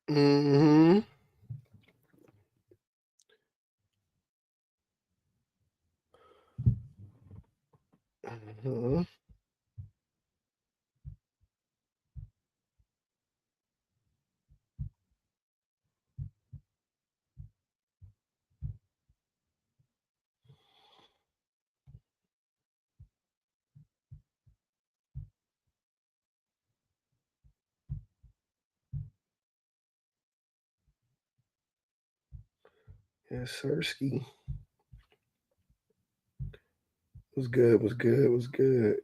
Mm-hmm. Mm-hmm. Yes, sir. Ski was good. Was good. Was good.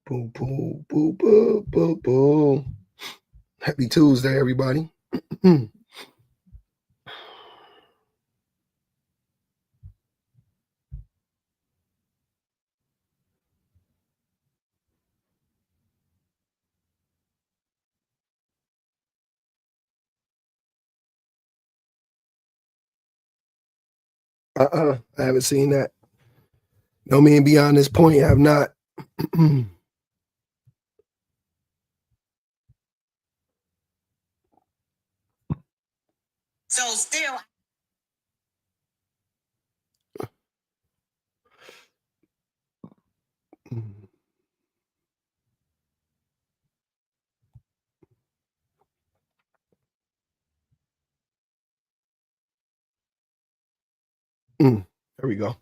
Boom, boom, boom, boom, boom, boom. Happy Tuesday, everybody. I haven't seen that. No man beyond this point have not. So still. There we go.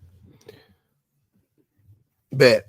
Bet.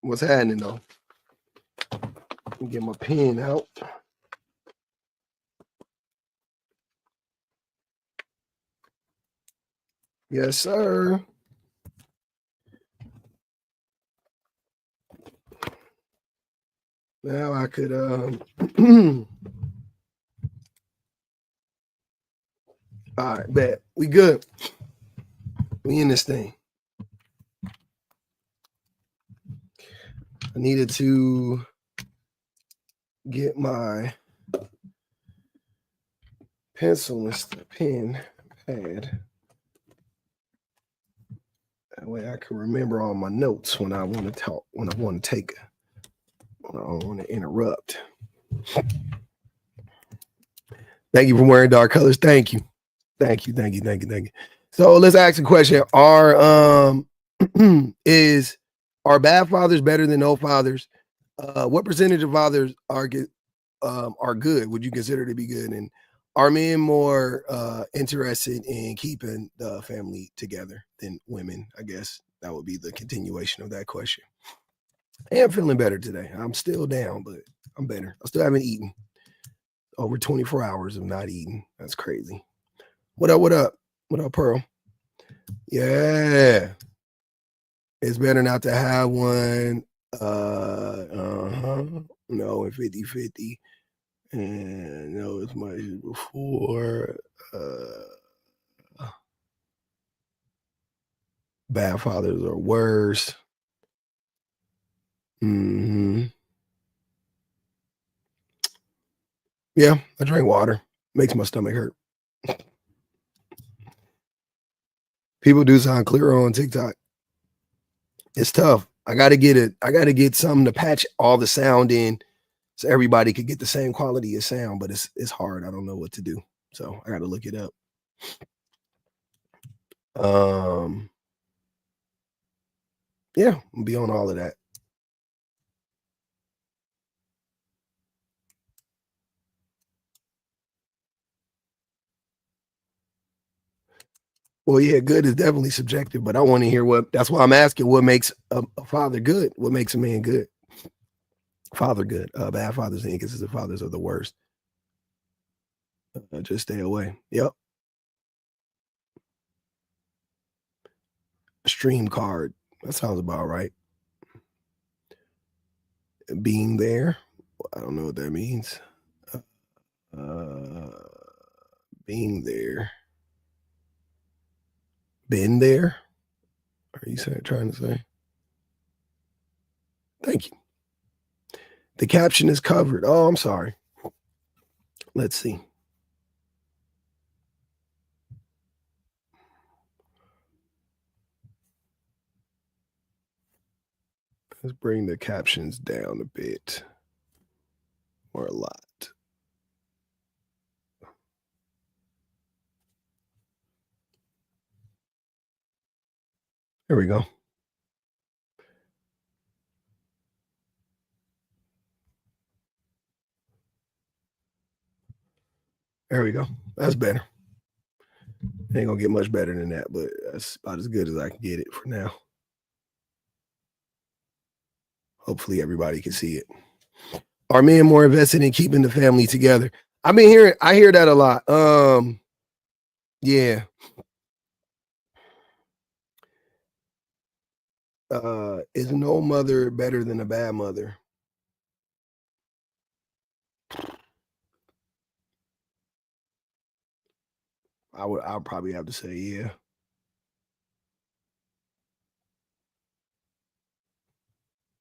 What's happening though? Let me get my pen out. Yes, sir. Now I could all right, bet. We good. We in this thing. I needed to get my pencil and pen pad. That way I can remember all my notes when I want to talk, when I want to take, when I don't want to interrupt. Thank you for wearing dark colors. Thank you. Thank you. Thank you. Thank you. Thank you. So let's ask a question. Are bad fathers better than no fathers? What percentage of fathers are good? Would you consider to be good? And are men more interested in keeping the family together than women? I guess that would be the continuation of that question. I am feeling better today. I'm still down, but I'm better. I still haven't eaten. Over 24 hours of not eating. That's crazy. What up? What up? What up, Pearl? Yeah. It's better not to have one. No, in 50-50. And no, as much as before. Bad fathers are worse. Mm-hmm. Yeah, I drink water. Makes my stomach hurt. People do sound clearer on TikTok. It's tough. I gotta get something to patch all the sound in so everybody could get the same quality of sound, but it's hard. I don't know what to do. So I gotta look it up. Yeah, I'll be on all of that. Well, yeah, good is definitely subjective, but I want to hear that's why I'm asking what makes a father good? What makes a man good? Father good. Bad fathers and inconsistent fathers are the worst. Just stay away. Yep. Stream card. That sounds about right. Being there. I don't know what that means. Uh, being there. Been there? Are you trying to say? Thank you. The caption is covered. Oh, I'm sorry. Let's see. Let's bring the captions down a bit or a lot. There we go. There we go. That's better. Ain't gonna get much better than that, but that's about as good as I can get it for now. Hopefully everybody can see it. Are men more invested in keeping the family together? I hear that a lot. Yeah. Is no mother better than a bad mother? I'll probably have to say yeah.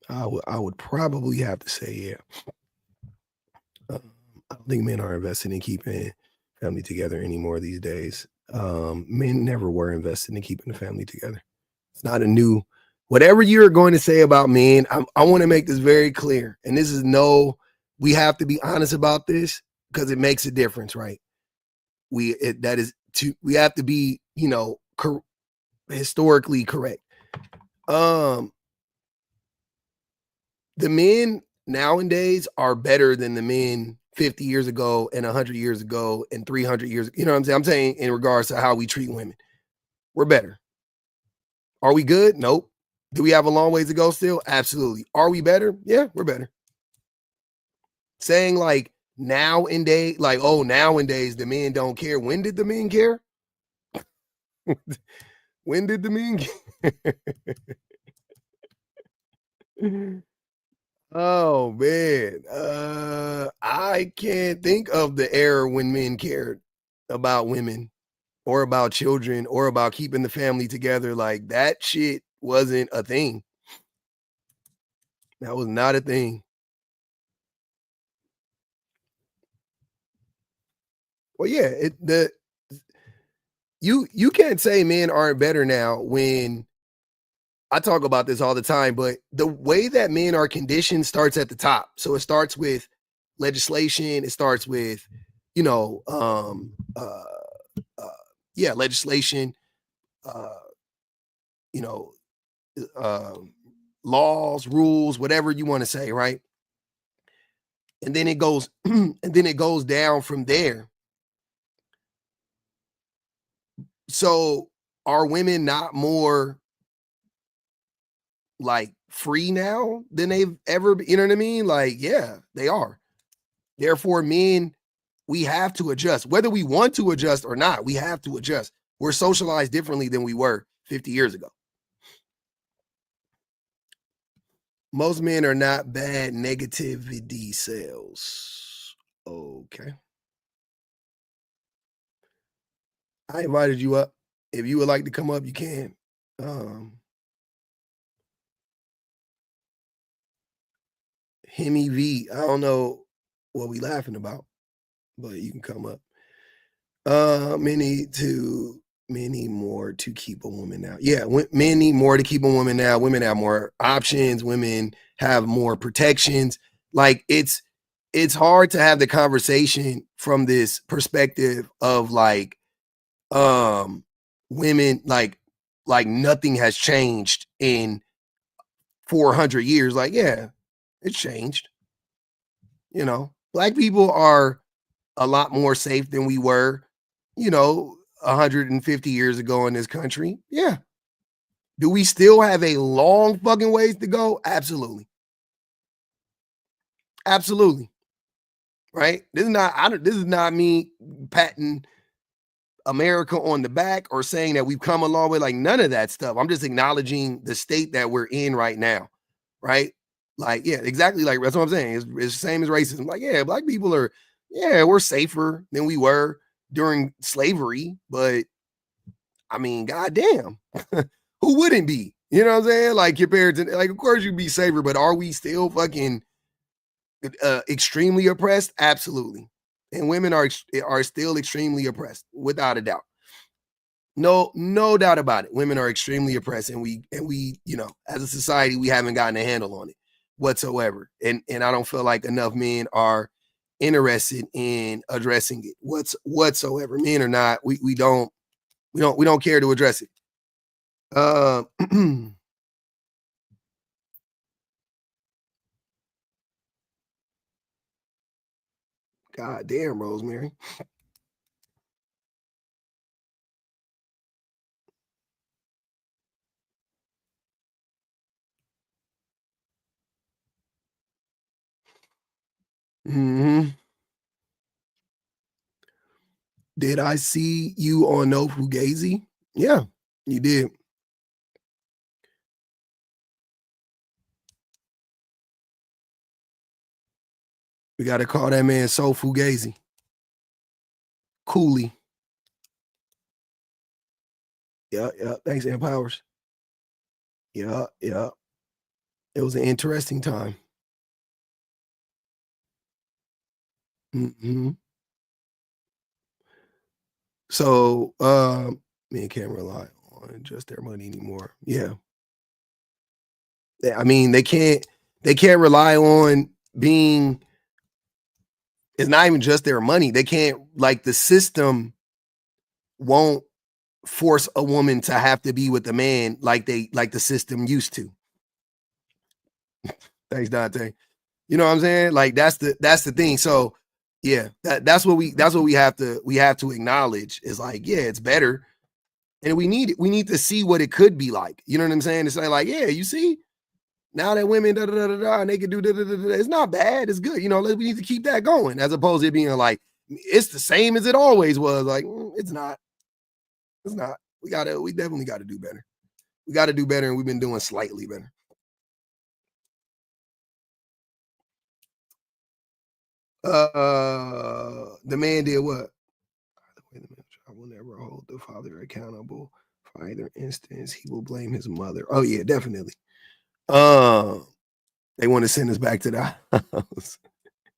I would probably have to say yeah. I don't think men are invested in keeping family together anymore these days. Men never were invested in keeping the family together. It's not a new, whatever you're going to say about men. I want to make this very clear. And this is we have to be honest about this because it makes a difference, right? We have to be, historically correct. The men nowadays are better than the men 50 years ago and 100 years ago and 300 years. You know what I'm saying? I'm saying in regards to how we treat women, we're better. Are we good? Nope. Do we have a long ways to go still? Absolutely. Are we better? Yeah, we're better. Saying like nowadays, like, oh, nowadays the men don't care. When did the men care? When did the men care? Oh man, I can't think of the era when men cared about women or about children or about keeping the family together. Like that shit wasn't a thing. That was not a thing. Well, yeah, you can't say men aren't better now when I talk about this all the time, but the way that men are conditioned starts at the top. So it starts with legislation. It starts with, you know, uh, yeah, legislation, uh, you know, laws, rules, whatever you want to say, right? And then it goes, and then it goes down from there. So are women not more like free now than they've ever been? You know what I mean? Like, yeah, they are. Therefore, men, we have to adjust. Whether we want to adjust or not, we have to adjust. We're socialized differently than we were 50 years ago. Most men are not bad negativity cells. Okay. I invited you up. If you would like to come up, you can. Um, Hemi V. I don't know what we laughing about, but you can come up. Many more to keep a woman now. Yeah, men need more to keep a woman now. Women have more options. Women have more protections. Like it's hard to have the conversation from this perspective of like women like nothing has changed in 400 years. Like, yeah, it's changed. Black people are a lot more safe than we were, 150 years ago in this country. Yeah. Do we still have a long fucking ways to go? Absolutely. Absolutely. right? This is not me patting America on the back or saying that we've come a long way, like none of that stuff. I'm just acknowledging the state that we're in right now, right? Like, yeah, exactly. Like that's what I'm saying. It's the same as racism. Like, yeah, black people are, yeah, we're safer than we were during slavery, but I mean, goddamn, who wouldn't be? You know what I'm saying? Like compared to, like, of course you'd be safer, but are we still fucking extremely oppressed? Absolutely. And women are still extremely oppressed, without a doubt. No doubt about it. Women are extremely oppressed, and we, you know, as a society, we haven't gotten a handle on it whatsoever. And I don't feel like enough men are interested in addressing it whatsoever. Men or not, we don't care to address it. Uh, God damn, Rosemary. Mhm. Did I see you on No Fugazi? Yeah, you did. We got to call that man So Fugazi. Cooley. Yeah, yeah. Thanks, Aunt Powers. Yeah, yeah. It was an interesting time. Mhm. So, men can't rely on just their money anymore. Yeah. I mean, they can't rely on being it's not even just their money. They can't like the system won't force a woman to have to be with a man like the system used to. Thanks, Dante. You know what I'm saying? Like that's the thing. So yeah, that's what we have to acknowledge is like, yeah, it's better. And we need to see what it could be like. You know what I'm saying? It's like, yeah, you see, now that women da da da da da and they can do da da da da, it's not bad, it's good. You know, we need to keep that going as opposed to it being like it's the same as it always was. Like, it's not, it's not. We definitely gotta do better. We gotta do better, and we've been doing slightly better. The man did what? Wait a minute. I will never hold the father accountable for either instance. He will blame his mother. Oh yeah, definitely. Uh, they want to send us back to the house,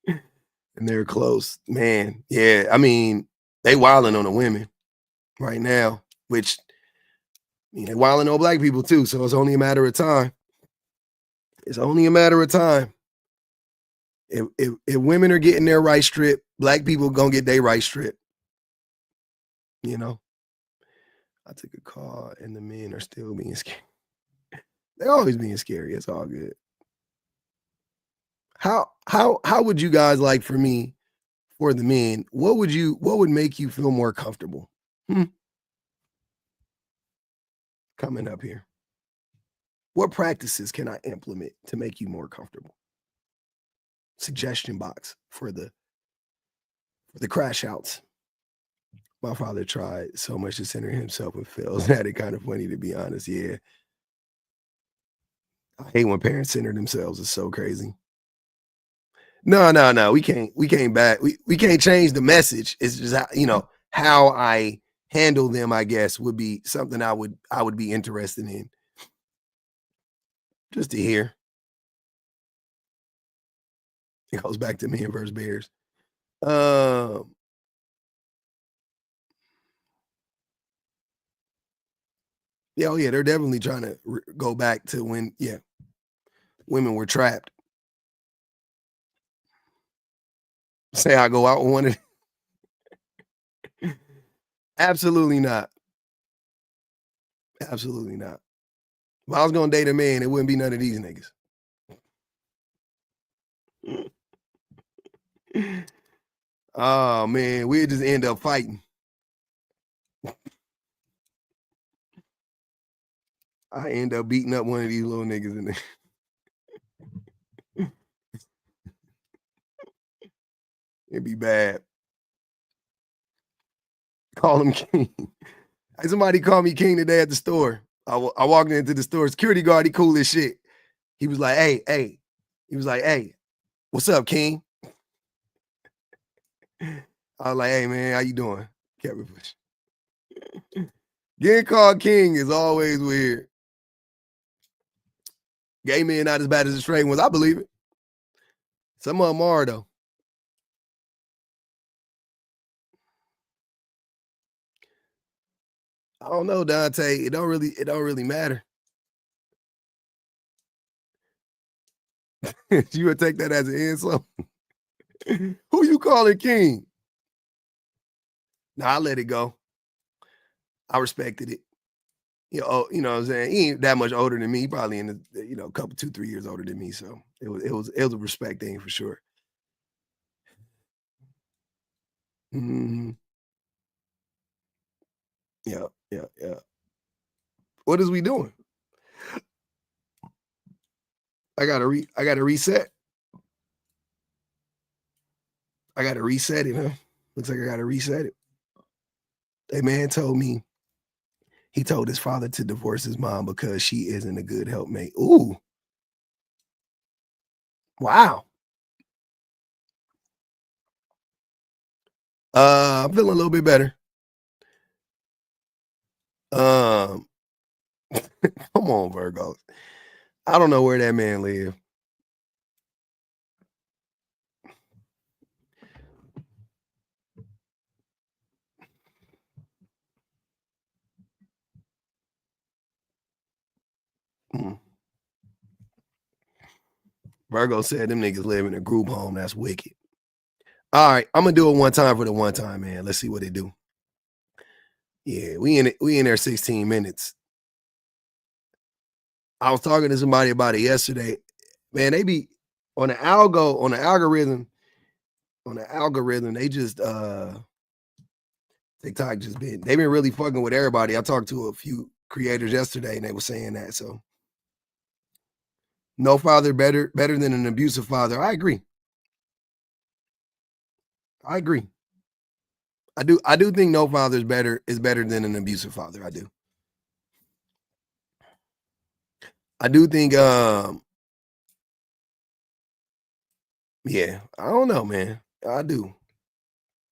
and they're close. Man, yeah. I mean, they wilding on the women right now, which I mean, they wilding on black people too. So it's only a matter of time. It's only a matter of time. If women are getting their right strip, black people gonna get their right strip. You know, I took a call, and the men are still being scared. They're always being scary. It's all good. How would you guys like for me for the men? What would make you feel more comfortable? Hmm, coming up here. What practices can I implement to make you more comfortable? Suggestion box for the crash outs. My father tried so much to center himself and fails. That it kind of funny to be honest. Yeah. I hate when parents center themselves. It's so crazy. No, no, no. We can't back. We can't change the message. It's just how I handle them, I guess, would be something I would be interested in just to hear. It goes back to me and versus Bears. Um, yeah, oh yeah, they're definitely trying to go back to when, yeah, women were trapped. Say I go out with one of absolutely not. Absolutely not. If I was gonna date a man, it wouldn't be none of these niggas. Oh man, we'd just end up fighting. I end up beating up one of these little niggas in there. It'd be bad. Call him king. Hey, somebody called me king today at the store. I walked into the store. Security guard, he cool as shit. He was like, hey, hey. He was like, hey, what's up, king? I was like, hey, man, how you doing? Kept it pushing. Getting called king is always weird. Gay men not as bad as the straight ones. I believe it. Some of them are, though. I don't know, Dante. It don't really matter. You would take that as an insult. Who you calling king? Nah, I let it go. I respected it. You know what I'm saying? He ain't that much older than me. He probably in the, a couple, 2, 3 years older than me. So it was a respect thing for sure. Mhm. Yeah, yeah, yeah. What is we doing? I gotta reset. I gotta reset it, huh? Looks like I gotta reset it. A man told me he told his father to divorce his mom because she isn't a good helpmate. Ooh, wow. I'm feeling a little bit better. Um, come on, Virgo. I don't know where that man live. Mm. Virgo said them niggas live in a group home. That's wicked. All right, I'm gonna do it one time for the one time, man. Let's see what they do. Yeah, we in it. We in there 16 minutes. I was talking to somebody about it yesterday. Man, they be on the algorithm. They just TikTok just they've been really fucking with everybody. I talked to a few creators yesterday and they were saying that. So no father better than an abusive father. I agree. I agree. I do think no father is better than an abusive father. I do. I do think yeah, I don't know, man. I do.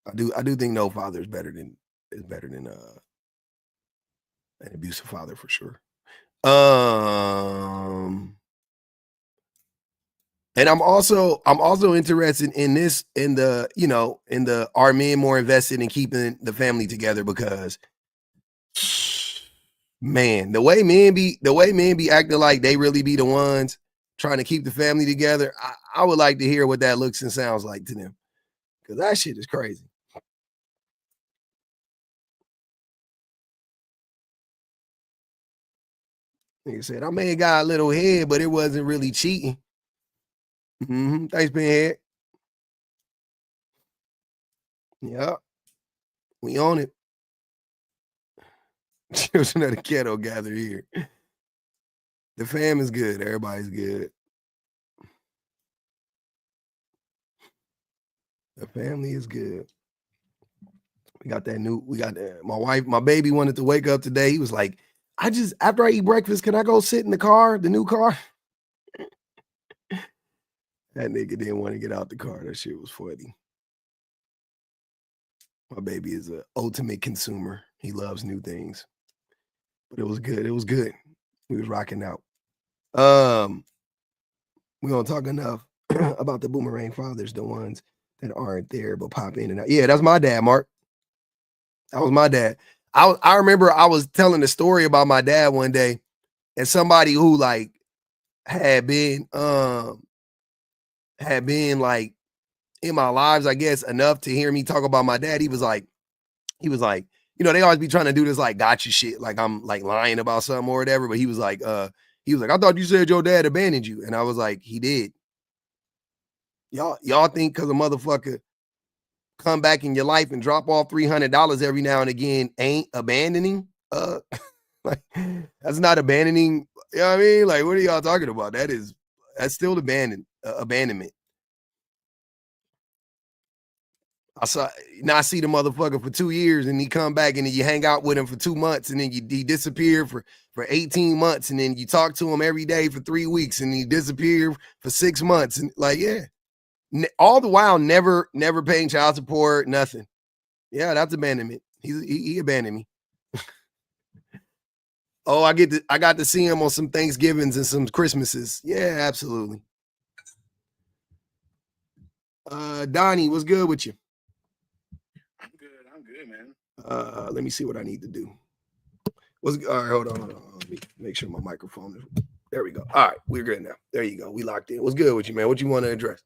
I do think no father is better than an abusive father for sure. Um and I'm also interested in this in the are men more invested in keeping the family together because man, the way men be acting like they really be the ones trying to keep the family together. I would like to hear what that looks and sounds like to them because that shit is crazy. Nigga said I may have got a little head, but it wasn't really cheating. Thanks, Pinhead. Yeah, we on it. Children of the ghetto gather here. The fam is good. Everybody's good. The family is good. My baby wanted to wake up today. He was like, after I eat breakfast, can I go sit in the car, the new car? That nigga didn't want to get out the car. That shit was funny. My baby is a ultimate consumer. He loves new things. But it was good. It was good. We was rocking out. Um, we don't talk enough about the boomerang fathers, the ones that aren't there but pop in and out. Yeah, that's my dad, Mark. That was my dad. I remember I was telling a story about my dad one day, and somebody who like had been like in my lives, I guess, enough to hear me talk about my dad. He was like, they always be trying to do this like gotcha shit, like I'm like lying about something or whatever. But he was like, I thought you said your dad abandoned you. And I was like, he did. Y'all think because a motherfucker come back in your life and drop off $300 every now and again ain't abandoning? Like that's not abandoning. You know what I mean? Like, what are y'all talking about? That's still abandonment. I see the motherfucker for 2 years and he come back and then you hang out with him for 2 months and then he disappear for 18 months and then you talk to him every day for 3 weeks and he disappeared for 6 months and like, yeah. All the while, never paying child support, nothing. Yeah, that's abandonment. He abandoned me. Oh, I got to see him on some Thanksgivings and some Christmases. Yeah, absolutely. Donnie, what's good with you? I'm good, man. Let me see what I need to do. All right, hold on. Let me make sure my microphone is. There we go. All right, we're good now. There you go. We locked in. What's good with you, man? What you want to address?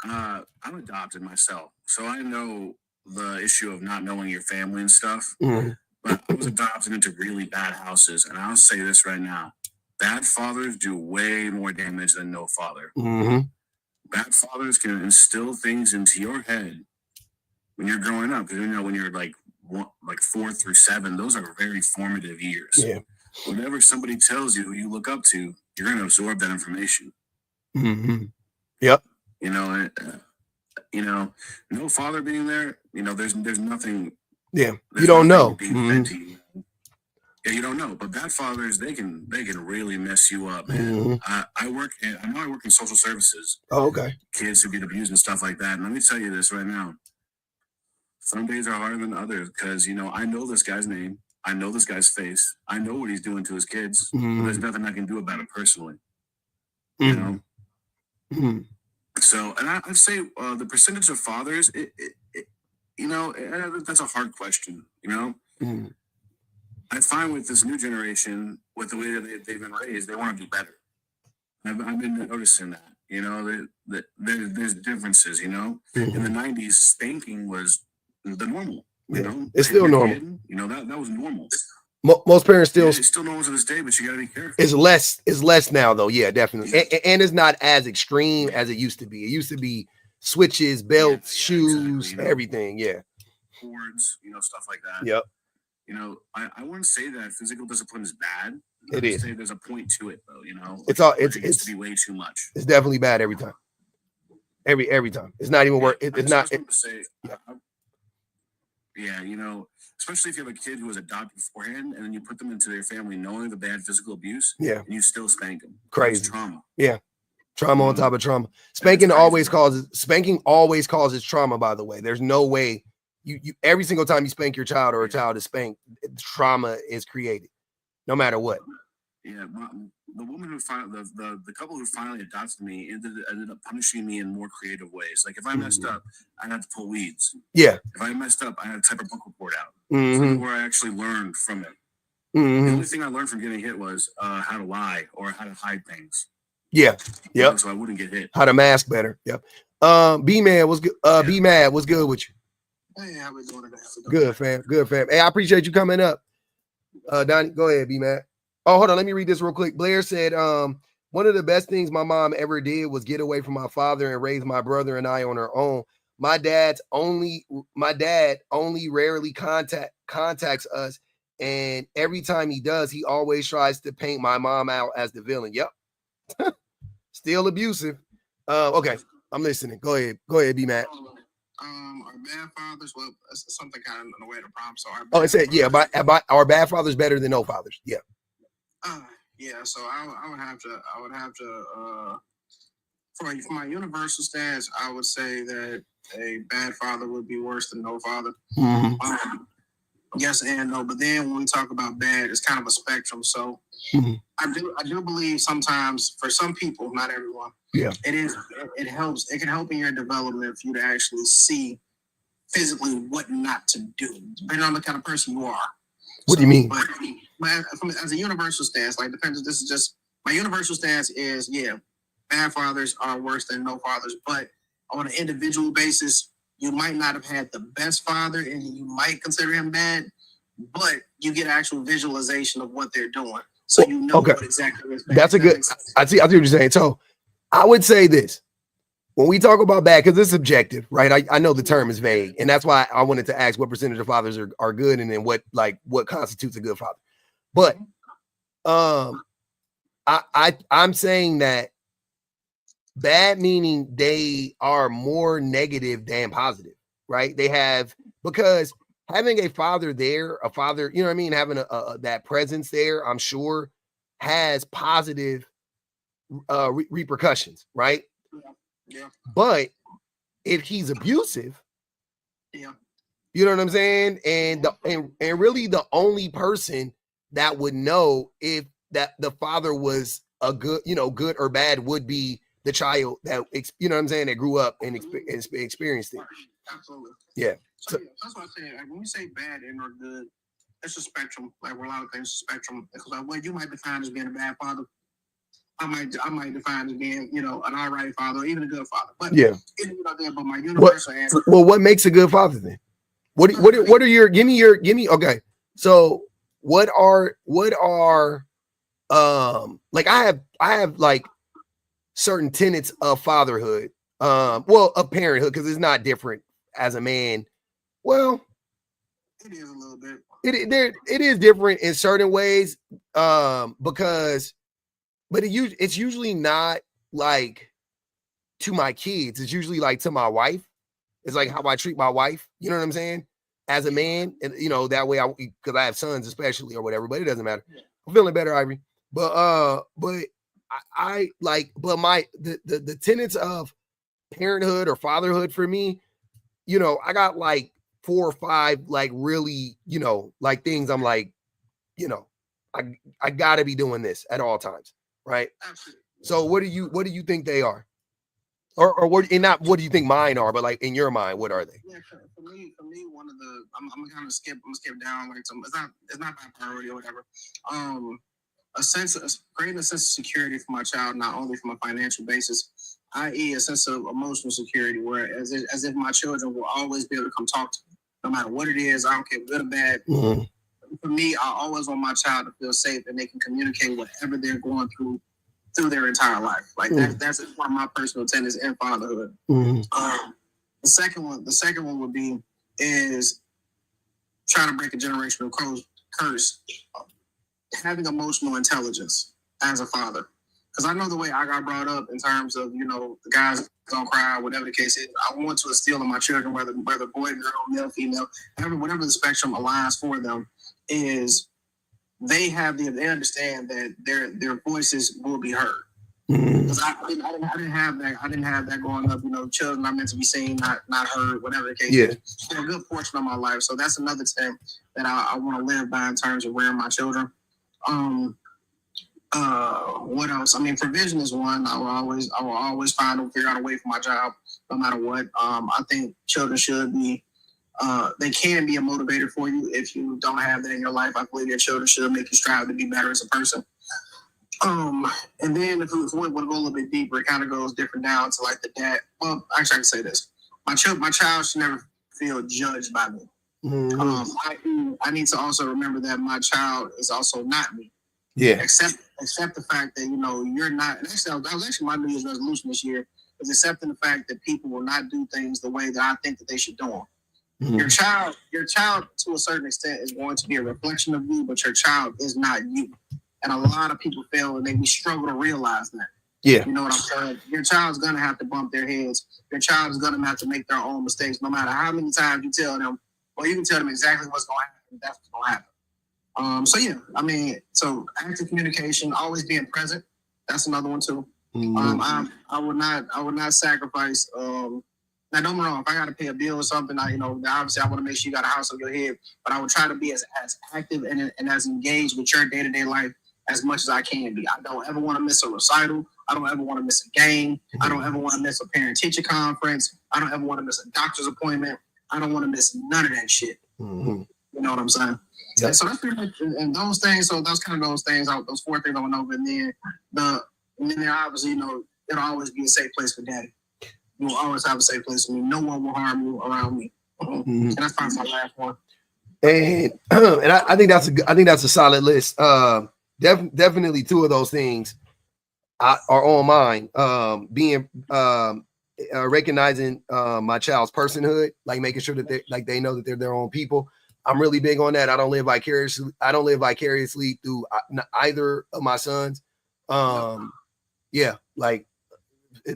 I'm adopted myself, so I know the issue of not knowing your family and stuff. Mm-hmm. But I was adopted into really bad houses, and I'll say this right now: bad fathers do way more damage than no father. Mm-hmm. Bad fathers can instill things into your head when you're growing up. Because when you're like 4 through 7, those are very formative years. Yeah. Whatever somebody tells you, who you look up to, you're going to absorb that information. Mm-hmm. Yep. No father being there, there's nothing. Yeah, you don't know. Mm-hmm. Yeah, you don't know. But bad fathers, they can really mess you up, man. Mm-hmm. I work in social services. Oh, okay. Kids who get abused and stuff like that. And let me tell you this right now. Some days are harder than others because, I know this guy's name. I know this guy's face. I know what he's doing to his kids. Mm-hmm. But there's nothing I can do about it personally. Mm-hmm. Mm-hmm. So, and I'd say the percentage of fathers, that's a hard question, Mm-hmm. I find with this new generation, with the way that they've been raised, they want to be better. I've been noticing that, that there's differences, Mm-hmm. In the 90s, spanking was the normal, It's still normal. Kid, that was normal. Most parents still it's still normal to this day, but you gotta be careful. It's less now though. Yeah, definitely. And it's not as extreme as it used to be. It used to be switches, belts, shoes, exactly, everything. Yeah. Cords, stuff like that. Yep. I wouldn't say that physical discipline is bad. It is. Say there's a point to it though, It's to be way too much. It's definitely bad every time. Every time. It's not even worth it's not. Especially if you have a kid who was adopted beforehand and then you put them into their family knowing the bad physical abuse, and you still spank them. Crazy. That's trauma. Yeah. Trauma on top of trauma. Spanking always causes trauma, by the way. There's no way you every single time you spank your child or a child is spanked, trauma is created, no matter what. Yeah, the woman who the couple who finally adopted me ended up punishing me in more creative ways. Like if I messed up, I had to pull weeds. Yeah. If I messed up, I had to type a book report out. Mm-hmm. So where I actually learned from it. Mm-hmm. The only thing I learned from getting hit was how to lie or how to hide things. Yeah. Yep. So I wouldn't get hit. How to mask better. Yep. B-Man, what's good? B-Mad, what's good with you? Hey, how we doing today? Good, fam. Good, fam. Hey, I appreciate you coming up. Donnie, go ahead, B-Mad. Oh, hold on. Let me read this real quick. Blair said, one of the best things my mom ever did was get away from my father and raise my brother and I on her own. My dad only rarely contacts us. And every time he does, he always tries to paint my mom out as the villain. Yep. Still abusive. Okay. I'm listening. Go ahead, B-Mac. Our bad fathers, well, something kind of in the way of the problem. So it said, yeah, our bad fathers better than no fathers. Yeah. So I would have to for my universal stance, I would say that a bad father would be worse than no father. Mm-hmm. Yes and no, but then when we talk about bad, it's kind of a spectrum. So I do believe sometimes for some people, not everyone, it helps. It can help in your development for you to actually see physically what not to do, depending on the kind of person you are. What do you mean? But as a universal stance, like depends. This is just my universal stance is bad fathers are worse than no fathers. But on an individual basis, you might not have had the best father, and you might consider him bad, but you get actual visualization of what they're doing, so you know what exactly is bad. That's a good. I see what you're saying. So I would say this. When we talk about bad, because it's subjective, right? I know the term is vague, and that's why I wanted to ask what percentage of fathers are good, and then what constitutes a good father. But I'm saying that Bad meaning they are more negative than positive, right? They have, because having a father there, a father, you know what I mean, having that presence there, I'm sure has positive repercussions, right? Yeah. But if he's abusive, Yeah. you know what I'm saying? And and really the only person that would know if that the father was a good, you know, good or bad would be the child that, you know what I'm saying, that grew up and experienced it. Absolutely. Yeah. So yeah, that's what I say. Like, when we say bad and or good, it's a spectrum. Like, where a lot of things spectrum. Because like, what you might define as being a bad father, I might define as being, you know, an all right father, or even a good father. But yeah, but my universal answer. Well, what makes a good father then? What are your give me okay. So what are like I have like certain tenets of fatherhood, well, of parenthood, because it's not different as a man. Well, it is a little bit. It is different in certain ways, because, but it's usually not like to my kids. It's usually like to my wife. It's like how I treat my wife. You know what I'm saying? As a man, and you know that way, because I have sons, especially, or whatever. But it doesn't matter. I'm feeling better, Ivory. But I like, but the tenets of parenthood or fatherhood for me, you know, I got like 4 or 5 like really, you know, like things I'm like, you know, I gotta be doing this at all times, right? Absolutely. So what do you think they are? Or what, and not what do you think mine are, but like in your mind, what are they? Yeah, for me, one of the I'm gonna skip down like some. It's not by priority or whatever. A sense of creating a sense of security for my child, not only from a financial basis, i.e., a sense of emotional security, where as if my children will always be able to come talk to me, no matter what it is. I don't care, good or bad. Mm-hmm. For me, I always want my child to feel safe and they can communicate whatever they're going through their entire life. Like that's one of my personal tenets in fatherhood. Mm-hmm. The second one would be is trying to break a generational curse. Having emotional intelligence as a father, because I know the way I got brought up in terms of, you know, the guys don't cry, whatever the case is. I want to instill in my children, whether boy, girl, male, female, whatever the spectrum aligns for them, is they understand that their voices will be heard. Because I didn't have that growing up. You know, children are meant to be seen, not heard, whatever the case is. For a good portion of my life. So that's another tip that I want to live by in terms of rearing my children. What else? I mean, provision is one. I will always figure out a way for my job, no matter what. I think children should be. They can be a motivator for you if you don't have that in your life. I believe your children should make you strive to be better as a person. And then if we want to go a little bit deeper, it kind of goes different down to like the dad. Well, actually, I can say this: my child should never feel judged by me. Mm-hmm. I need to also remember that my child is also not me. Yeah. Accept the fact that, you know, you're not. And actually, that was actually my New Year's resolution this year: is accepting the fact that people will not do things the way that I think that they should do them. Mm-hmm. Your child, to a certain extent, is going to be a reflection of you, but your child is not you. And a lot of people fail and they struggle to realize that. Yeah. You know what I'm saying? Your child's going to have to bump their heads. Your child is going to have to make their own mistakes, no matter how many times you tell them, or you can tell them exactly what's going to happen. That's what's going to happen. So yeah, I mean, so active communication, always being present. That's another one too. Mm-hmm. I would not sacrifice. Now don't get me wrong, if I got to pay a bill or something, obviously I want to make sure you got a house on your head, but I would try to be as active and as engaged with your day-to-day life as much as I can be. I don't ever want to miss a recital. I don't ever want to miss a game. I don't ever want to miss a parent-teacher conference. I don't ever want to miss a doctor's appointment. I don't want to miss none of that shit. Mm-hmm. You know what I'm saying? Yep. So that's pretty much, and those things. So those kind of those things, those 4 things I went over, and then there obviously, it'll always be a safe place for daddy. You will always have a safe place for me. No one will harm you around me. Mm-hmm. And that's probably my last one. And I think that's a solid list. Definitely 2 of those things are on mine. Being recognizing my child's personhood, like making sure that they know that they're their own people. I'm really big on that. I don't live vicariously through either of my sons. Yeah, like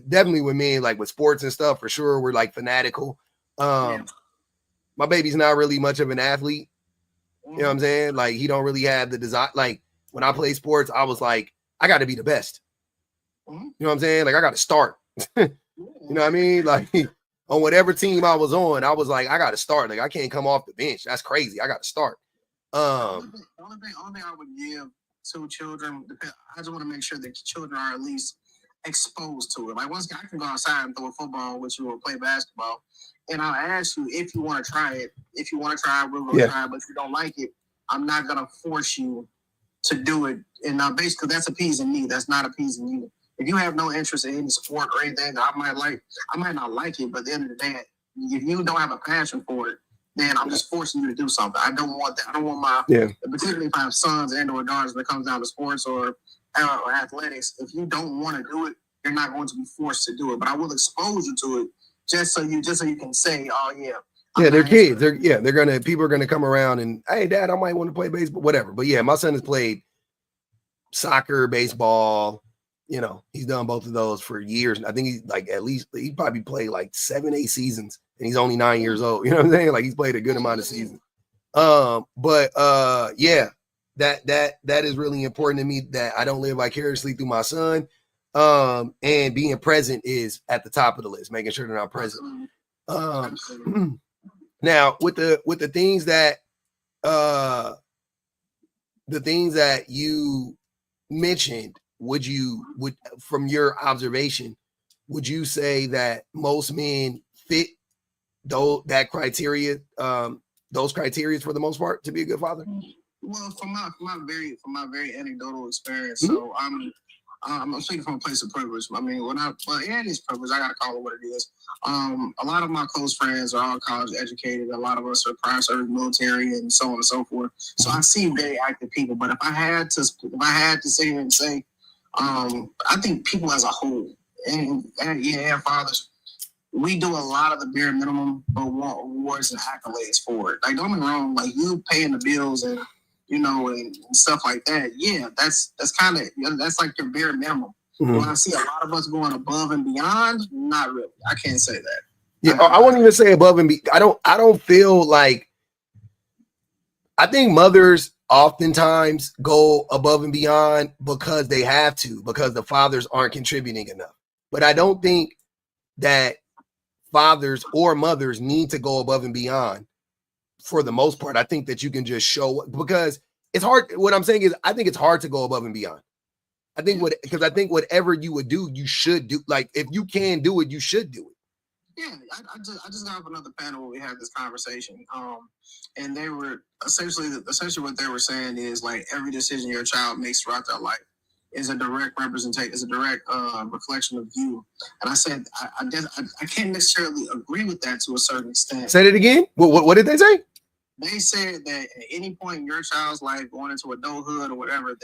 definitely with men, like with sports and stuff, for sure, we're like fanatical. My baby's not really much of an athlete. You know what I'm saying? Like, he don't really have the desire. Like, when I play sports, I was like, I got to be the best. You know what I'm saying? Like, I got to start. You know what I mean? Like, on whatever team I was on, I was like, I got to start. Like, I can't come off the bench. That's crazy. I got to start. The only thing I would give to children, I just want to make sure that children are at least exposed to it. Like, once I can go outside and throw a football with you or play basketball, and I'll ask you if you want to try it. If you want to try it, we'll go try it. But if you don't like it, I'm not gonna force you to do it. And basically, that's appeasing me. That's not appeasing you. If you have no interest in any sport or anything that I might not like it. But at the end of the day, if you don't have a passion for it, then I'm just forcing you to do something. I don't want that. I don't want my, particularly if I have sons and or daughters when it comes down to sports or athletics. If you don't want to do it, you're not going to be forced to do it. But I will expose you to it just so you can say, oh yeah. Yeah, they're kids. People are gonna come around and, hey, Dad, I might want to play baseball, whatever. But yeah, my son has played soccer, baseball. You know, he's done both of those for years. I think he's like, at least he probably played like 7-8 seasons, and he's only 9 years old. You know what I'm saying? Like, he's played a good amount of seasons. Yeah, that is really important to me, that I don't live vicariously through my son. And being present is at the top of the list, making sure that I'm present. Now with the things that you mentioned, would from your observation, would you say that most men fit those criteria for the most part to be a good father? Well, from my very anecdotal experience, so I'm speaking from a place of privilege. I mean, it's privilege. I gotta call it what it is. A lot of my close friends are all college educated. A lot of us are prior service military and so on and so forth. So I see very active people. But if I had to sit here and say, I think people as a whole, and fathers, we do a lot of the bare minimum, but want awards and accolades for it. Like, don't get me wrong, like, you paying the bills and and stuff like that. Yeah, that's kind of that's like your bare minimum. When I see a lot of us going above and beyond, not really. I can't say that. Yeah, I won't even say above and beyond. I don't feel like. I think mothers oftentimes go above and beyond because they have to, because the fathers aren't contributing enough. But I don't think that fathers or mothers need to go above and beyond for the most part. I think that you can just show, because it's hard. What I'm saying is, I think it's hard to go above and beyond. I think whatever you would do, you should do. Like, if you can do it, you should do it. Yeah, I just got off another panel where we had this conversation. And they were essentially what they were saying is, like, every decision your child makes throughout their life is a direct representation, is a direct reflection of you. And I said, I can't necessarily agree with that to a certain extent. Say it again. What did they say? They said that at any point in your child's life, going into adulthood or whatever,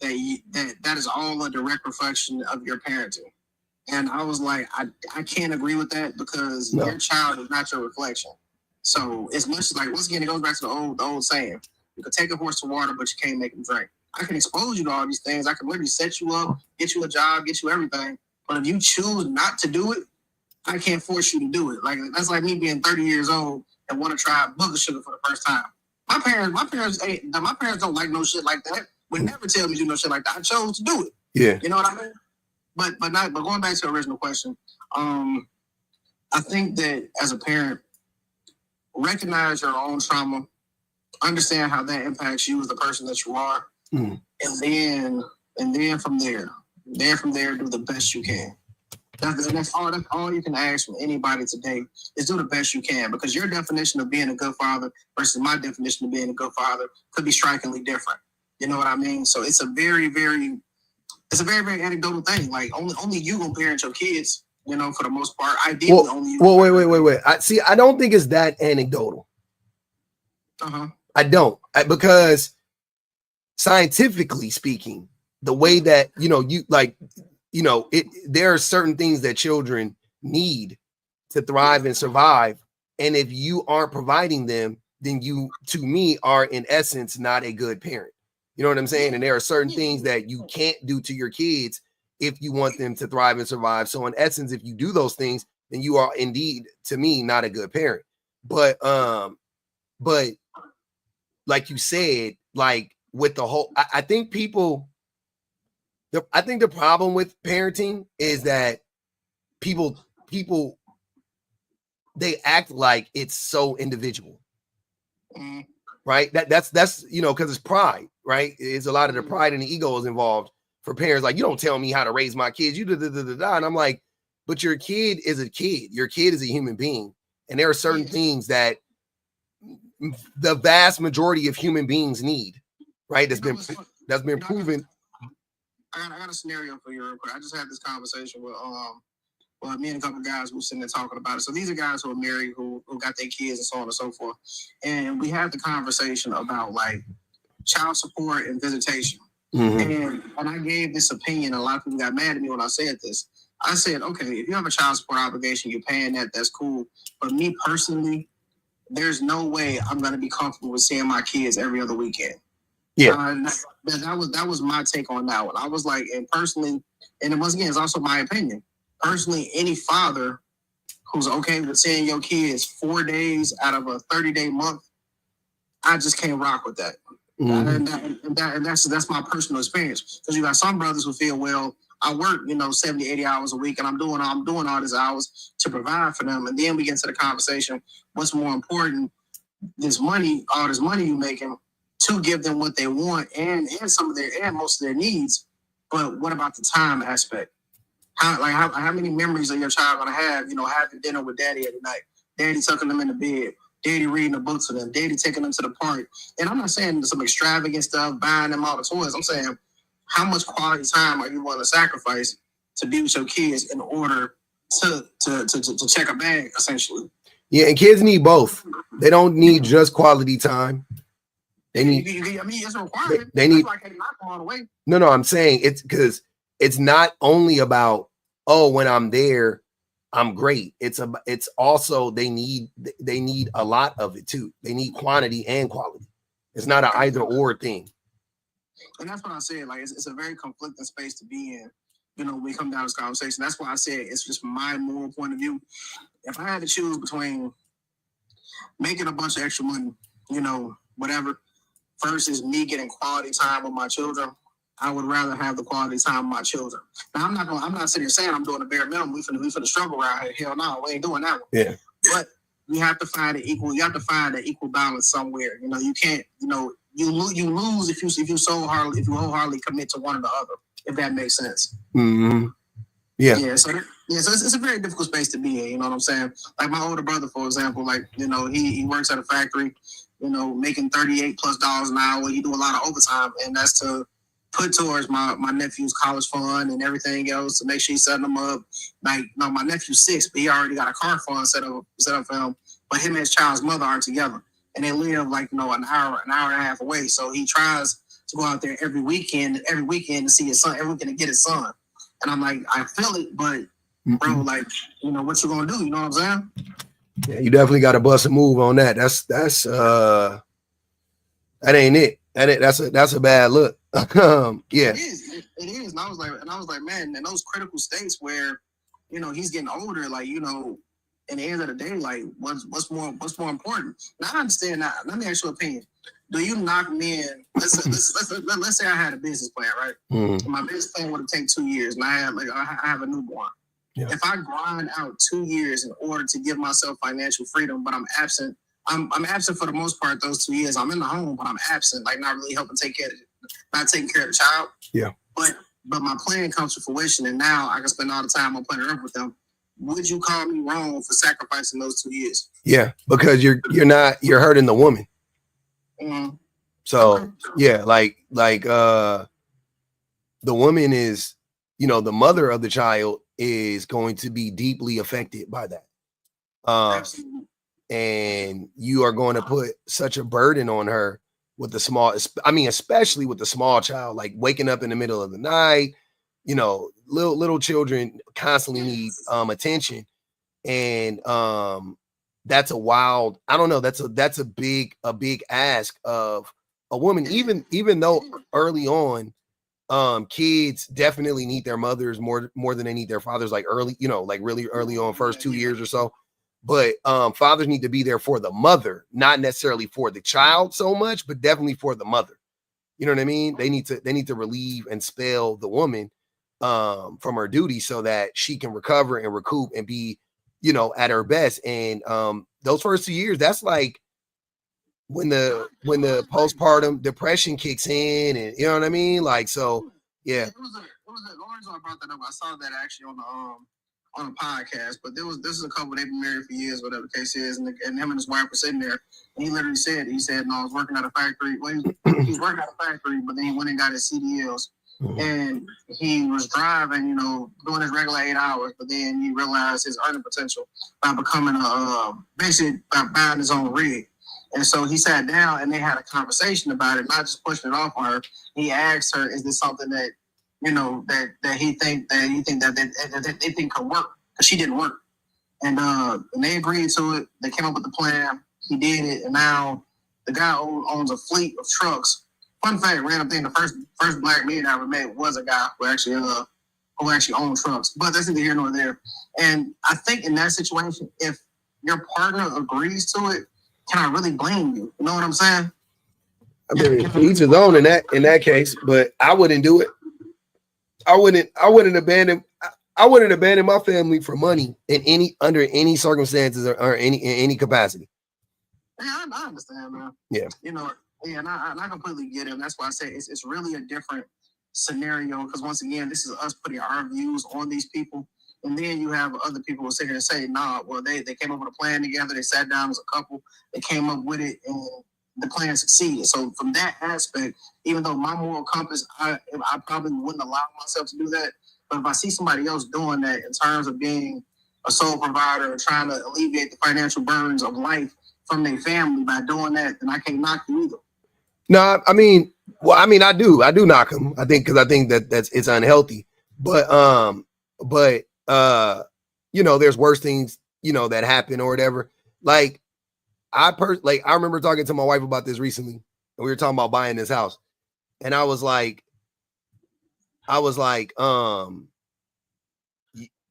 that is all a direct reflection of your parenting. And I was like, I can't agree with that, because your child is not your reflection. So as much as, like, once again, it goes back to the old saying, you can take a horse to water, but you can't make him drink. I can expose you to all these things. I can literally set you up, get you a job, get you everything. But if you choose not to do it, I can't force you to do it. Like, that's like me being 30 years old and want to try booger sugar for the first time. My parents don't like no shit like that. Would never tell me to do no shit like that. I chose to do it. Yeah. You know what I mean? But going back to the original question, I think that as a parent, recognize your own trauma, understand how that impacts you as the person that you are, and then from there, do the best you can. That's all you can ask from anybody today, is do the best you can, because your definition of being a good father versus my definition of being a good father could be strikingly different. You know what I mean? So it's a very, very anecdotal thing. Like, only you gonna parent your kids, for the most part. Ideally, only you. Well, wait. I don't think it's that anecdotal. I don't, because scientifically speaking, the way that there are certain things that children need to thrive and survive, and if you aren't providing them, then you, to me, are in essence not a good parent. You know what I'm saying? And there are certain things that you can't do to your kids if you want them to thrive and survive. So in essence, if you do those things, then you are indeed, to me, not a good parent. But like you said, like with the whole, I think people, I think the problem with parenting is that people they act like it's so individual, right? That's you know, because it's pride, right? It's a lot of the pride and the ego is involved for parents. Like, you don't tell me how to raise my kids, you da. And I'm like, but your kid is a kid. Your kid is a human being, and there are certain things that the vast majority of human beings need, right? That's been proven. I got a scenario for you real quick. I just had this conversation with well, me and a couple guys who were sitting there talking about it. So these are guys who are married, who got their kids and so on and so forth. And we had the conversation about like child support and visitation. And I gave this opinion. A lot of people got mad at me when I said this. I said, okay, if you have a child support obligation, you're paying that, that's cool. But me personally, there's no way I'm going to be comfortable with seeing my kids every other weekend. Yeah. That was my take on that one. I was like, and personally, and once again, it's also my opinion. Personally, any father who's okay with seeing your kids 4 days out of a 30-day month, I just can't rock with that. And that's my personal experience. Because you got some brothers who feel, well, I work, 70, 80 hours a week, and I'm doing all these hours to provide for them. And then we get into the conversation, what's more important, all this money you're making to give them what they want and most of their needs. But what about the time aspect? How many memories are your child gonna have, having dinner with daddy every night, daddy tucking them in the bed, daddy reading a book to them, daddy taking them to the park? And I'm not saying some extravagant stuff, buying them all the toys. I'm saying, how much quality time are you willing to sacrifice to be with your kids in order to check a bag, essentially? Yeah, and kids need both. They don't need just quality time. They need. It's a requirement. They need. I can't knock them all the way. No, I'm saying it's because it's not only about, oh, when I'm there, I'm great. It's also they need a lot of it too. They need quantity and quality. It's not an either or thing. And that's what I said. Like, it's a very conflicting space to be in. When we come down to this conversation, that's why I said it's just my moral point of view. If I had to choose between making a bunch of extra money, whatever, versus me getting quality time with my children, I would rather have the quality time with my children. Now, I'm not sitting here saying I'm doing the bare minimum. We finna struggle around here. Hell no, we ain't doing that one. Yeah. But you have to find an equal. You have to find an equal balance somewhere. You can't. You lose if you wholeheartedly commit to one or the other. If that makes sense. Mm-hmm. Yeah. So it's a very difficult space to be in. You know what I'm saying? Like my older brother, for example, like he works at a factory, making $38+ an hour. He do a lot of overtime, and that's to put towards my nephew's college fund and everything else to make sure he's setting them up. Like, my nephew's 6, but he already got a car fund set up for him. But him and his child's mother aren't together, and they live like an hour and a half away. So he tries to go out there every weekend to see his son, every weekend to get his son. And I'm like, I feel it, but bro, like, what you gonna do? You know what I'm saying? Yeah, you definitely got to bust a move on that. That's that ain't it. That's a bad look. Yeah. It is. And I was like, man, in those critical states where, he's getting older, like, in the end of the day, like, what's more important? Now I understand that. Let me ask your opinion. Do you knock men? Let's say I had a business plan, right? Mm-hmm. My business plan would take 2 years, and I have a newborn. Yeah. If I grind out 2 years in order to give myself financial freedom, but I'm absent. I'm absent for the most part those 2 years. I'm in the home, but I'm absent, like not really helping not taking care of the child. Yeah. But my plan comes to fruition, and now I can spend all the time on Planet Earth with them. Would you call me wrong for sacrificing those 2 years? Yeah, because you're hurting the woman. Mm-hmm. So okay. Yeah, like the woman is, the mother of the child is going to be deeply affected by that. Absolutely. And you are going to put such a burden on her with especially with the small child, like waking up in the middle of the night, little children constantly need attention. And that's a wild, I don't know, that's a big ask of a woman, even though early on kids definitely need their mothers more than they need their fathers, like early, like really early on, first 2 years or so. But fathers need to be there for the mother, not necessarily for the child so much, but definitely for the mother. You know what I mean? They need to relieve and spell the woman from her duty so that she can recover and recoup and be, at her best. And those first 2 years, that's like when the postpartum depression kicks in, and you know what I mean? Like, so yeah. It was a Lawrence brought that up. I saw that actually on a podcast, but this is a couple they've been married for years, whatever the case is, and him and his wife were sitting there, and he literally said, no, I was working at a factory. Well, he was working at a factory, but then he went and got his CDLs, and he was driving, doing his regular 8 hours, but then he realized his earning potential by becoming basically by buying his own rig. And so he sat down and they had a conversation about it, not just pushing it off on her. He asked her, "Is this something that that he think that they think could work?" Because she didn't work, and they agreed to it. They came up with the plan. He did it, and now the guy owns a fleet of trucks. Fun fact, random thing: the first black man I ever met was a guy who actually owned trucks. But that's neither here nor there. And I think in that situation, if your partner agrees to it, can I really blame you? You know what I'm saying? I mean, each his own in that case, but I wouldn't do it. I wouldn't abandon my family for money under any circumstances or in any capacity. Yeah, I understand, man. Yeah. And I completely get it. And that's why I say it's really a different scenario, because once again, this is us putting our views on these people. And then you have other people who sit here and say, nah, well, they came up with a plan together. They sat down as a couple. They came up with it, and the plan succeeded. So from that aspect, even though my moral compass, I probably wouldn't allow myself to do that. But if I see somebody else doing that in terms of being a sole provider or trying to alleviate the financial burdens of life from their family by doing that, then I can't knock you either. No, I mean, I do knock them. I think that it's unhealthy. But there's worse things, that happen or whatever. Like I remember talking to my wife about this recently, and we were talking about buying this house, and I was like,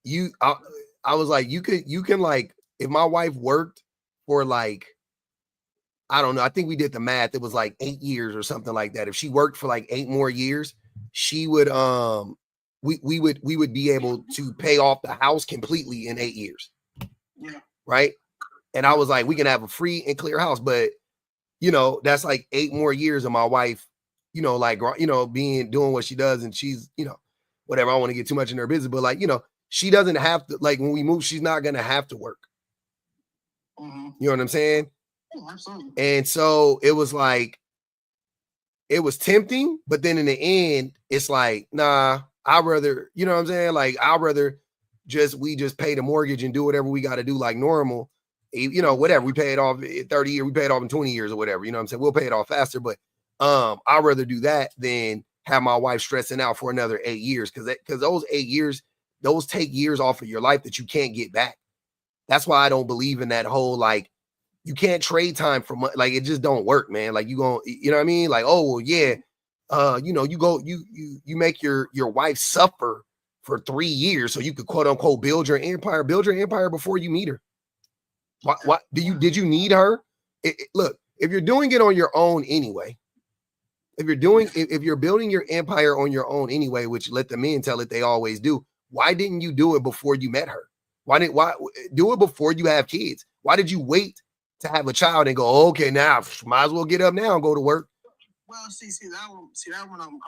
you can like, if my wife worked for like, I don't know, I think we did the math. It was like 8 years or something like that. If she worked for like 8 more years, she would, we would be able to pay off the house completely in 8 years. Yeah. Right. And I was like, we can have a free and clear house, but that's like 8 more years of my wife, doing what she does. And she's, whatever. I don't want to get too much in her business, but like, she doesn't have to, like, when we move, she's not going to have to work. Mm-hmm. You know what I'm saying? Yeah, absolutely. And so it was like, it was tempting, but then in the end, it's like, nah, I'd rather, you know what I'm saying? Like, I'd rather we just pay the mortgage and do whatever we got to do like normal. Whatever, we pay it off in 30 years, we pay it off in 20 years or whatever, you know what I'm saying? We'll pay it off faster, but I'd rather do that than have my wife stressing out for another 8 years. Cause those 8 years, those take years off of your life that you can't get back. That's why I don't believe in that whole, like, you can't trade time for money. Like, it just don't work, man. Like, you know what I mean? Like, oh, well, yeah. You make your wife suffer for 3 years so you could quote unquote build your empire before you meet her. What did you need her? Look, if you're doing it on your own anyway, if you're building your empire on your own anyway, which let the men tell it they always do, why didn't you do it before you met her? Why do it before you have kids? Why did you wait to have a child and go, okay, now might as well get up now and go to work? Well, see that one I'm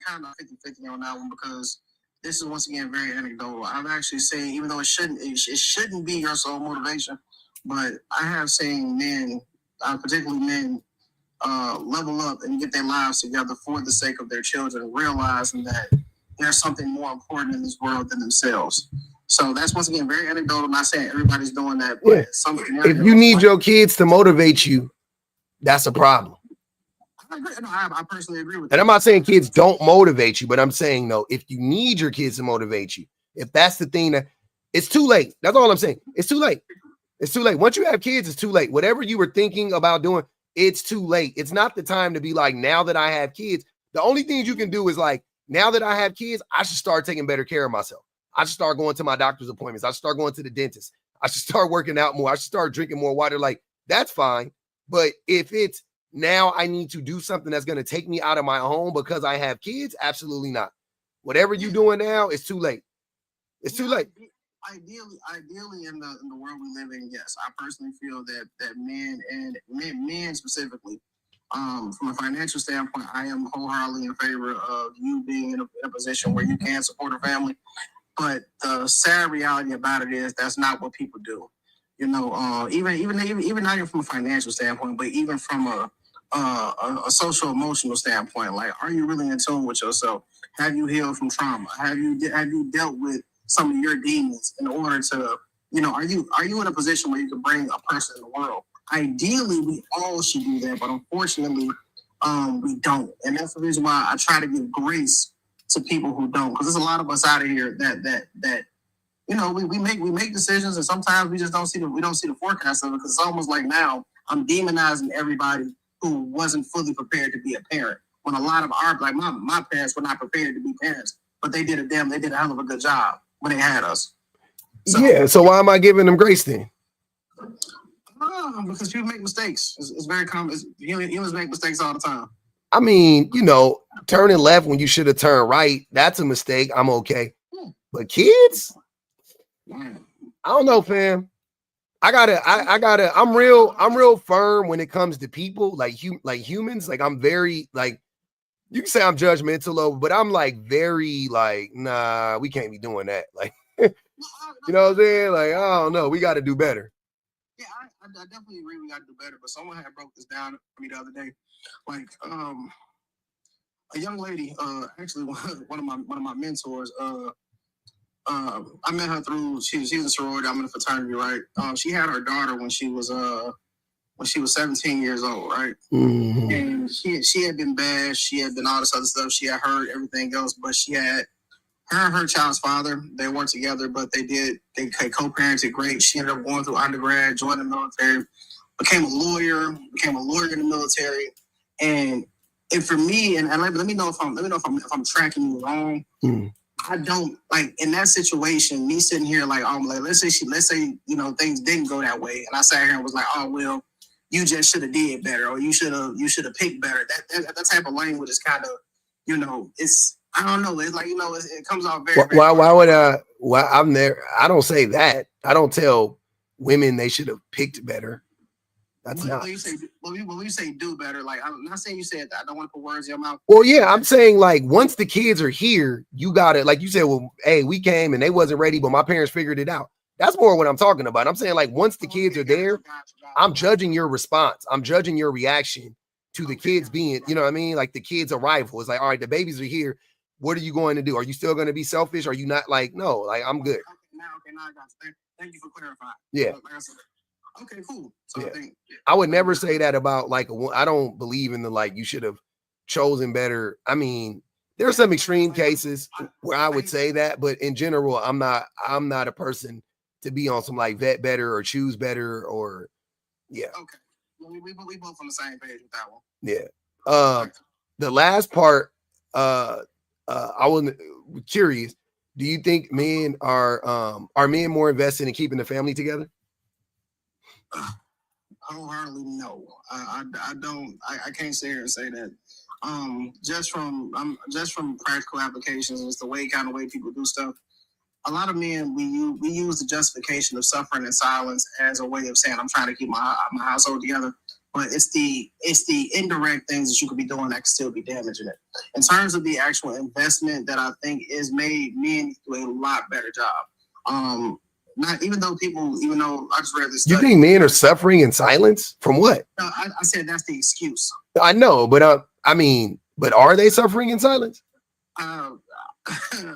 kind of 50-50 on that one, because this is once again very anecdotal. I'm actually saying, even though it shouldn't be your sole motivation, but I have seen men, particularly men, level up and get their lives together for the sake of their children, realizing that there's something more important in this world than themselves. So that's once again very anecdotal. I'm not saying everybody's doing that, but yeah. If you need your kids to motivate you, that's a problem. I agree. No, I personally agree with that. And I'm not saying kids don't motivate you, but I'm saying, no, if you need your kids to motivate you, if that's the thing, that it's too late. That's all I'm saying. It's too late. It's too late. Once you have kids, it's too late. Whatever you were thinking about doing, it's too late. It's not the time to be like, now that I have kids, the only things you can do is like, now that I have kids, I should start taking better care of myself. I should start going to my doctor's appointments. I should start going to the dentist. I should start working out more. I should start drinking more water. Like, that's fine. But if it's now I need to do something that's going to take me out of my home because I have kids, absolutely not. Whatever you're doing now, it's too late. It's too late. Ideally, in the world we live in, yes, I personally feel that men specifically, from a financial standpoint, I am wholeheartedly in favor of you being in a position where you can support a family. But the sad reality about it is that's not what people do. You know, even not even from a financial standpoint, but even from a social emotional standpoint. Like, are you really in tune with yourself? Have you healed from trauma? Have you dealt with some of your demons in order to, you know, are you in a position where you can bring a person in the world? Ideally, we all should do that, but unfortunately, we don't. And that's the reason why I try to give grace to people who don't, because there's a lot of us out of here that you know, we make decisions, and sometimes we just don't see the forecast of it, because it's almost like now I'm demonizing everybody who wasn't fully prepared to be a parent. When a lot of my parents were not prepared to be parents, but they did a hell of a good job when they had us. So why am I giving them grace then? Because you make mistakes. It's very common. Humans make mistakes all the time. I mean, you know, turning left when you should have turned right, that's a mistake. I'm okay. But kids, I don't know, fam. I'm real firm when it comes to people, like humans. Like, I'm very, like, you can say I'm judgmental, but I'm like very like, nah, we can't be doing that. Like, you know what I'm saying? Like, I don't know, we got to do better. Yeah, I definitely agree we got to do better. But someone had broke this down for me the other day. Like, a young lady, actually one of my mentors, I met her through, she's a sorority, I'm in a fraternity, right? She had her daughter when she was 17 years old, right? Mm-hmm. And she had been bashed, she had been all this other stuff, she had heard everything else, but she had her and her child's father, they weren't together, but they co-parented great. She ended up going through undergrad, joined the military, became a lawyer in the military. And for me, and let me know if I'm tracking you wrong. Mm. I don't like, in that situation, me sitting here like, let's say you know, things didn't go that way, and I sat here and was like, oh well, you just should have did better, or you should have picked better. That type of language is kind of, you know, it's, I don't know, it's like, you know, it comes off very. Why would I'm there? I don't say that. I don't tell women they should have picked better. That's not. When you say do better, like, I'm not saying you said that. I don't want to put words in your mouth. Well, yeah, I'm saying, like, once the kids are here, you gotta, like you said, well, hey, we came and they wasn't ready, but my parents figured it out. That's more what I'm talking about. I'm saying, like, once the kids are there, I'm judging your response. I'm judging your reaction to the kids being, you know what I mean? Like, the kids' arrival. It's like, all right, the babies are here. What are you going to do? Are you still going to be selfish? Are you not? Like, no, like, I'm good. Now I got you. Thank you for clarifying. Yeah. Okay, cool. So yeah. I would never say that about, like, I don't believe in the, like, you should have chosen better. I mean, there are some extreme cases where I would say that, but in general, I'm not a person to be on some, like, vet better or choose better or, yeah. Okay. Well, we both on the same page with that one. Yeah. The last part, I was curious. Do you think men are men more invested in keeping the family together? Wholeheartedly no. I don't. I can't sit here and say that. Just from practical applications, it's the way people do stuff. A lot of men, we use the justification of suffering in silence as a way of saying I'm trying to keep my household together. But it's the indirect things that you could be doing that could still be damaging it. In terms of the actual investment that I think is made, men do a lot better job. Not even though I just read this. You think men are suffering in silence from what? No, I said that's the excuse. I know, but I mean, but are they suffering in silence? At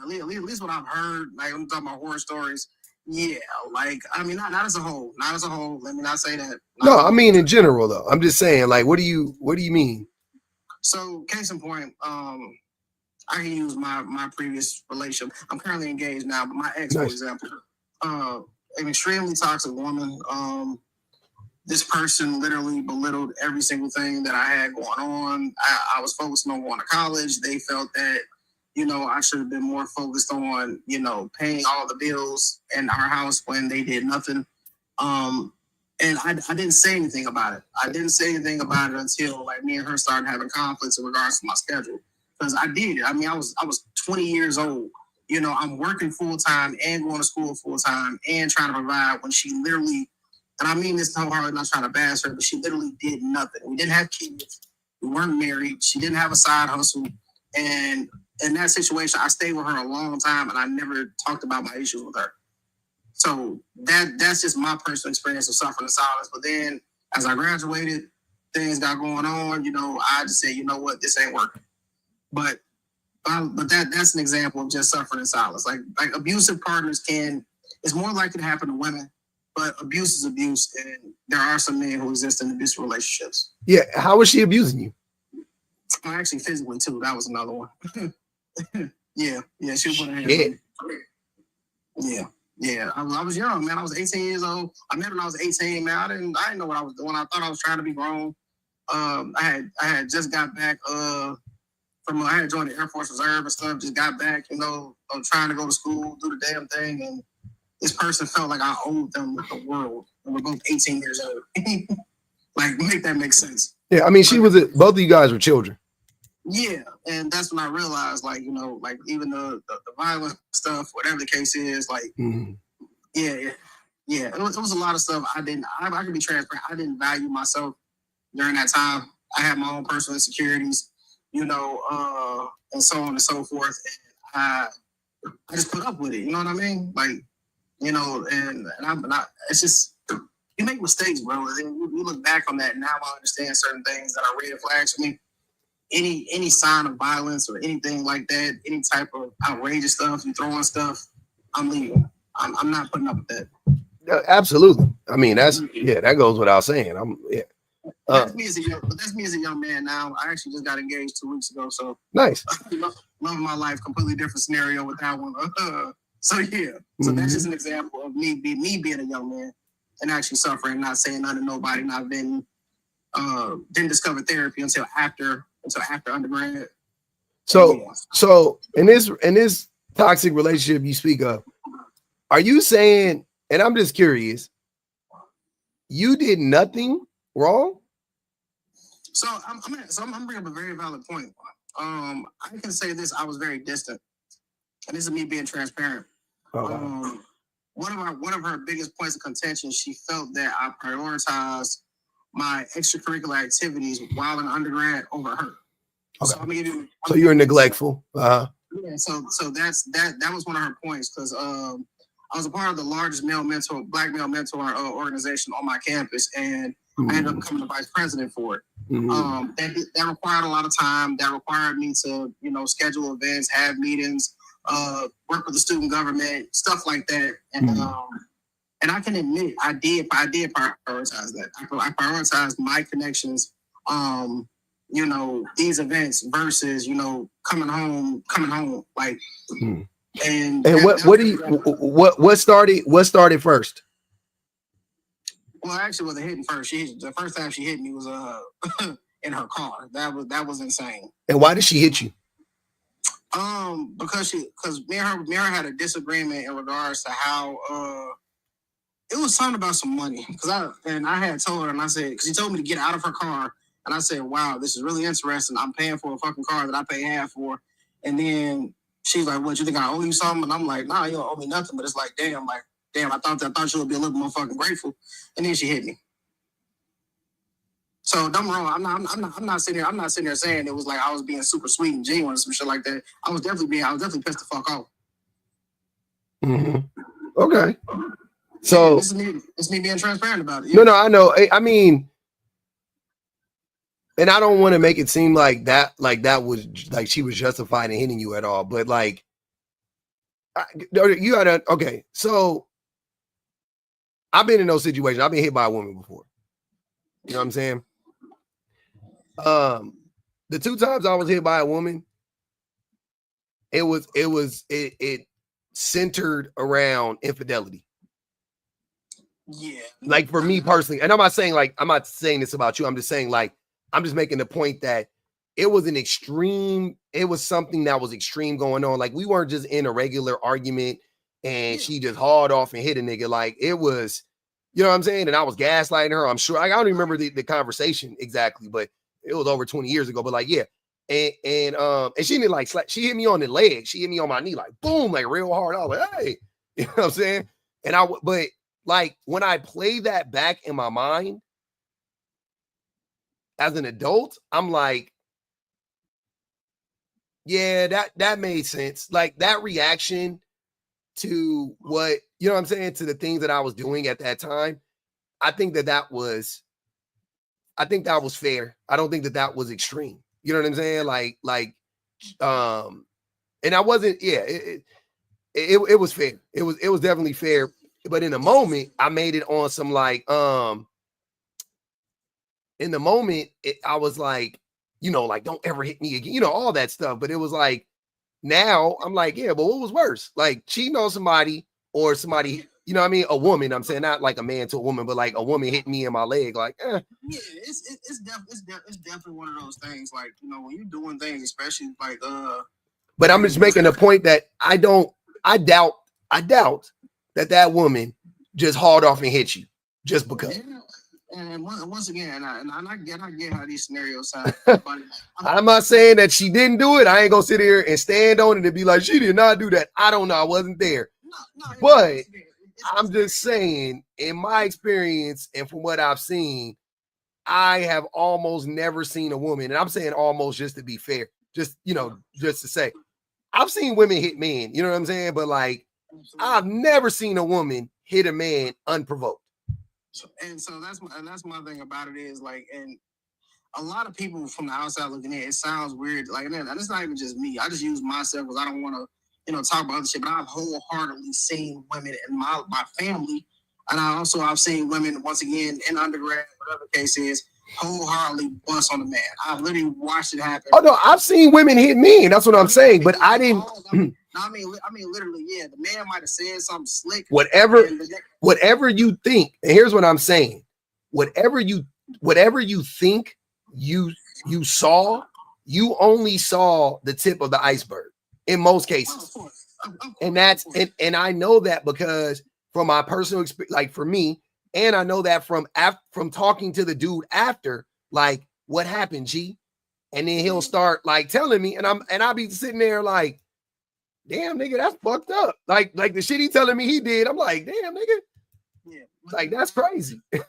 least what I've heard, like, I'm talking about horror stories. Yeah, like, I mean, not as a whole. Not as a whole. Let me not say that. No, I mean in general though. I'm just saying, like, what do you mean? So, case in point, I can use my previous relationship. I'm currently engaged now, but my ex, for example, an extremely toxic woman. This person literally belittled every single thing that I had going on. I was focusing on going to college. They felt that You know, I should have been more focused on, you know, paying all the bills in our house when they did nothing. And I didn't say anything about it. I didn't say anything about it until like me and her started having conflicts in regards to my schedule. Because I did. I mean, I was 20 years old. You know, I'm working full time and going to school full time and trying to provide when she literally, and I mean this wholeheartedly, not trying to bash her, but she literally did nothing. We didn't have kids. We weren't married. She didn't have a side hustle. And in that situation, I stayed with her a long time and I never talked about my issues with her. So that's just my personal experience of suffering in silence. But then as I graduated, things got going on, you know, I just said, you know what, this ain't working. But that's an example of just suffering in silence. Like abusive partners it's more likely to happen to women, but abuse is abuse, and there are some men who exist in abusive relationships. Yeah, how was she abusing you? Actually, physically too. That was another one. yeah, she was putting her hands on me. Yeah. I was young, man. I was 18 years old. I met when I was 18, man. I didn't know what I was doing. I thought I was trying to be grown. I had just got back I had joined the Air Force Reserve and stuff. Just got back, you know, trying to go to school, do the damn thing, and this person felt like I owed them the world. And we're both 18 years old. Like, make that make sense. Yeah, I mean, both of you guys were children. Yeah, and that's when I realized, like, you know, like even the violent stuff, whatever the case is, like, yeah, it was a lot of stuff I can be transparent. I didn't value myself during that time. I had my own personal insecurities, you know, and so on and so forth. And I just put up with it. You know what I mean? Like, you know, and I'm not. It's just you make mistakes, bro. And then you look back on that, and now I understand certain things that are red flags for me. Any sign of violence or anything like that, any type of outrageous stuff, you throwing stuff, I'm leaving. I'm not putting up with that. Absolutely. I mean, that goes without saying. That's me as a young man now. I actually just got engaged 2 weeks ago, so nice. Love my life. Completely different scenario with that one. So that's just an example of me being a young man and actually suffering, not saying nothing to nobody, not been didn't discover therapy until after undergrad. So in this toxic relationship you speak of, are you saying, and I'm just curious, you did nothing wrong? So I'm bringing up a very valid point. I can say this: I was very distant, and this is me being transparent. One of her biggest points of contention, she felt that I prioritized my extracurricular activities while in undergrad over her. Okay. So you're neglectful. Yeah. So that was one of her points, because I was a part of the largest black male mentor organization on my campus, and I ended up becoming the vice president for it. That required a lot of time. That required me to, you know, schedule events, have meetings, work with the student government, stuff like that. And I can admit I did prioritize that. I prioritized my connections, you know, these events versus, you know, coming home like. And what started first? Well, actually, was hitting first. The first time she hit me was in her car. That was insane. And why did she hit you? Because me and her had a disagreement in regards to how it was something about some money. I had told her, and I said, because she told me to get out of her car, and I said, wow, this is really interesting. I'm paying for a fucking car that I pay half for, and then she's like, what, you think I owe you something? And I'm like, nah, you don't owe me nothing. But it's like, damn, I thought she would be a little more fucking grateful. And then she hit me. So don't get me wrong, I'm not sitting there saying it was like I was being super sweet and genuine or some shit like that. I was definitely pissed the fuck off. Okay. So this is me being transparent about it. No, I know. I mean, and I don't want to make it seem like that was like she was justified in hitting you at all, but like you gotta, okay, so I've been in those situations. I've been hit by a woman before. You know what I'm saying? The 2 times I was hit by a woman, it centered around infidelity. Yeah. Like for me personally, and I'm not saying this about you. I'm just saying, like, I'm just making the point that it was an extreme, it was something that was extreme going on. Like we weren't just in a regular argument and she just hauled off and hit a nigga. Like it was, you know what I'm saying? And I was gaslighting her. I'm sure. I don't even remember the conversation exactly, but it was over 20 years ago. But like, yeah. And she didn't like slap, she hit me on the leg. She hit me on my knee, like boom, like real hard. I was like, hey, you know what I'm saying? And but like when I play that back in my mind as an adult, I'm like, yeah, that made sense. Like that reaction to what, you know what I'm saying, to the things that I was doing at that time. I think that was fair. I don't think that was extreme. You know what I'm saying? And I wasn't, yeah, it was fair. It was definitely fair. But in the moment, I made it on some like, in the moment, I was like, you know, like, don't ever hit me again, you know, all that stuff. But it was like, now I'm like, yeah, but what was worse? Like cheating on somebody or somebody, you know what I mean? A woman, I'm saying, not like a man to a woman, but like a woman hit me in my leg. Like, yeah, it's definitely one of those things. Like, you know, when you're doing things, especially like, but I'm just making a point that I doubt that woman just hauled off and hit you just because. Yeah. And once again, I get how these scenarios sound. I'm not saying that she didn't do it. I ain't gonna sit here and stand on it and be like, she did not do that. I don't know. I wasn't there. No, but I'm just saying, in my experience and from what I've seen, I have almost never seen a woman, and I'm saying almost just to be fair, just, you know, just to say, I've seen women hit men, you know what I'm saying? But like, I've never seen a woman hit a man unprovoked. And so that's my thing about it is like, and a lot of people from the outside looking in, it sounds weird. Like, and it's not even just me. I just use myself because I don't want to, you know, talk about other shit. But I've wholeheartedly seen women in my family, and I've seen women once again in undergrad, whatever the case is, wholeheartedly bust on a man. I've literally watched it happen. Oh no, I've seen women hit men. That's what I'm saying. But I didn't. I mean, literally, yeah. The man might have said something slick. Whatever you think, and here's what I'm saying: whatever you think you saw, you only saw the tip of the iceberg in most cases, and that's and I know that because from my personal experience, like for me, and I know that from talking to the dude after, like, what happened, G, and then he'll start like telling me, and I'll be sitting there like, damn, nigga, that's fucked up. Like the shit he telling me he did. I'm like, damn, nigga. Yeah. Like, that's crazy. Now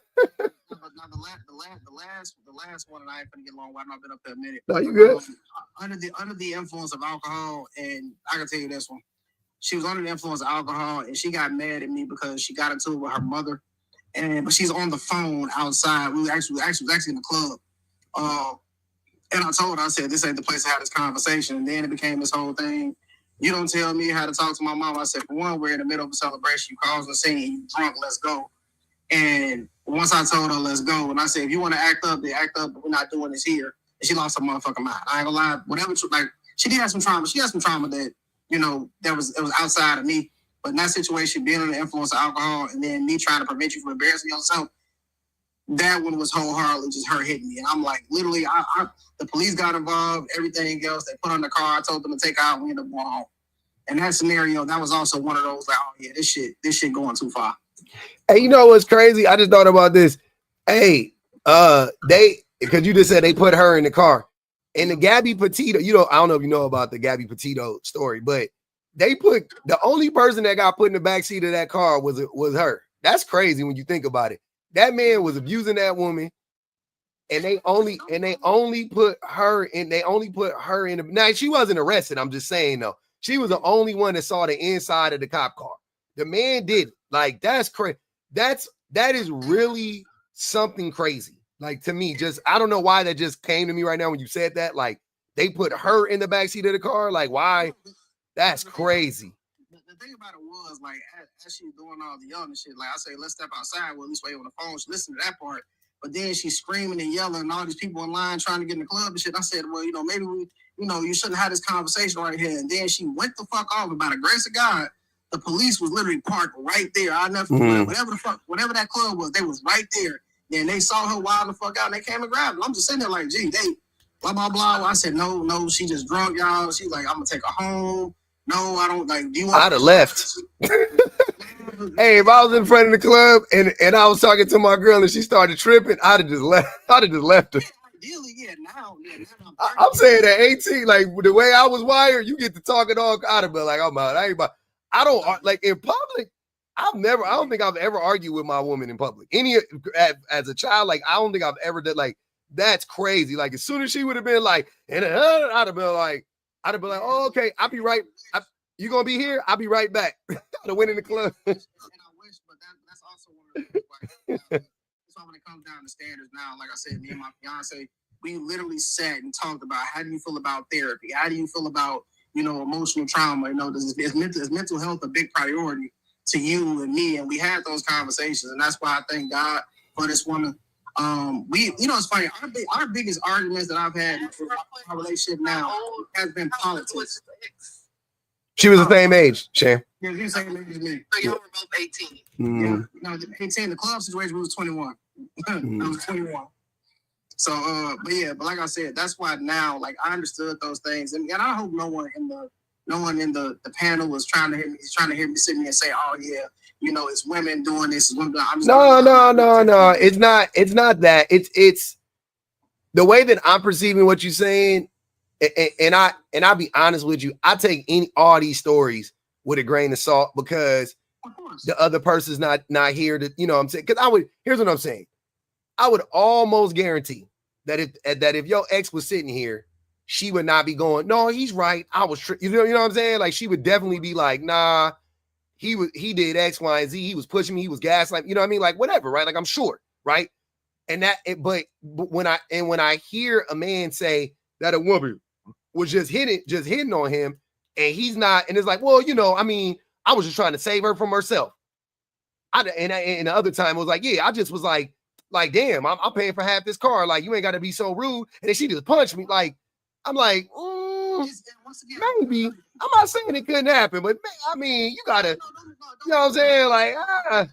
the last one, and I ain't gonna get long. I've not been up there a minute. No, you good. Under the influence of alcohol, and I can tell you this one. She was under the influence of alcohol, and she got mad at me because she got into it with her mother. But she's on the phone outside. We was actually in the club. And I told her, I said, this ain't the place to have this conversation. And then it became this whole thing. You don't tell me how to talk to my mom. I said, for one, we're in the middle of a celebration. You calls and saying, you drunk, let's go. And once I told her, let's go, and I said, if you want to act up, then act up, but we're not doing this here. And she lost her motherfucking mind. I ain't gonna lie, whatever, like, she did have some trauma. She had some trauma that, you know, it was outside of me. But in that situation, being under the influence of alcohol and then me trying to prevent you from embarrassing yourself, that one was wholeheartedly just her hitting me. And I'm like, literally, the police got involved, everything else. They put on the car. I told them to take out. We ended up going home. And that scenario, that was also one of those like, oh yeah, this shit going too far. Hey, you know what's crazy? I just thought about this. Hey, because you just said they put her in the car. And the Gabby Petito, you know, I don't know if you know about the Gabby Petito story, but they put the only person that got put in the backseat of that car was her. That's crazy when you think about it. That man was abusing that woman, and they only put her in. They only put her in. Now she wasn't arrested. I'm just saying though, she was the only one that saw the inside of the cop car. The man did. Like, that's crazy. That is really something crazy. Like, to me, just I don't know why that just came to me right now when you said that. Like, they put her in the backseat of the car. Like, why? That's crazy. The thing about it was, like, as she was doing all the yelling and shit, like, I say, let's step outside. Well, at least wait on the phone. She listened to that part. But then she's screaming and yelling and all these people in line trying to get in the club and shit. I said, well, you know, maybe we, you know, you shouldn't have this conversation right here. And then she went the fuck off. And by the grace of God, the police was literally parked right there. I never whatever that club was, they was right there. Then they saw her wild the fuck out and they came and grabbed her. I'm just sitting there like, gee, blah, blah, blah. I said, no, she just drunk, y'all. She's like, I'm going to take her home. No, I don't, like, do you want I'd have left. Hey, if I was in front of the club and I was talking to my girl and she started tripping, I'd have just left. I'd have just left her. Ideally, now I'm saying at 18, like the way I was wired, you get to talking all out of it. Like, I'm out. I don't like in public. I don't think I've ever argued with my woman in public. As a child, like, I don't think I've ever did. Like, that's crazy. Like, as soon as she would have been like, and I'd have been like, oh, okay, I'll be right. You gonna be here? I'll be right back. I'd have went in the club. And I wish, but that's also one of the things. That's why when it comes down to standards now, like I said, me and my fiance, we literally sat and talked about how do you feel about therapy? How do you feel about, emotional trauma? Is mental health a big priority to you and me? And we had those conversations, and that's why I thank God for this woman. It's funny. Our biggest arguments that I've had in our relationship now has been politics. She was the same age, Sham. Yeah, she was the same age as me. So y'all were both 18. Yeah, no, 18. The club situation, we was 21. I was 21. So, but like I said, that's why now, like, I understood those things, and I hope no one in the panel was trying to hear me sit me and say, oh yeah, it's women doing this. It's women doing. No. It's not that. It's the way that I'm perceiving what you're saying. And I'll be honest with you, I take all these stories with a grain of salt because the other person's not here to, you know what I'm saying? Because here's what I'm saying. I would almost guarantee that if your ex was sitting here, she would not be going, no, he's right. I was, you know what I'm saying? Like, she would definitely be like, nah, he did X, Y, and Z. He was pushing me. He was gaslighting, you know what I mean? Like, whatever, right? Like, I'm sure, right? But when I hear a man say that a woman was just hitting on him, and he's not, and it's like, well, I mean, I was just trying to save her from herself. And the other time it was like, yeah, I just was like, damn, I'm paying for half this car. Like, you ain't got to be so rude. And then she just punched me. Like, I'm like, maybe. I'm not saying it couldn't happen, but I mean, you gotta, you know what I'm saying? Like,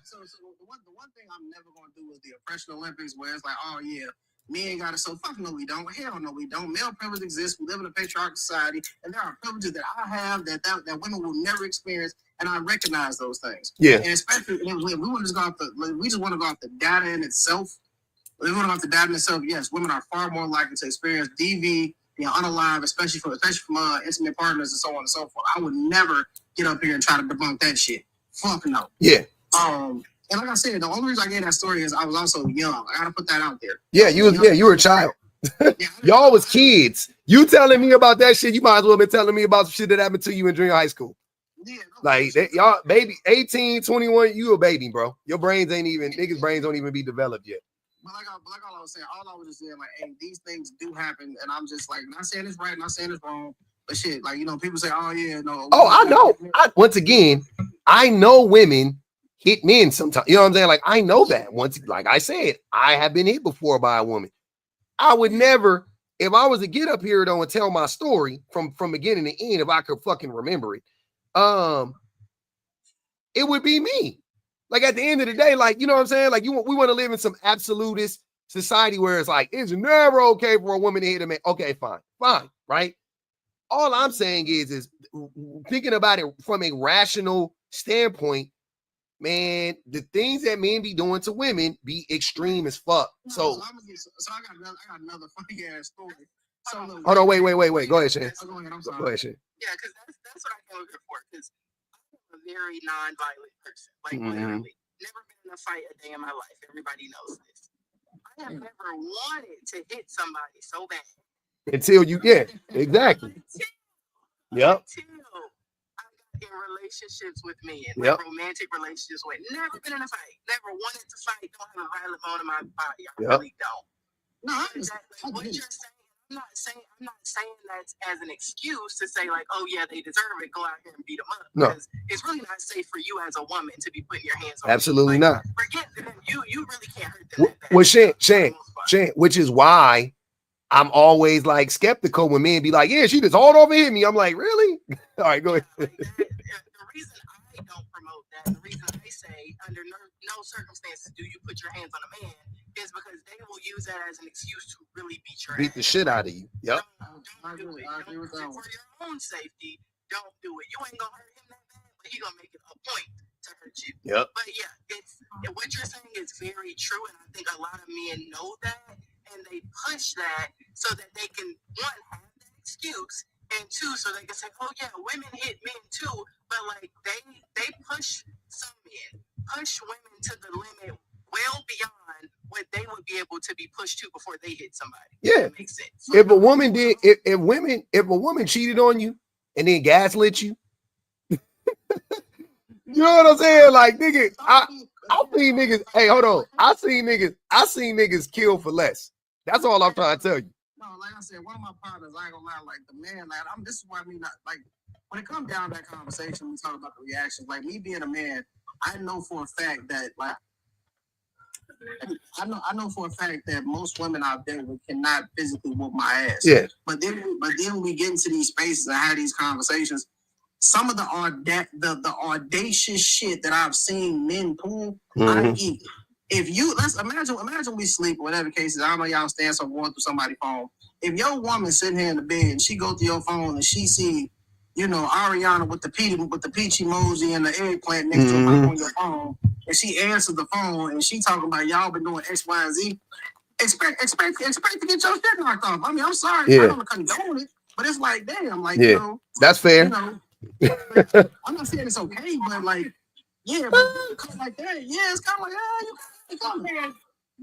So the one thing I'm never gonna do is the oppression Olympics, where it's like, oh yeah, me ain't got it. So fuck no, we don't. Hell no, we don't. Male privilege exists. We live in a patriarchal society, and there are privileges that I have that women will never experience, and I recognize those things. Yeah. And especially we want to go off we just want to go off the data in itself. We want to go off the data in itself. Yes, women are far more likely to experience DV, unalive, especially from intimate partners and so on and so forth. I would never get up here and try to debunk that shit. Fuck no. Yeah. And like I said, the only reason I gave that story is I was also young. I gotta put that out there. Yeah, you were a child. Y'all was kids. You telling me about that shit, you might as well been telling me about some shit that happened to you in junior high school. Yeah, like y'all, baby, 18, 21, you a baby, bro. Your brains ain't even, niggas' brains don't even be developed yet. But like I was saying, all I was just saying, like, hey, these things do happen, and I'm just like, not saying it's right, not saying it's wrong, but shit, like, people say, oh yeah, no. Oh, I know. Once again, I know women hit men sometimes. You know what I'm saying? Like, I know that. Once, like I said, I have been hit before by a woman. I would never, if I was to get up here though and tell my story from beginning to end, if I could fucking remember it, it would be me. Like, at the end of the day, like, you know what I'm saying? Like, we want to live in some absolutist society where it's like, it's never okay for a woman to hit a man. Okay, fine, right? All I'm saying is thinking about it from a rational standpoint, man, the things that men be doing to women be extreme as fuck. So I got another funny ass story. So look, hold on, wait. Go ahead, Shane. Go ahead, I'm sorry. Go ahead, Shane. Yeah, because that's what I came here for. Because I'm a very non-violent person. Like, literally, never been in a fight a day in my life. Everybody knows this. I have never wanted to hit somebody so bad. Until you, yeah, exactly. Yep. Until I got in relationships with men, Yep. romantic relationships with. Never been in a fight. Never wanted to fight. Don't have a violent bone in my body. I really don't. No, what you're saying, I'm not saying that as an excuse to say, like, oh yeah, they deserve it, go out here and beat them up. No. Because it's really not safe for you as a woman to be putting your hands on Absolutely them. not. Forget them. You really can't hurt them. Well, Shane, which is why I'm always like skeptical when men be like, yeah, she just hauled over hit me. I'm like, really? All right, go ahead. The reason I don't promote that, the reason I say under no circumstances do you put your hands on a man is because they will use that as an excuse to really beat the shit out of you. Yep. Don't do it. Don't do it for your own safety. Don't do it. You ain't gonna hurt him that bad, but he gonna make it a point to hurt you. Yep. But yeah, what you're saying is very true, and I think a lot of men know that, and they push that so that they can, one, have that excuse, and two, so they can say, oh yeah, women hit men too, but like they push some men, push women to the limit well beyond what they would be able to be pushed to before they hit somebody. Yeah. That makes sense. If a woman did, if a woman cheated on you and then gaslit you, you know what I'm saying? Like, nigga, I seen niggas. Hey, hold on. I seen niggas kill for less. That's all I'm trying to tell you. No, like I said, one of my partners, I ain't gonna lie, like the man, like this is why I mean, like when it comes down to that conversation, we talk about the reactions. Like me being a man, I know for a fact that like I know for a fact that most women out there cannot physically whoop my ass. Yeah. But then when we get into these spaces and have these conversations, some of the audacious shit that I've seen men pull, I get. If you let's imagine we sleep or whatever cases, I don't know y'all stand so going through somebody's phone. If your woman sitting here in the bed and she go through your phone and she see, you know, Ariana with the peach emoji and the eggplant next to her on your phone, and she answers the phone and she talking about y'all been doing X, Y, and Z, expect to get your shit knocked off. I mean, I'm sorry, I don't condone it, but it's like, damn, like you know, that's fair. You know, like, I'm not saying it's okay, but like, yeah, but like that, yeah, it's kind of like, you come here.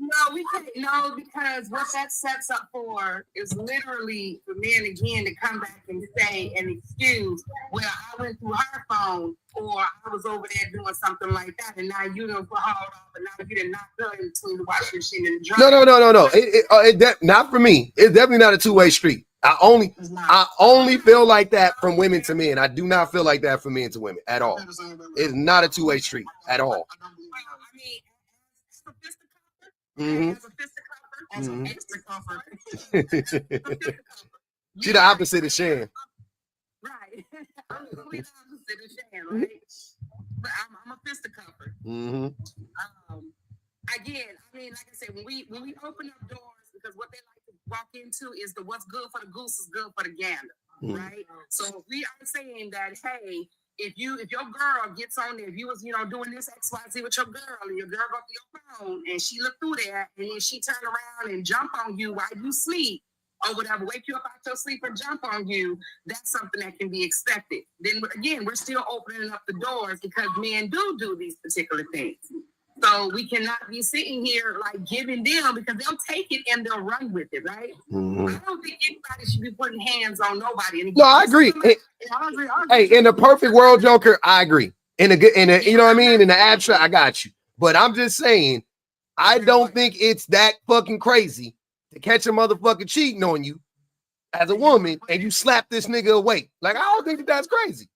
No, we can't. No, because what that sets up for is literally for men again to come back and say an excuse. Well, I went through her phone, or I was over there doing something like that, and now you done put hauled off, and now you done knocked her into the washing machine and the dryer. No. Not for me. It's definitely not a two-way street. I only feel like that from women to men. I do not feel like that from men to women at all. It's not a two-way street at all. I mean, as a fisticuffler, She the opposite of Shan. Right. I'm the complete opposite of Shan, right? But I'm a fisticuffler. Again, I mean, like I said, when we open up doors, because what they like to walk into is the what's good for the goose is good for the gander, right? So if we are saying that, hey, if your girl gets on there, if you was, doing this XYZ with your girl, and your girl go through your phone, and she look through there, and then she turn around and jump on you while you sleep, or whatever, wake you up out your sleep and jump on you, that's something that can be expected. Then again, we're still opening up the doors because men do these particular things. So we cannot be sitting here like giving them, because they'll take it and they'll run with it, right? I don't think anybody should be putting hands on nobody. And no, I agree. I agree. Hey, in the perfect world, Joker, I agree. In a you know what I mean? In the abstract, I got you. But I'm just saying, I don't think it's that fucking crazy to catch a motherfucker cheating on you as a woman and you slap this nigga awake. Like, I don't think that's crazy.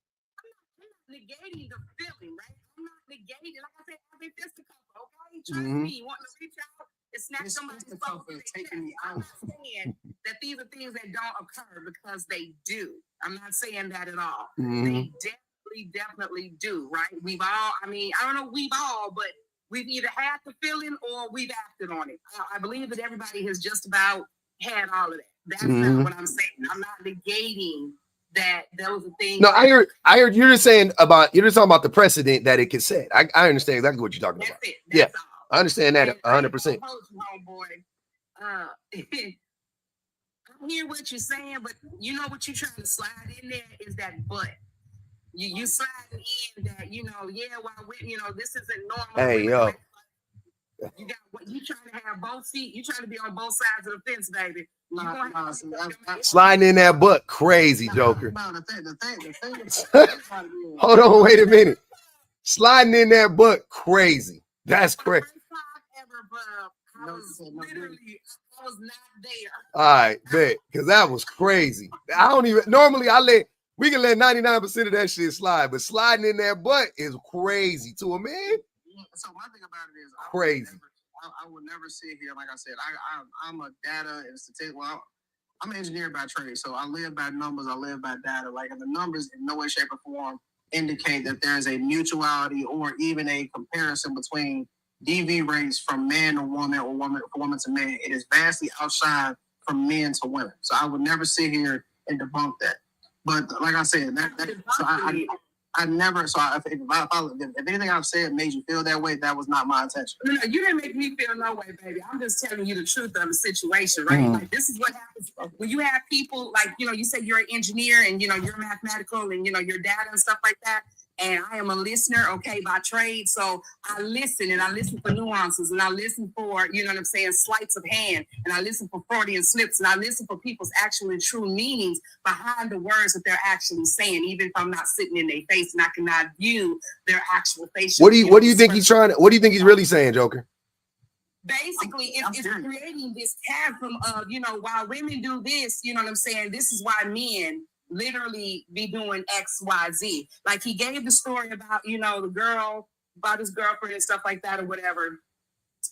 I'm not negating the feeling, right? I'm not negating. Like I said, I've been fisticuffed, okay? Trust me, wanting to reach out and snatch somebody's phone. Taking me out. I'm not saying that these are things that don't occur, because they do. I'm not saying that at all. They definitely do, right? We've all, I mean, I don't know we've all, but we've either had the feeling or we've acted on it. I believe that everybody has just about had all of that. That's not what I'm saying. I'm not negating that those are things. No, I heard you're just talking about the precedent that it can set. I understand exactly what you're talking about. That's it. That's all. I understand that 100%. I hear what you're saying, but you know what you're trying to slide in there is that butt. You slide in that, this isn't normal. Hey, yo. You trying to have both feet. You trying to be on both sides of the fence, baby. Sliding in that butt, crazy, Joker. The thing Hold on, wait a minute. Sliding in that butt, crazy. That's crazy. I was not there. All right, bet, because that was crazy. I don't even normally we can let 99% of that shit slide, but sliding in that butt is crazy to a man. So my thing about it is crazy. I would never sit here, like I said, I'm a data and statistics. Well, I'm an engineer by trade, so I live by numbers, I live by data. Like, and the numbers in no way, shape, or form indicate that there is a mutuality or even a comparison between DV rates from man to woman or woman to man, it is vastly outshined from men to women. So I would never sit here and debunk that. But like I said, I never. So if anything I've said made you feel that way, that was not my intention. No, you didn't make me feel no way, baby. I'm just telling you the truth of the situation, right? Like, this is what happens when you have people like, you say you're an engineer and, you're mathematical and, your data and stuff like that. And I am a listener, okay, by trade. So I listen, and I listen for nuances, and I listen for, sleights of hand, and I listen for Freudian slips, and I listen for people's actual and true meanings behind the words that they're actually saying, even if I'm not sitting in their face and I cannot view their actual facial. What do you think he's trying to? What do you think he's really saying, Joker? Basically, it's creating this chasm of, while women do this, this is why men literally be doing X, Y, Z. Like, he gave the story about, the girl, about his girlfriend and stuff like that, or whatever,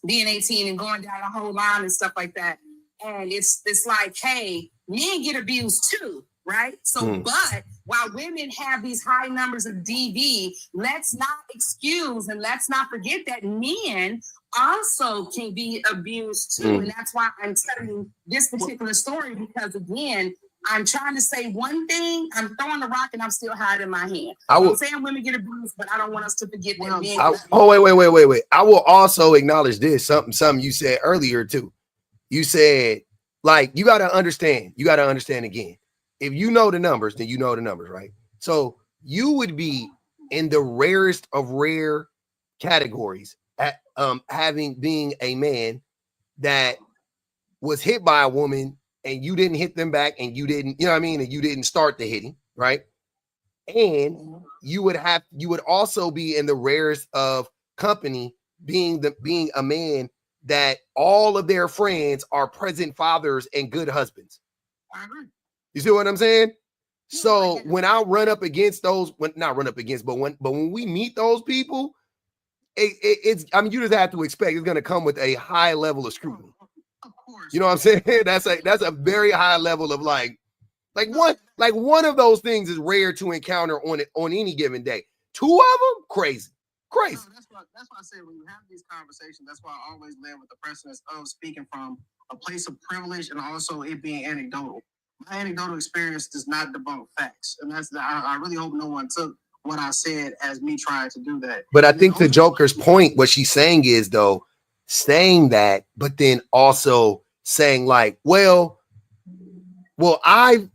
being 18 and going down the whole line and stuff like that. And it's like, hey, men get abused too, right? So, but while women have these high numbers of DV, let's not excuse and let's not forget that men also can be abused too. And that's why I'm telling this particular story, because again, I'm trying to say one thing, I'm throwing the rock and I'm still hiding my hand. I'm saying women get abused, but I don't want us to forget that men. Wait. I will also acknowledge this, something you said earlier too. You said, like, you got to understand again. If you know the numbers, then you know the numbers, right? So you would be in the rarest of rare categories at being a man that was hit by a woman and you didn't hit them back, and you didn't, and you didn't start the hitting, right? And you would also be in the rarest of company, being a man that all of their friends are present fathers and good husbands. I agree. You see what I'm saying? So when I run up against those, but when we meet those people, it's you just have to expect it's going to come with a high level of scrutiny. Of course. You know what I'm saying? That's a very high level of like one of those things is rare to encounter on any given day. Two of them, crazy. No, that's why I say when you have these conversations, that's why I always live with the precedence of speaking from a place of privilege and also it being anecdotal. My anecdotal experience does not debunk facts, and I really hope no one took what I said as me trying to do that. But I think the Joker's point, what she's saying is though, saying that, but then also saying like, well, I,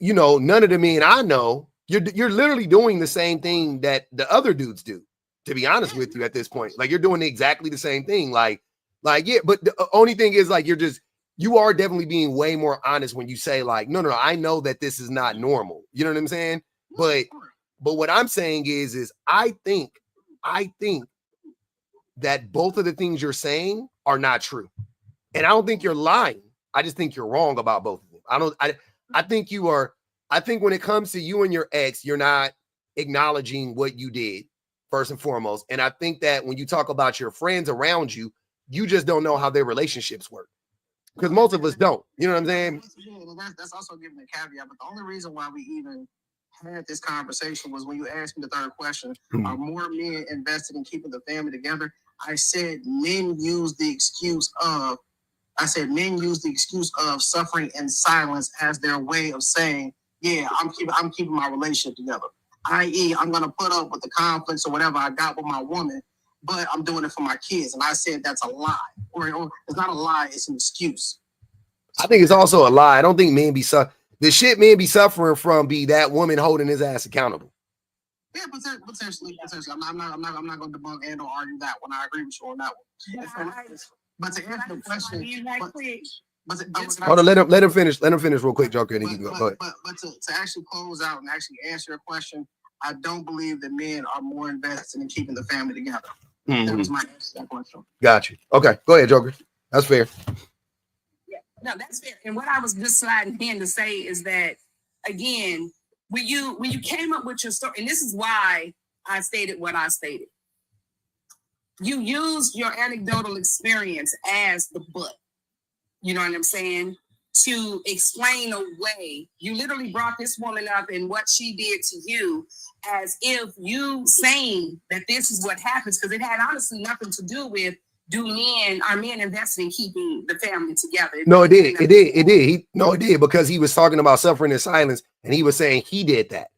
none of the men I know, you're literally doing the same thing that the other dudes do. To be honest with you, at this point, like you're doing exactly the same thing. Like, yeah, but the only thing is like, you are definitely being way more honest when you say like, no, I know that this is not normal. You know what I'm saying? But what I'm saying is I think that both of the things you're saying are not true. And I don't think you're lying. I just think you're wrong about both of them. I think you are. I think when it comes to you and your ex, you're not acknowledging what you did first and foremost. And I think that when you talk about your friends around you, you just don't know how their relationships work. Because most of us don't. You know what I'm saying? That's also giving a caveat. But the only reason why we even had this conversation was when you asked me the third question, are more men invested in keeping the family together? I said men use the excuse of suffering in silence as their way of saying, yeah, I'm keeping my relationship together. i.e., I'm going to put up with the conflicts or whatever I got with my woman, but I'm doing it for my kids. And I said that's a lie. Or it's not a lie, it's an excuse. I think it's also a lie. I don't think men be the shit men be suffering from be that woman holding his ass accountable. Yeah, potentially. I'm not going to debunk and or argue that one. I agree with you on that one. But to answer the question, hold on, let him finish. Let him finish real quick, Joker, and then you can go ahead. But to actually close out and actually answer your question, I don't believe that men are more invested in keeping the family together. That was my answer to that question. Got you. Okay, go ahead, Joker. That's fair. Yeah, no, that's fair. And what I was just sliding in to say is that, again, when you came up with your story, and this is why I stated what I stated. You used your anecdotal experience as the butt. You know what I'm saying? to explain away. You literally brought this woman up and what she did to you as if you saying that this is what happens, because it had honestly nothing to do with are men invested in keeping the family together. No, it did. It did. It did, because he was talking about suffering in silence, and he was saying he did that.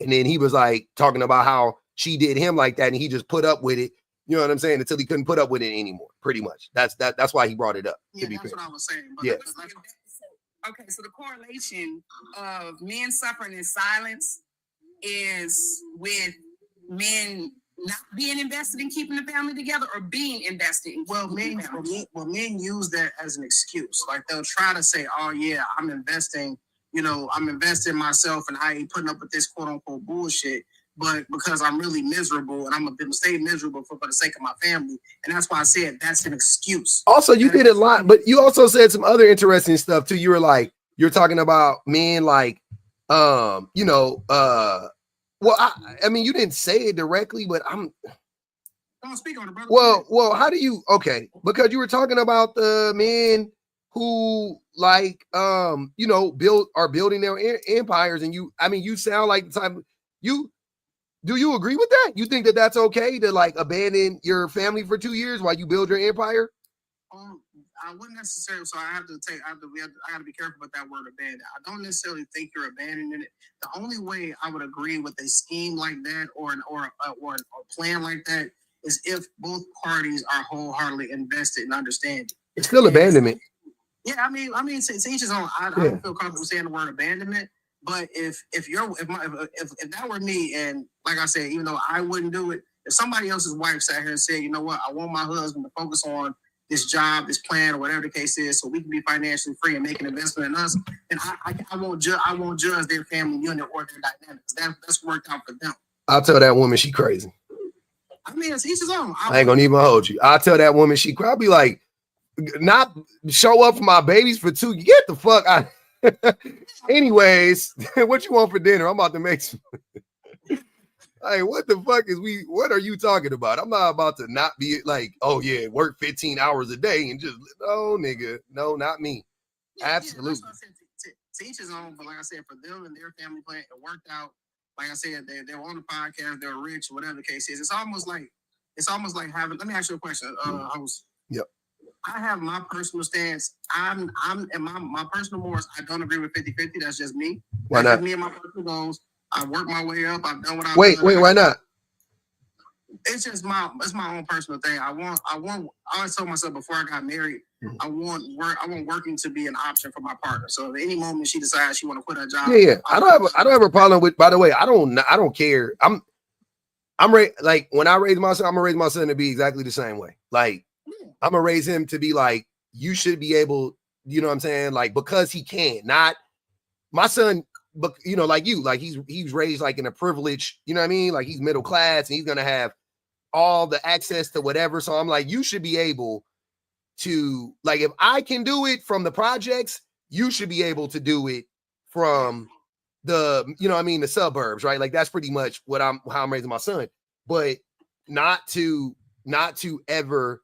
And then he was like talking about how she did him like that, and he just put up with it. You know what I'm saying? Until he couldn't put up with it anymore. Pretty much. That's why he brought it up. Yeah, that's what I was saying. But yeah. Okay, so the correlation of men suffering in silence is with men not being invested in keeping the family together, or being invested in men use that as an excuse. Like, they'll try to say, oh yeah, I'm investing in myself, and I ain't putting up with this quote unquote bullshit, but because I'm really miserable, and I'm gonna stay miserable for the sake of my family. And that's why I said that's an excuse. Also, you did a lot, but you also said some other interesting stuff too. You were like, you're talking about men like, well, I mean, you didn't say it directly, but don't speak on it, brother. Well, how do you? Okay, because you were talking about the men who like, are building their empires, and you sound like the type. Do you agree with that? You think that that's okay to like abandon your family for 2 years while you build your empire? I wouldn't necessarily. So I got to be careful with that word abandon. I don't necessarily think you're abandoning it. The only way I would agree with a scheme like that or a plan like that is if both parties are wholeheartedly invested in understanding. It's still abandonment. Yeah, I mean, to each his own. I don't feel comfortable saying the word abandonment. But if that were me, and like I said, even though I wouldn't do it, if somebody else's wife sat here and said, you know what, I want my husband to focus on this job, this plan, or whatever the case is, so we can be financially free and make an investment in us, and I won't judge their family unit or their dynamics. That's worked out for them. I'll tell that woman she crazy. I mean, it's each his own. I ain't gonna even hold you. I'll tell that woman she probably like not show up for my babies for 2. Get the fuck out. Anyways, what you want for dinner? I'm about to make some. Hey, what the fuck what are you talking about? I'm not about to not be like, oh yeah, work 15 hours a day and just, no, nigga, no, not me. Yeah, absolutely. Yeah, that's what I said, to each his own, but like I said, for them and their family plan, it worked out. Like I said, they were on the podcast, they were rich, whatever the case is. It's almost like having. Let me ask you a question. Yep. I have my personal stance. I'm and my personal morals. I don't agree with 50-50. That's just me. Why not? Me and my personal goals. I work my way up. I've done what I've done. Wait, why not? It's just my own personal thing. I always told myself before I got married, I want working to be an option for my partner. So at any moment she decides she want to quit her job. Yeah. I don't have a problem with, by the way, I don't care. I'm like, when I raise my son, I'm gonna raise my son to be exactly the same way. Like, I'm gonna raise him to be like, you should be able, you know what I'm saying? Like, because he can, not my son, but like you, like he's raised like in a privilege, you know what I mean? Like, he's middle class and he's gonna have all the access to whatever. So I'm like, you should be able to, like, if I can do it from the projects, you should be able to do it from the, the suburbs, right? Like, that's pretty much how I'm raising my son. But not to ever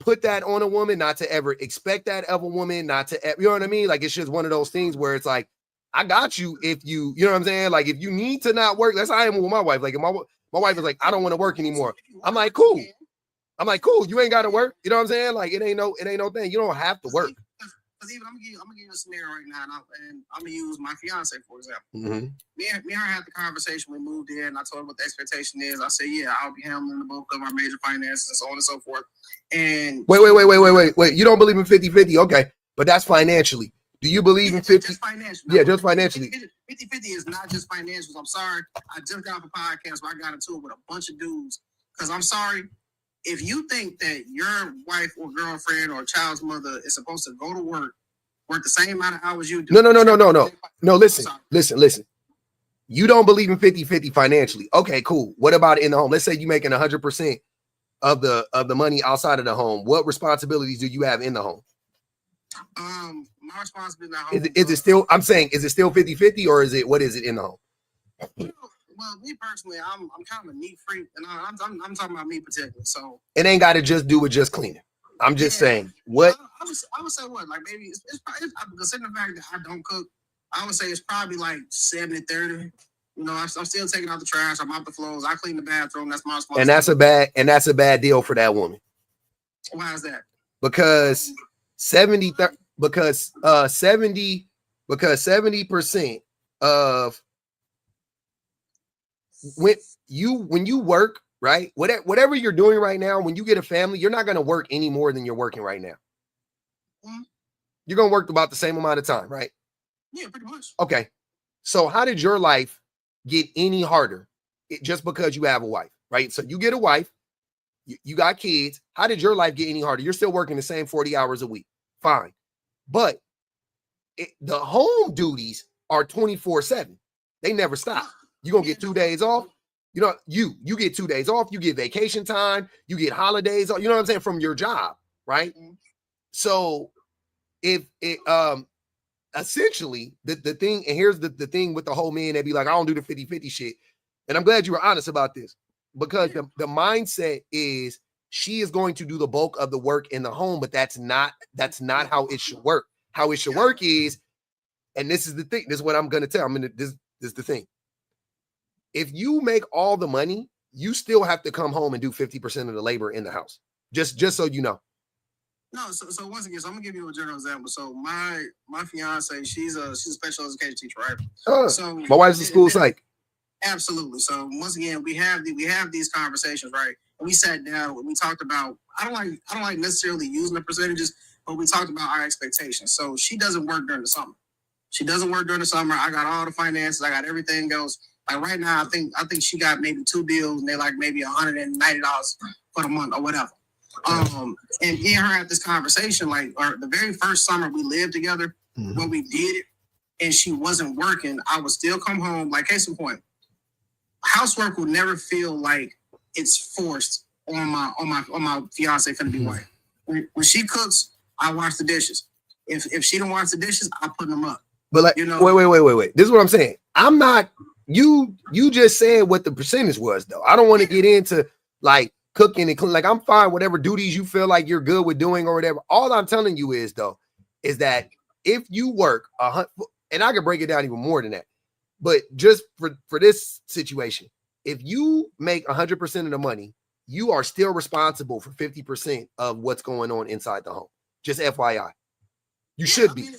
put that on a woman, not to ever expect that of a woman, not to, you know what I mean? Like, it's just one of those things where it's like, I got you if you know what I'm saying? Like, if you need to not work, that's how I am with my wife. Like, if my wife is like, I don't want to work anymore. I'm like, cool. You ain't got to work. You know what I'm saying? Like, it ain't no thing. You don't have to work. Because even I'm gonna give you a scenario right now, and I'm gonna use my fiance for example. Mm-hmm. Me and her had the conversation. We moved in. I told her what the expectation is. I said, yeah, I'll be handling the bulk of our major finances and so on and so forth. And wait. You don't believe in 50-50? Okay, but that's financially. Do you believe in 50? Just financially. Yeah, just financially. 50-50 is not just financials. I'm sorry. I just got off a podcast where I got into it with a bunch of dudes. Because I'm sorry. If you think that your wife or girlfriend or child's mother is supposed to go to work the same amount of hours you do. No, listen. You don't believe in 50-50 financially. Okay, cool. What about in the home? Let's say you're making 100% of the money outside of the home. What responsibilities do you have in the home? My responsibility is it still, I'm saying, is it still 50-50 or what is it in the home? Well, me personally, I'm kind of a neat freak, and I'm talking about me particularly. So it ain't got to just do with just cleaning. I'm just saying, what? I would say what, like maybe it's probably, considering the fact that I don't cook, I would say it's probably like 70-30. You know, I'm still taking out the trash. I'm out the floors. I clean the bathroom. That's my responsibility. And that's a bad deal for that woman. Why is that? Because 70% of when you work, right? Whatever you're doing right now, when you get a family, you're not going to work any more than you're working right now. Mm-hmm. You're going to work about the same amount of time, right? Yeah, pretty much. Okay. So how did your life get any harder just because you have a wife, right? So you get a wife, you got kids. How did your life get any harder? You're still working the same 40 hours a week. Fine. But the home duties are 24/7. They never stop. You're going to get 2 days off. You know, you get 2 days off. You get vacation time. You get holidays. You know what I'm saying? From your job, right? Mm-hmm. So if it, essentially the thing, and here's the thing with the whole men that be like, I don't do the 50-50 shit. And I'm glad you were honest about this, because the mindset is she is going to do the bulk of the work in the home, but that's not how it should work. How it should work is, and this is the thing, this is what I'm going to tell. This is the thing. If you make all the money, you still have to come home and do 50% of the labor in the house. Just so you know. No, so once again, so I'm gonna give you a general example. So my fiance, she's a special education teacher, right? So my wife's a school psych. Absolutely. So once again, we have these conversations, right? And we sat down and we talked about, I don't like necessarily using the percentages, but we talked about our expectations. So she doesn't work during the summer. I got all the finances, I got everything else. Like right now, I think she got maybe 2 bills and they're like maybe $190 for the month or whatever. And me and her had this conversation, like the very first summer we lived together, when we did it and she wasn't working, I would still come home. Like, case in point, housework will never feel like it's forced on my fiance finna be white. When she cooks, I wash the dishes. If she don't wash the dishes, I put them up. But like, you know, wait. This is what I'm saying. I'm not, you just said what the percentage was though. I don't want to get into like cooking and cleaning. Like, I'm fine, whatever duties you feel like you're good with doing or whatever. All I'm telling you is though, is that if you work and I can break it down even more than that, but just for this situation, if you make 100% of the money, you are still responsible for 50% of what's going on inside the home. Just FYI. You should be.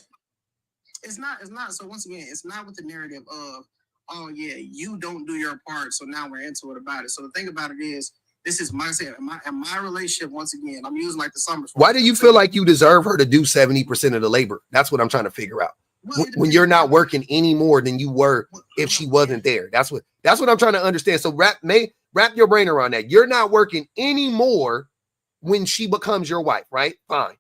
It's not. So once again, it's not with the narrative of, oh yeah, you don't do your part, so now we're into it about it. So the thing about it is, this is my relationship. Once again, I'm using like the summer. Why do you feel like you deserve her to do 70% of the labor? That's what I'm trying to figure out. When you're not working any more than you were if she wasn't there. That's what I'm trying to understand. So wrap your brain around that. You're not working anymore when she becomes your wife, right? Fine.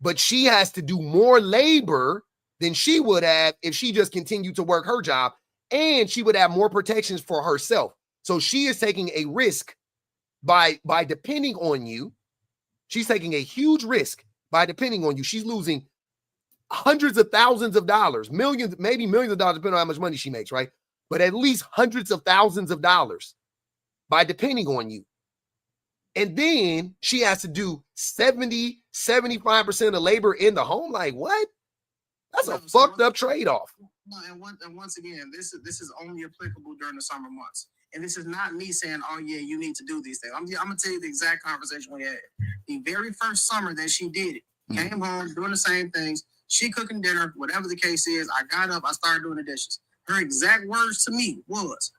But she has to do more labor than she would have if she just continued to work her job, and she would have more protections for herself. So she is taking a risk by depending on you. She's taking a huge risk by depending on you. She's losing hundreds of thousands of dollars, millions, maybe millions of dollars, depending on how much money she makes, right? But at least hundreds of thousands of dollars by depending on you. And then she has to do 75% of labor in the home. Like, what? That's a fucked up trade-off. No, and once again, this is only applicable during the summer months. And this is not me saying, oh yeah, you need to do these things. I'm gonna tell you the exact conversation we had. The very first summer that she did it, came home doing the same things. She cooking dinner, whatever the case is. I got up, I started doing the dishes. Her exact words to me was,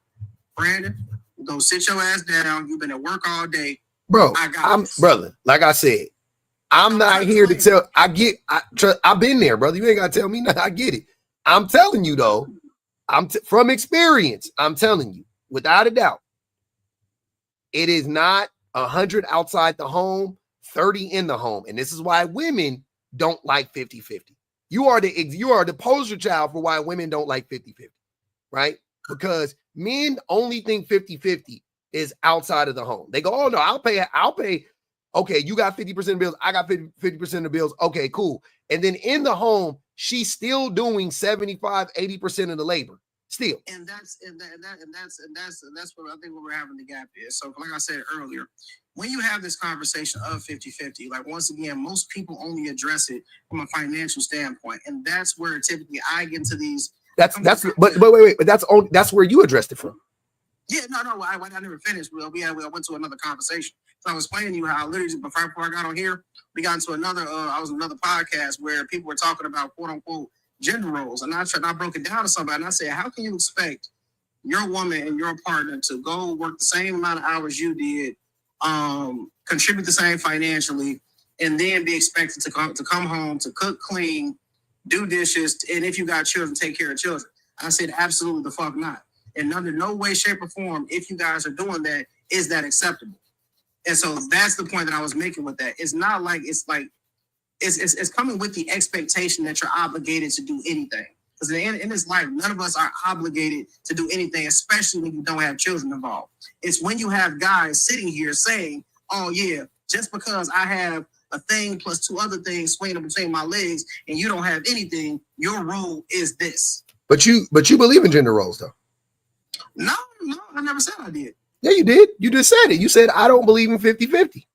Brandon, go sit your ass down. You've been at work all day. Bro, brother, like I said, I'm not here to tell. I've been there, brother. You ain't got to tell me nothing. I get it. I'm telling you, though, from experience, I'm telling you, without a doubt, it is not 100 outside the home, 30 in the home. And this is why women don't like 50-50. You are the poster child for why women don't like 50-50, right? Because men only think 50-50 is outside of the home. They go, oh no, I'll pay. Okay, you got 50% of bills. I got 50% of bills. Okay, cool. And then in the home, she's still doing 75, 80% of the labor. Still. And that's what I think what we're having the gap is. So like I said earlier, when you have this conversation of 50-50, like once again, most people only address it from a financial standpoint. And that's where typically I get into these. But wait, but that's where you addressed it from. Yeah, no, I never finished. I went to another conversation. So I was explaining to you how literally before I got on here, we got into another, I was in another podcast where people were talking about quote unquote gender roles. And I broke it down to somebody and I said, how can you expect your woman and your partner to go work the same amount of hours you did, contribute the same financially, and then be expected to come home, to cook, clean, do dishes, and if you got children, take care of children? I said, absolutely the fuck not. And under no way, shape, or form, if you guys are doing that, is that acceptable? And so that's the point that I was making with that. It's not like it's coming with the expectation that you're obligated to do anything. Because in this life, none of us are obligated to do anything, especially when you don't have children involved. It's when you have guys sitting here saying, oh yeah, just because I have a thing plus two other things swinging between my legs and you don't have anything, your role is this. But you believe in gender roles though? No, I never said I did. Yeah, you did. You just said it. You said, I don't believe in 50-50.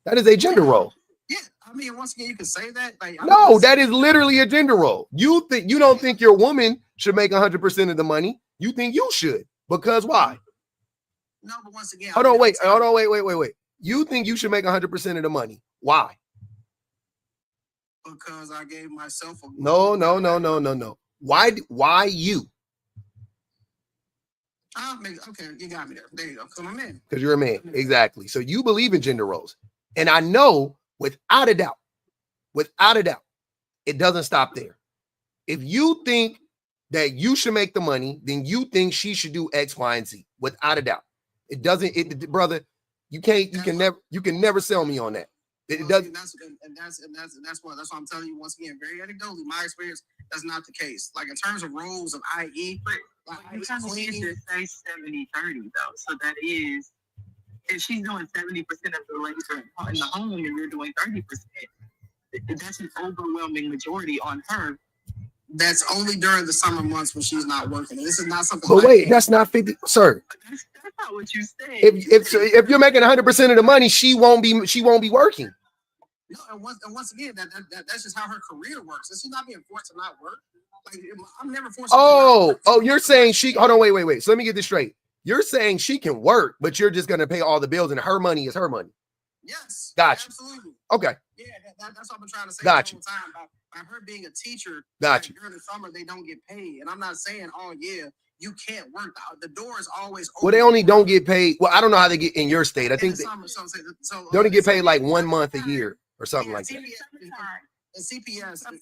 That is a gender role. Yeah, I mean, once again, you can say that. No, that is literally a gender role. You don't think your woman should make 100% of the money. You think you should. Because why? No, but once again. Hold on, wait. You think you should make 100% of the money. Why? Because I gave myself a... No. Why you? Okay, you got me there. There you go. Because I'm a man. Because you're a man. Exactly. So you believe in gender roles. And I know without a doubt, it doesn't stop there. If you think that you should make the money, then you think she should do X, Y, and Z. Without a doubt. It doesn't, brother, you can never sell me on that. It doesn't. That's what I'm telling you once again, very anecdotally, my experience, that's not the case. Like in terms of roles of IE, but you kind of say 70-30 though. So that is, if she's doing 70% of the labor in the home and you're doing 30%, that's an overwhelming majority on her. That's only during the summer months when she's not working. And this is not something. But wait, that's not 50, sir. That's not what you said. If you're making 100% of the money, she won't be working. No, and once again, that's just how her career works. And she's not being forced to not work. Like I'm never forced. You're saying she? Hold on, wait. So let me get this straight. You're saying she can work, but you're just gonna pay all the bills, and her money is her money. Yes. Gotcha. Absolutely. Okay. Yeah, that's what I've been trying to say gotcha. the whole time. By her being a teacher, gotcha. During the summer they don't get paid, and I'm not saying, oh yeah, you can't work. The door is always open. Well, they only don't get paid. Well, I don't know how they get in your state. I think they only get paid like 1 month a year or something like that. In CPS, in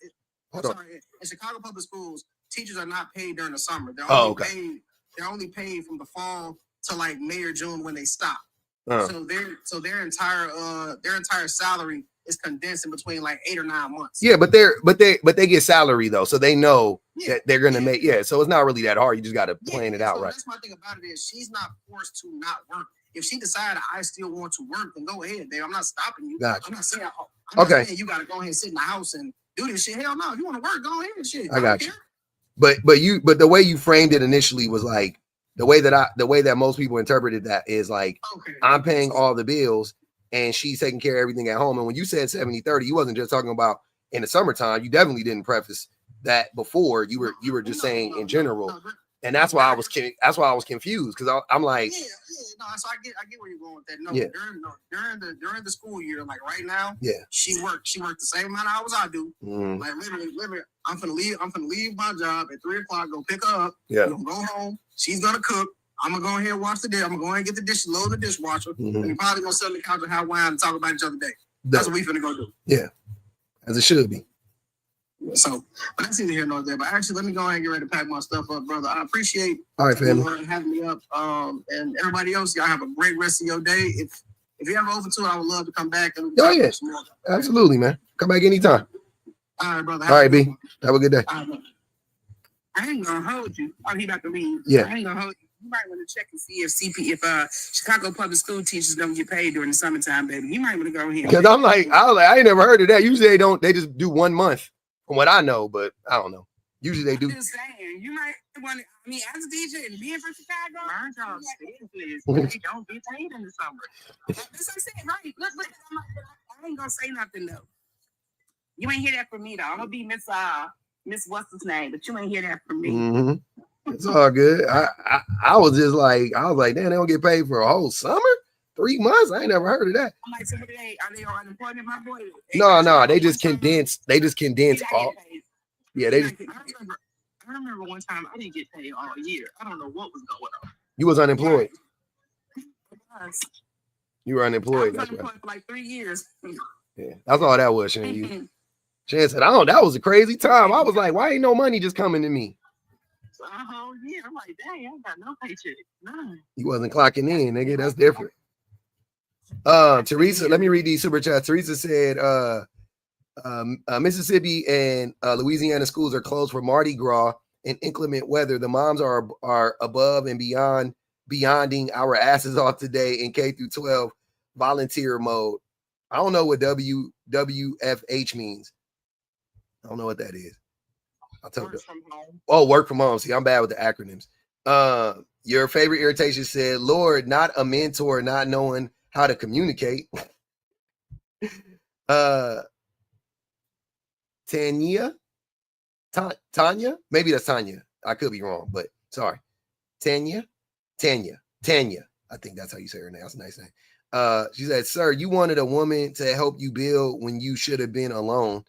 Chicago public schools, teachers are not paid during the summer. They're only paid from the fall to like May or June when they stop. So their entire salary is condensed in between like 8 or 9 months. Yeah, but they get salary though, so they know that they're gonna make. Yeah, so it's not really that hard. You just got to plan it out, right? That's my thing about it is she's not forced to not work. If she decided I still want to work, then go ahead, babe. I'm not stopping you. Gotcha. I'm not saying you got to go ahead and sit in the house and do this shit. Hell no. If you want to work, go ahead and shit. I got you. But the way you framed it initially was like the way that most people interpreted that is like, I'm paying all the bills and she's taking care of everything at home. And when you said 70-30, you wasn't just talking about in the summertime. You definitely didn't preface that before. You were just saying in general. And that's why I was confused because I'm like, so I get where you're going with that. No, yeah. during the school year, like right now, yeah, she worked the same amount of hours I do. Like literally, I'm gonna leave my job at 3 o'clock, go pick her up. Yeah, we're gonna go home. She's gonna cook. I'm gonna go ahead and wash the dish. I'm gonna go ahead and get the dishes, load the dishwasher, and we're probably gonna sit on the couch and have wine and talk about each other day. That's what we finna go do. Yeah, as it should be. So, but that's neither here nor there. But actually, let me go ahead and get ready to pack my stuff up, brother. I appreciate having me up. And everybody else, y'all have a great rest of your day. If you ever open to it, I would love to come back. And absolutely, man. Come back anytime. All right, brother. All right, B. Have a good day. I ain't gonna hold you. Oh, he about to leave. Yeah. I ain't gonna hold you. You might want to check and see if Chicago public school teachers don't get paid during the summertime, baby. You might want to go ahead. Because I ain't never heard of that. Usually they don't. They just do 1 month. From what I know, but I don't know. Usually they do. I'm just saying, you might want to, I mean, as a DJ and being from Chicago, Learn y'all's business. You don't get paid in the summer. that's what I'm saying, right? Look, I ain't gonna say nothing though. You ain't hear that from me though. I'm gonna be Miss what's his name, but you ain't hear that from me. Mm-hmm. It's all good. I was just like, damn, they don't get paid for a whole summer? 3 months? I ain't never heard of that. I'm like, so are they on unemployment, my boy? No, they just condense all. Yeah, they just. I remember one time I didn't get paid all year. I don't know what was going on. You was unemployed. Right. You were unemployed. I was unemployed for like 3 years. Yeah, that's all that was, Shane. Shan said, that was a crazy time. I was like, why ain't no money just coming to me? So a whole year, I'm like, dang, I ain't got no paycheck. None. You wasn't clocking in, nigga. That's different. Teresa, let me read these super chats. Teresa said, Mississippi and Louisiana schools are closed for Mardi Gras and inclement weather. The moms are above and beyonding our asses off today in K through 12 volunteer mode. I don't know what WFH means. I don't know what that is. Work from home. Oh, work from home. See, I'm bad with the acronyms. Your favorite irritation said, Lord, not a mentor, not knowing how to communicate. Tanya, maybe that's Tanya. I could be wrong, but sorry. Tanya. I think that's how you say her name. That's a nice name. She said, sir, you wanted a woman to help you build when you should have been alone.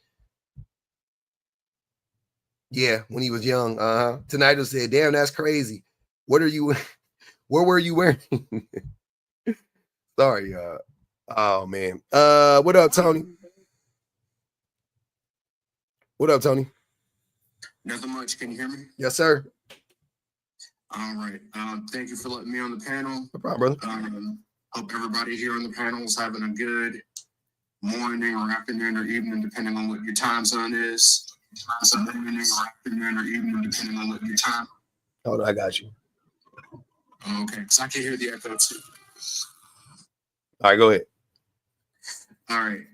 Yeah, when he was young. Tonight said, damn, that's crazy. What were you wearing? Sorry, oh man. What up, Tony? What up, Tony? Nothing much. Can you hear me? Yes, sir. All right. Thank you for letting me on the panel. No problem, brother. Hope everybody here on the panel is having a good morning or afternoon or evening, depending on what your time zone is. It's a morning or afternoon or evening, depending on what your time. Hold on, I got you. Okay, so I can hear the echo too. All right, go ahead. All right.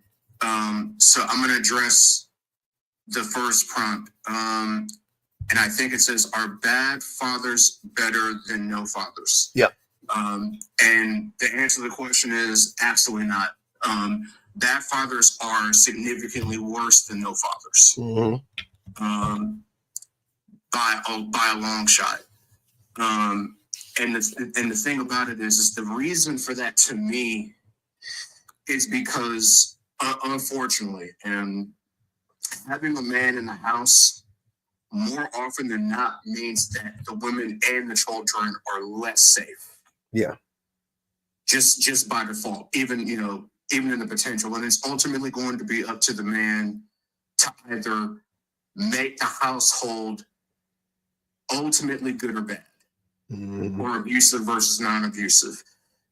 So I'm going to address the first prompt. And I think it says, are bad fathers better than no fathers? Yeah. And the answer to the question is absolutely not. Bad fathers are significantly worse than no fathers. Mm-hmm. By a long shot. And the thing about it is the reason for that to me is because, unfortunately, and having a man in the house more often than not means that the women and the children are less safe. Yeah. Just by default, even in the potential, and it's ultimately going to be up to the man to either make the household ultimately good or bad, or abusive versus non-abusive.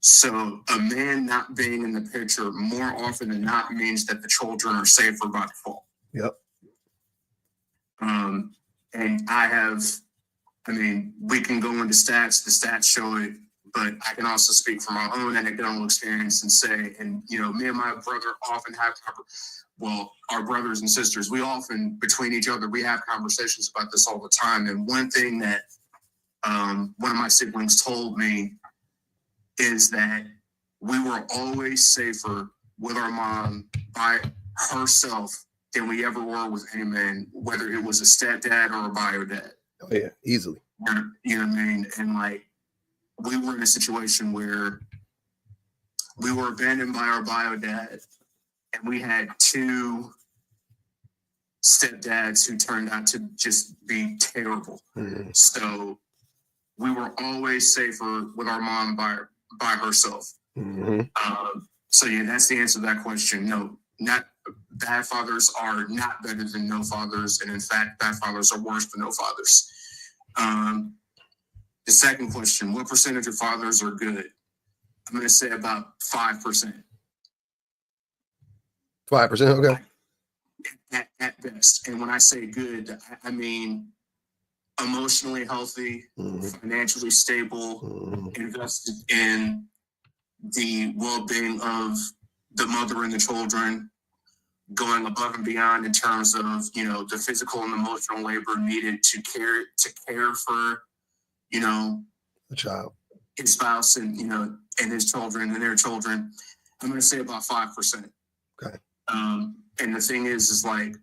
So a man not being in the picture more often than not means that the children are safer by default. Yep. And we can go into stats. The stats show it, but I can also speak from my own anecdotal experience and say, and me and my brother often have our brothers and sisters, we often between each other, we have conversations about this all the time. And one thing that one of my siblings told me is that we were always safer with our mom by herself than we ever were with any man, whether it was a stepdad or a bio dad. Oh yeah, easily. You know what I mean? And we were in a situation where we were abandoned by our bio dad, and we had 2 stepdads who turned out to just be terrible. Mm-hmm. So we were always safer with our mom by herself. Mm-hmm. So yeah, that's the answer to that question. No, not bad fathers are not better than no fathers, and in fact, bad fathers are worse than no fathers. The second question: what percentage of fathers are good? I'm going to say about 5%. 5%, okay. At best. And when I say good, I mean emotionally healthy, financially stable, invested in the well-being of the mother and the children, going above and beyond in terms of, you know, the physical and emotional labor needed to care for, you know, A child. his spouse and, you know, and his children and their children. I'm going to say about 5%. Okay. And the thing is like,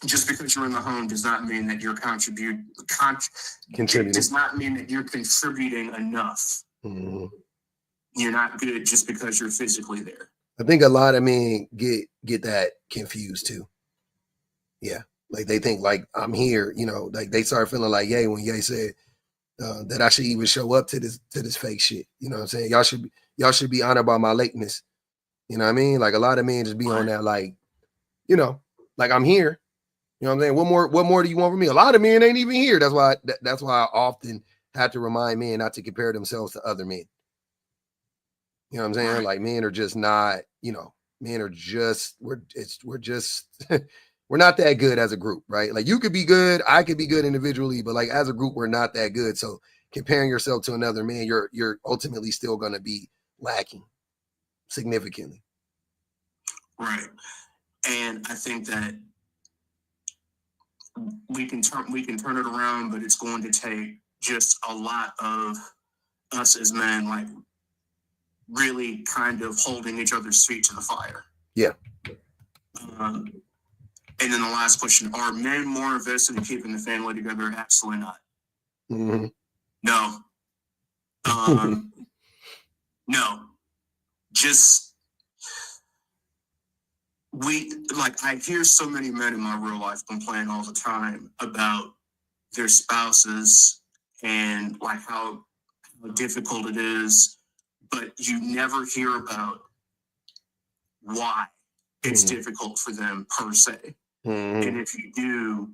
just because you're in the home does not mean that you're contributing. Does not mean that you're contributing enough. Mm-hmm. You're not good just because you're physically there. I think a lot of men get that confused too. Yeah, like they think like I'm here, you know, like they start feeling like Ye when Ye said that I should even show up to this fake shit. You know what I'm saying? Y'all should be honored by my lateness. You know what I mean? Like a lot of men just be on that, like, you know, like I'm here. You know what I'm saying? What more do you want from me? A lot of men ain't even here. That's why I often have to remind men not to compare themselves to other men. You know what I'm saying? Right. Like men are just not, you know, men are just we're just we're not that good as a group, right? Like you could be good, I could be good individually, but like as a group, we're not that good. So comparing yourself to another man, you're ultimately still gonna be lacking significantly. Right. And I think that we can turn it around, but it's going to take just a lot of us as men, like really kind of holding each other's feet to the fire. Yeah. And then the last question: are men more invested in keeping the family together? Absolutely not. Mm-hmm. No. No. Just I hear so many men in my real life complain all the time about their spouses and like how difficult it is, but you never hear about why it's difficult for them per se. And if you do,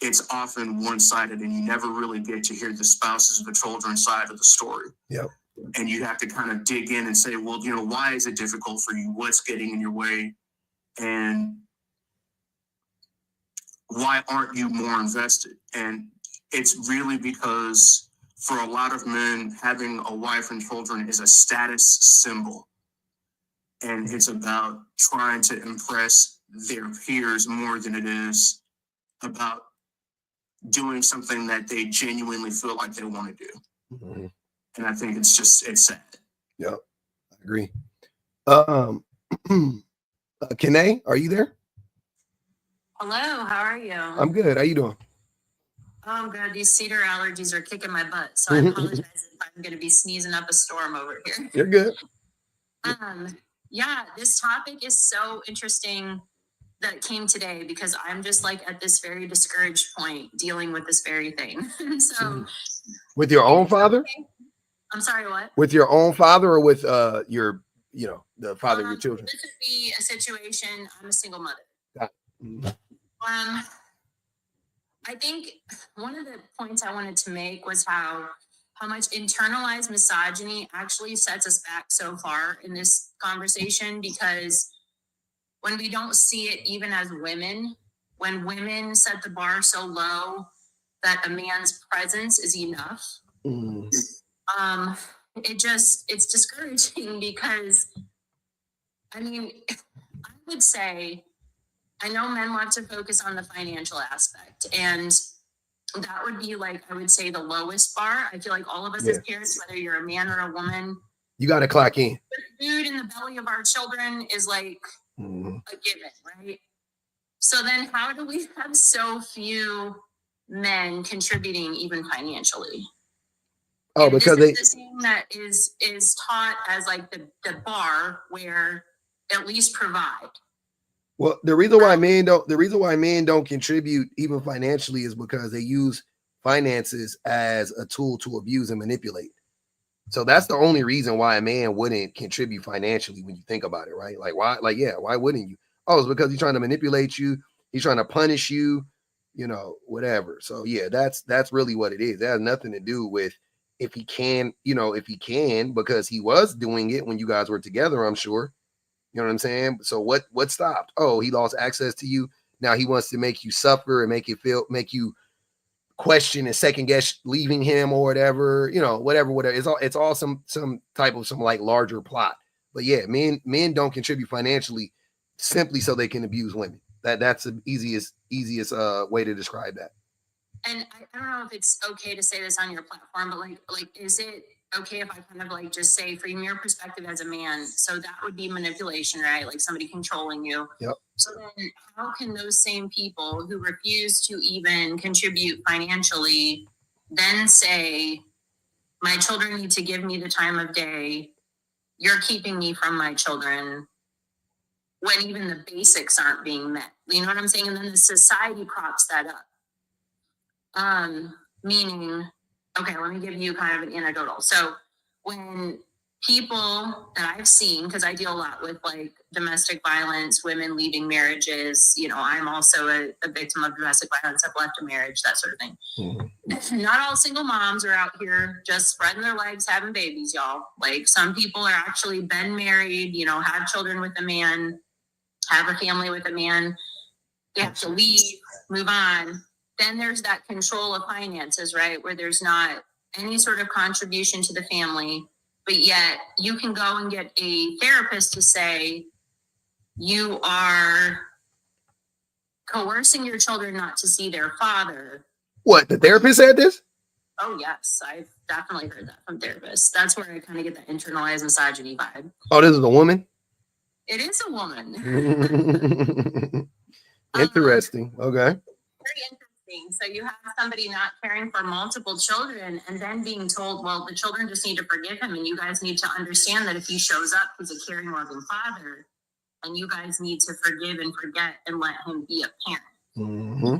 it's often one-sided and you never really get to hear the spouses or the children's side of the story. Yep. And you have to kind of dig in and say, well, you know, why is it difficult for you? What's getting in your way? And why aren't you more invested? And it's really because for a lot of men, having a wife and children is a status symbol. And it's about trying to impress their peers more than it is about doing something that they genuinely feel like they want to do. Mm-hmm. And I think it's sad. Yep, I agree. Kene, are you there? Hello, how are you? I'm good. How you doing? Oh, good. These cedar allergies are kicking my butt, so I apologize if I'm going to be sneezing up a storm over here. You're good. Yeah, this topic is so interesting that it came today because I'm just like at this very discouraged point dealing with this very thing. So, with your own father? Okay. I'm sorry, what? With your own father or with your, you know, the father of your children? This would be a situation. I'm a single mother. I think one of the points I wanted to make was how much internalized misogyny actually sets us back so far in this conversation, because when we don't see it even as women, when women set the bar so low that a man's presence is enough, it's discouraging because, I mean, I would say, I know men love to focus on the financial aspect, and that would be like, I would say, the lowest bar. I feel like all of us as parents, whether you're a man or a woman, you got to clock in. The food in the belly of our children is like a given, right? So then how do we have so few men contributing even financially? Oh, and because this is the thing that is taught as like the bar where at least provide. Well, the reason why men don't contribute even financially is because they use finances as a tool to abuse and manipulate. So that's the only reason why a man wouldn't contribute financially when you think about it, right? Like why? Like, yeah, why wouldn't you? Oh, it's because he's trying to manipulate you. He's trying to punish you, you know, whatever. So yeah, that's really what it is. That has nothing to do with if he can, because he was doing it when you guys were together, I'm sure. You know what I'm saying? So what stopped? Oh, he lost access to you. Now he wants to make you suffer and make you question and second guess leaving him or whatever, whatever. It's all some type of some like larger plot. But yeah, men don't contribute financially simply so they can abuse women. That's the easiest way to describe that. And I don't know if it's okay to say this on your platform, but like, is it okay if I kind of like just say from your perspective as a man, so that would be manipulation, right? Like somebody controlling you. Yep. So then how can those same people who refuse to even contribute financially then say, my children need to give me the time of day, you're keeping me from my children, when even the basics aren't being met? You know what I'm saying? And then the society props that up. Meaning, okay, let me give you kind of an anecdotal. So when people that I've seen, because I deal a lot with like domestic violence, women leaving marriages, you know, I'm also a victim of domestic violence. I've left a marriage, that sort of thing. Mm-hmm. Not all single moms are out here just spreading their legs, having babies, y'all. Like some people are actually been married, you know, have children with a man, have a family with a man. They have to leave, move on. Then there's that control of finances, right? Where there's not any sort of contribution to the family, but yet you can go and get a therapist to say you are coercing your children not to see their father. What, the therapist said this? Oh, yes. I've definitely heard that from therapists. That's where I kind of get the internalized misogyny vibe. Oh, this is a woman? It is a woman. Interesting. Okay. Very interesting. So you have somebody not caring for multiple children and then being told, well, the children just need to forgive him, and you guys need to understand that if he shows up, he's a caring, loving father, and you guys need to forgive and forget and let him be a parent. Mm-hmm.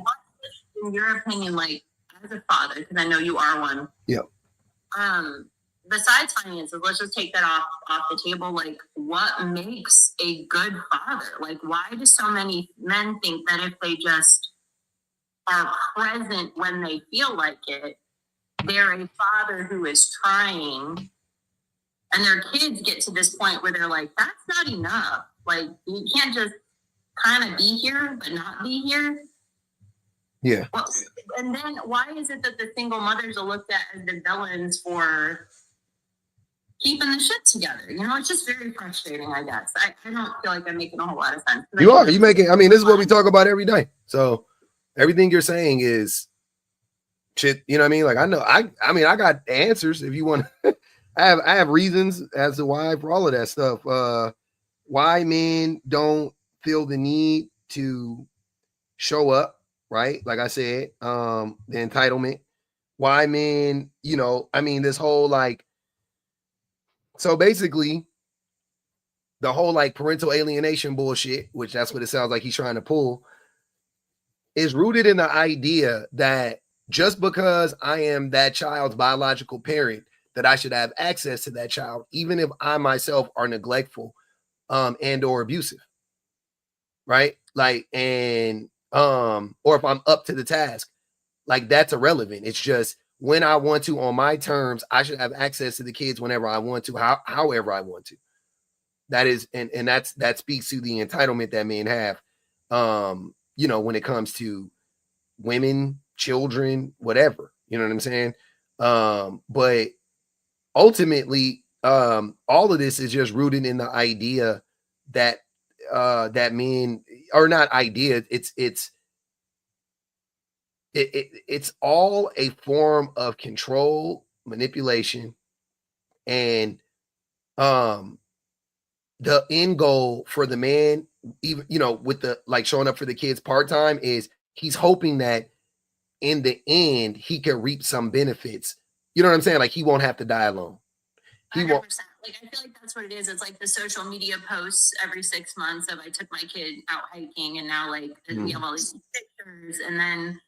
In your opinion, like as a father, because I know you are one. Yep. Besides finances, let's just take that off the table. Like, what makes a good father? Like, why do so many men think that if they just are present when they feel like it, they're a father who is trying, and their kids get to this point where they're like, that's not enough. Like, you can't just kind of be here but not be here. Yeah. Well, and then why is it that the single mothers are looked at as the villains for keeping the shit together? You know, it's just very frustrating, I guess. I don't feel like I'm making a whole lot of sense. You making, I mean, this is what we talk about every day. So everything you're saying is shit, you know what I mean? Like, I know, I mean, I got answers if you want. I have reasons as to why for all of that stuff. Why men don't feel the need to show up, right? Like I said, the entitlement. Why men, you know, I mean, this whole like, so basically the whole like parental alienation bullshit, which that's what it sounds like he's trying to pull, is rooted in the idea that just because I am that child's biological parent, that I should have access to that child, even if I myself are neglectful and or abusive, right? Like, and or if I'm up to the task, like that's irrelevant. It's just when I want to, on my terms, I should have access to the kids whenever I want to, however I want to. That is, and that speaks to the entitlement that men have, you know, when it comes to women, children, whatever, you know what I'm saying? But ultimately, all of this is just rooted in the idea that that men, or not idea, it's all a form of control, manipulation, and the end goal for the man, even, you know, with the like showing up for the kids part-time, is he's hoping that in the end he can reap some benefits. You know what I'm saying? Like he won't have to die alone. He 100%. won't. Like, I feel like that's what it is. It's like the social media posts every 6 months of I took my kid out hiking, and now like we have all these pictures, and then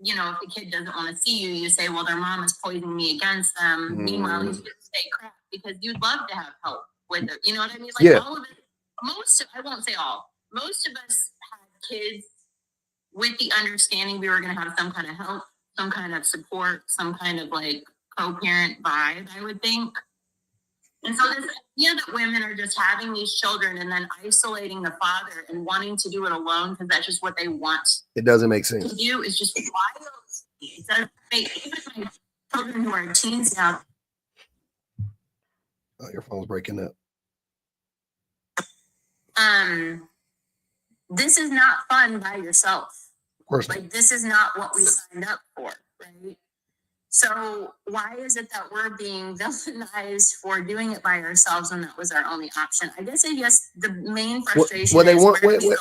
you know, if the kid doesn't want to see you, you say, well, their mom is poisoning me against them. Meanwhile, you just say crap because you'd love to have help with it. You know what I mean? Like all of it, I won't say all, most of us had kids with the understanding we were going to have some kind of help, some kind of support, some kind of like co-parent vibe, I would think. And so this idea that women are just having these children and then isolating the father and wanting to do it alone because that's just what they want. It doesn't make sense. To do is just wild. It doesn't make, even my children who are teens now. Oh, your phone's breaking up. this is not fun by yourself. Of course not. Like, this is not what we signed up for, right? So why is it that we're being villainized for doing it by ourselves when that was our only option? I guess the main frustration well, they is want where wait,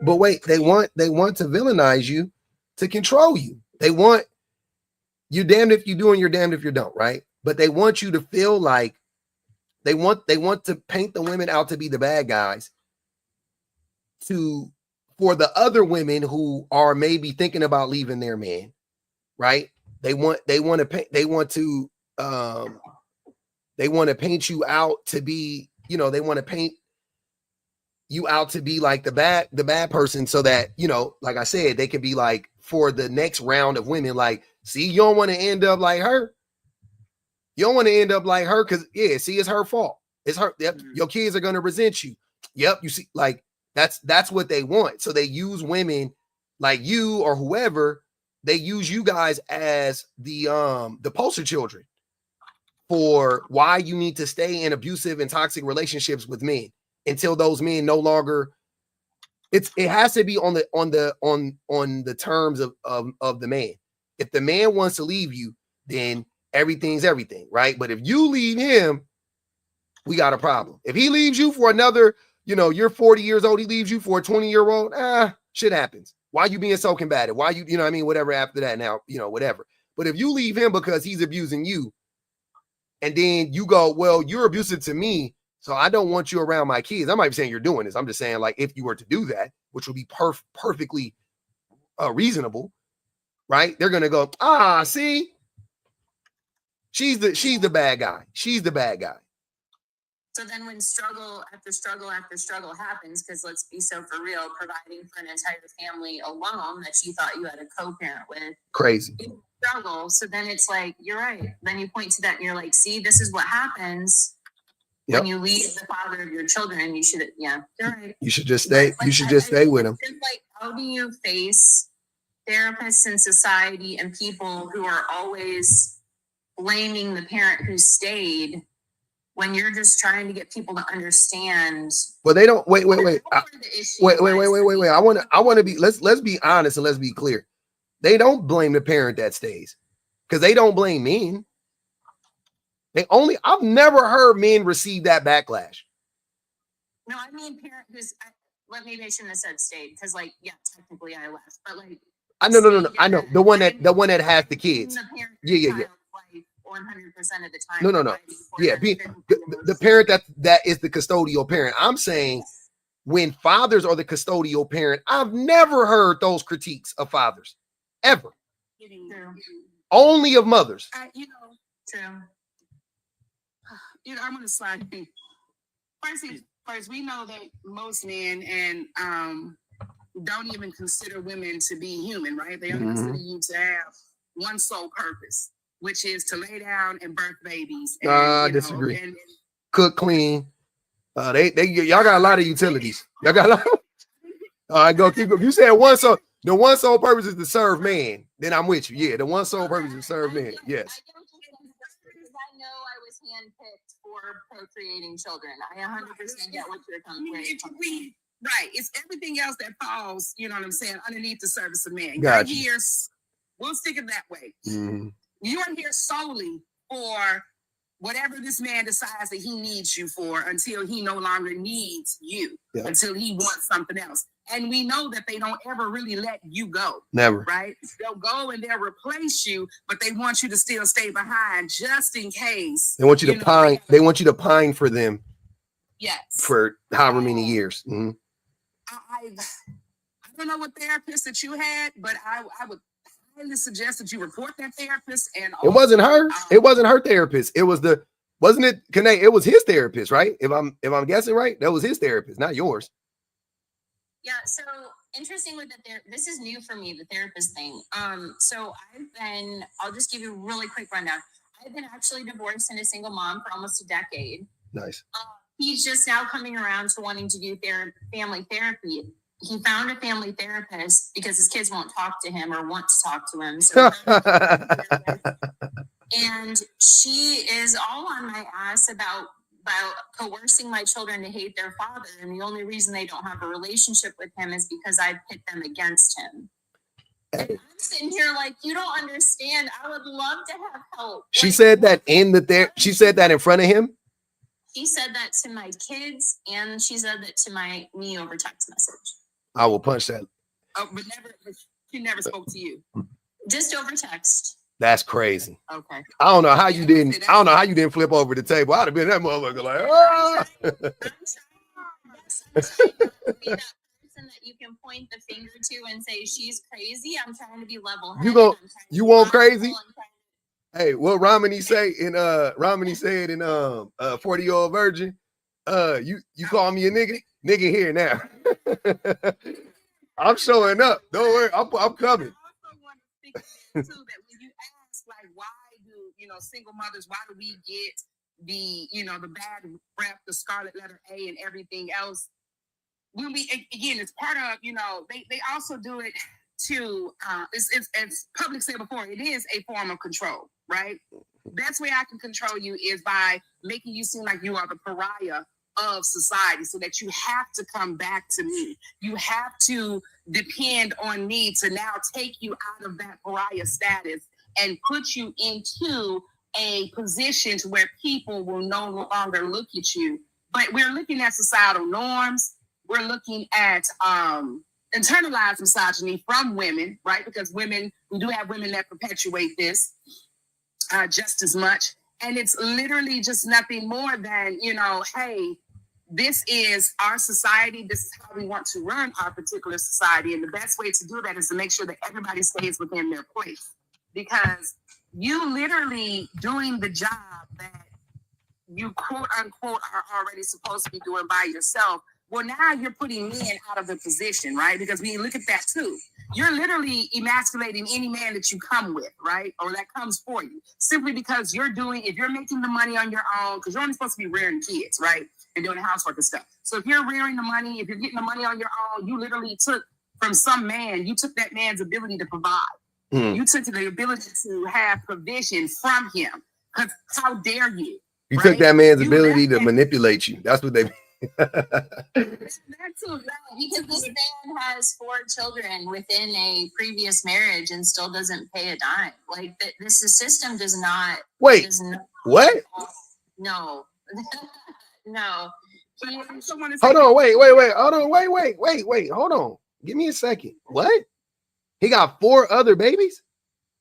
but wait, they want to villainize you to control you. They want you damned if you do and you're damned if you don't, right? But they want you to feel like they want to paint the women out to be the bad guys for the other women who are maybe thinking about leaving their man, right? They want to paint you out to be, they want to paint you out to be like the bad person, so that, like I said, they could be like, for the next round of women, like, see, you don't want to end up like her. You don't want to end up like her because, yeah, see, it's her fault. It's her. Yep, your kids are going to resent you. Yep, you see, like, that's what they want. So they use women like you or whoever. They use you guys as the poster children for why you need to stay in abusive and toxic relationships with men until those men no longer. It has to be on the terms of the man. If the man wants to leave you, then everything's everything, right? But if you leave him, we got a problem. If he leaves you for another, you're 40 years old, he leaves you for a 20-year-old, shit happens. Why you being so combative? Why you know what I mean? Whatever after that now, whatever. But if you leave him because he's abusing you, and then you go, well, you're abusive to me, so I don't want you around my kids. I might be saying you're doing this. I'm just saying, like, if you were to do that, which would be perfectly reasonable, right? They're gonna go, see, she's the bad guy. She's the bad guy. So then when struggle after struggle after struggle happens, because let's be so for real, providing for an entire family alone that you thought you had a co-parent with. Crazy. Struggle. So then it's like, you're right. Then you point to that and you're like, see, this is what happens when you leave the father of your children. You should, you're right. You should just stay. You should just stay with him. Like, how do you face therapists in society and people who are always blaming the parent who stayed, when you're just trying to get people to understand? Well, they don't. Wait. Wait. I want to be. Let's be honest and let's be clear. They don't blame the parent that stays, because they don't blame men. I've never heard men receive that backlash. No, I mean parent who's. Maybe I shouldn't have said stayed, because, like, yeah, technically I left, but like. No. I know the one that has the kids. Yeah. 100% of the time. No. Yeah, the parent that is the custodial parent. I'm saying when fathers are the custodial parent, I've never heard those critiques of fathers, ever. True. Only of mothers. True. I'm gonna slide in. First, we know that most men don't even consider women to be human, right? They only consider you to have one sole purpose, which is to lay down and birth babies. And, I disagree. And cook, clean. Y'all got a lot of utilities. Y'all got a lot. All right, go keep going. You said one sole. The one sole purpose is to serve man. Then I'm with you. Yeah, the one sole purpose is to serve man. Yes. I know I was handpicked for procreating children. I 100% get what you're coming from. Right. It's everything else that falls, you know what I'm saying, underneath the service of man. Gotcha. You're here, we'll stick it that way. Mm-hmm. You're here solely for whatever this man decides that he needs you for, until he no longer needs you, until he wants something else. And we know that they don't ever really let you go. Never. Right? They'll go and they'll replace you, but they want you to still stay behind just in case. They want you to pine. They want you to pine for them. Yes. For however many years. Mm-hmm. I don't know what therapist that you had, but I would highly suggest that you report that therapist. And it wasn't her. It wasn't her therapist. It was wasn't it? It was his therapist, right? If I'm guessing right, that was his therapist, not yours. Yeah. So interesting with this is new for me, the therapist thing. So I'll just give you a really quick rundown. I've been actually divorced and a single mom for almost a decade. Nice. He's just now coming around to wanting to do family therapy. He found a family therapist because his kids won't talk to him or want to talk to him. So and she is all on my ass about by coercing my children to hate their father, and the only reason they don't have a relationship with him is because I pit them against him. And I'm sitting here like, you don't understand. I would love to have help. She Like, said that she said that in front of him. She said that to my kids, and she said that to me over text message. I will punch that. Oh, but she never spoke to you. Just over text. That's crazy. Okay. I don't know how you didn't. I don't know how you didn't flip over the table. I'd have been that motherfucker like, ah. I'm trying not to be that person that you can point the finger to and say she's crazy. I'm trying to be level-headed. You want crazy? Hey, what Romany say in Romany said in 40-year-old virgin? You call me a nigga? Nigga here now. I'm showing up. Don't worry, I'm coming. I also want to think too that when you ask, like, why do single mothers? Why do we get the the bad rep, the scarlet letter A, and everything else? When we again, it's part of they also do it to it's public said before. It is a form of control, right? Best way I can control you is by making you seem like you are the pariah of society, so that you have to come back to me. You have to depend on me to now take you out of that pariah status and put you into a position to where people will no longer look at you. But we're looking at societal norms. We're looking at internalized misogyny from women, right? Because we do have women that perpetuate this just as much. And it's literally just nothing more than, hey, this is our society. This is how we want to run our particular society. And the best way to do that is to make sure that everybody stays within their place. Because you literally doing the job that you quote unquote are already supposed to be doing by yourself. Well, now you're putting men out of the position, right? Because when you look at that too, you're literally emasculating any man that you come with, right? Or that comes for you. Simply because if you're making the money on your own, because you're only supposed to be rearing kids, right? And doing housework and stuff. So if you're rearing the money, if you're getting the money on your own, you literally took from some man, you took that man's ability to provide. You took the ability to have provision from him. Because how dare you? You took that man's ability to manipulate you. That's what they That too, because this man has 4 children within a previous marriage and still doesn't pay a dime. Like this system does not. Wait. What? No. No. Hold on. Wait. Hold on. Wait. Hold on. Give me a second. What? He got 4 other babies?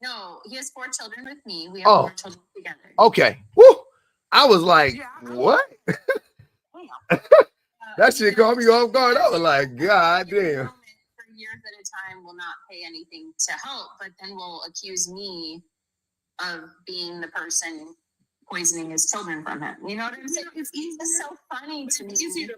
No, he has 4 children with me. We have 4 children together. Okay. Woo. I was like, what? That shit caught me off guard. I was like, God damn. For years at a time will not pay anything to help, but then will accuse me of being the person poisoning his children from him. You know what I'm saying? It's so funny to me. It's easy to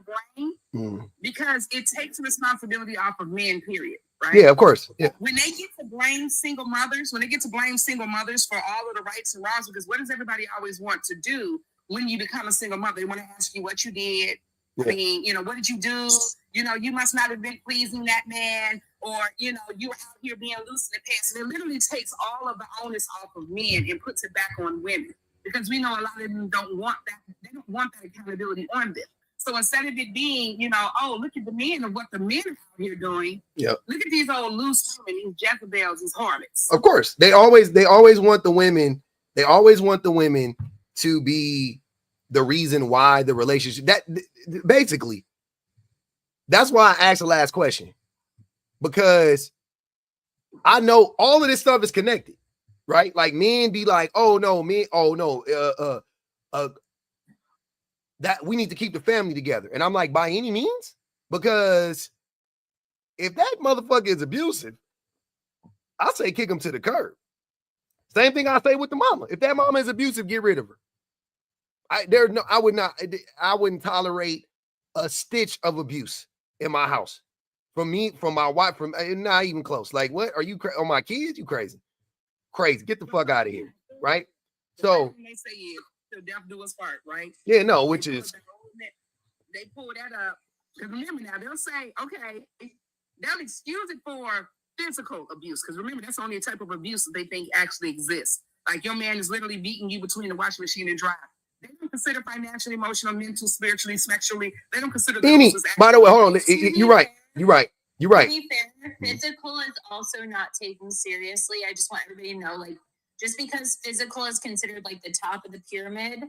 blame because it takes responsibility off of men, period. Right? Yeah, of course. Yeah. When they get to blame single mothers for all of the rights and wrongs, because what does everybody always want to do when you become a single mother? They want to ask you what you did. Yeah. I mean, what did you do? You must not have been pleasing that man, or, you were out here being loose in the pants. And it literally takes all of the onus off of men and puts it back on women, because we know a lot of them don't want that. They don't want that accountability on them. So instead of it being, oh, look at the men and what the men are out here doing. Yep. Look at these old loose women, these Jezebels, these harlots. Of course, they always want the women. They always want the women to be the reason why the relationship. That basically, that's why I asked the last question, because I know all of this stuff is connected, right? Like men be like, that we need to keep the family together. And I'm like, by any means? Because if that motherfucker is abusive, I say kick him to the curb. Same thing I say with the mama. If that mama is abusive, get rid of her. I wouldn't tolerate a stitch of abuse in my house. From me, from my wife, from not even close. Like, what are you on my kids? You crazy. Get the fuck out of here. Right? So they say till death do us part, right? Yeah, no, which is they pull that up. Because remember now, they'll say, okay, they'll excuse it for physical abuse. Because remember, that's only a type of abuse that they think actually exists. Like your man is literally beating you between the washing machine and dryer. They don't consider financially, emotional, mental, spiritually, sexually. They don't consider Any. those as By the way, hold on. To be You're right. fair- You're right. You're To right. be fair, physical is also not taken seriously. I just want everybody to know, like, just because physical is considered like the top of the pyramid,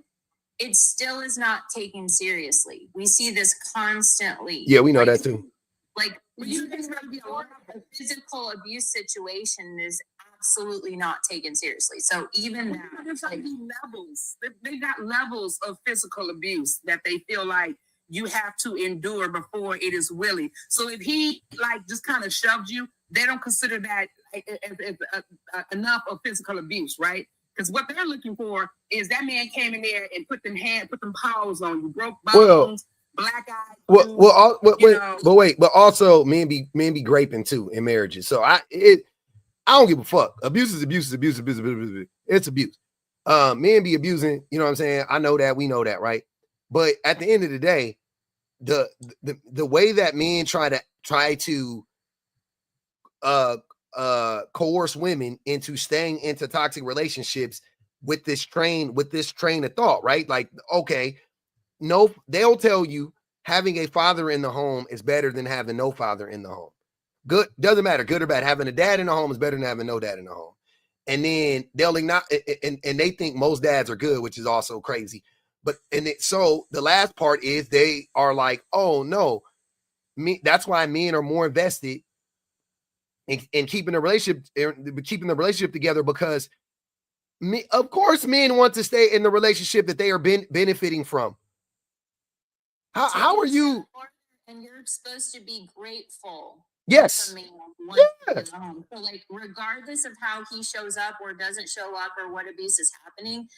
it still is not taken seriously. We see this constantly. Yeah, we know that too. Like, a physical abuse situation is absolutely not taken seriously. So even that, there's like levels. They got levels of physical abuse that they feel like you have to endure before it is willing. So if he like just kind of shoved you, they don't consider that enough of physical abuse, right? Because what they're looking for is that man came in there and put them paws on you, broke bones, black eyes. But also men be graping too in marriages. So I don't give a fuck. Abuse is abuse. It's abuse. Men be abusing, you know what I'm saying? I know that, we know that, right? But at the end of the day, the way that men try to coerce women into staying into toxic relationships with this train of thought, right? Like, okay, no, they'll tell you having a father in the home is better than having no father in the home. Good, doesn't matter, good or bad. Having a dad in the home is better than having no dad in the home. And then they'll not, and they think most dads are good, which is also crazy. But so the last part is they are like, oh no, that's why men are more invested in keeping the relationship together, because of course men want to stay in the relationship that they are benefiting from. How are you? And you're supposed to be grateful. Yes. Yeah. So like, regardless of how he shows up or doesn't show up or what abuse is happening,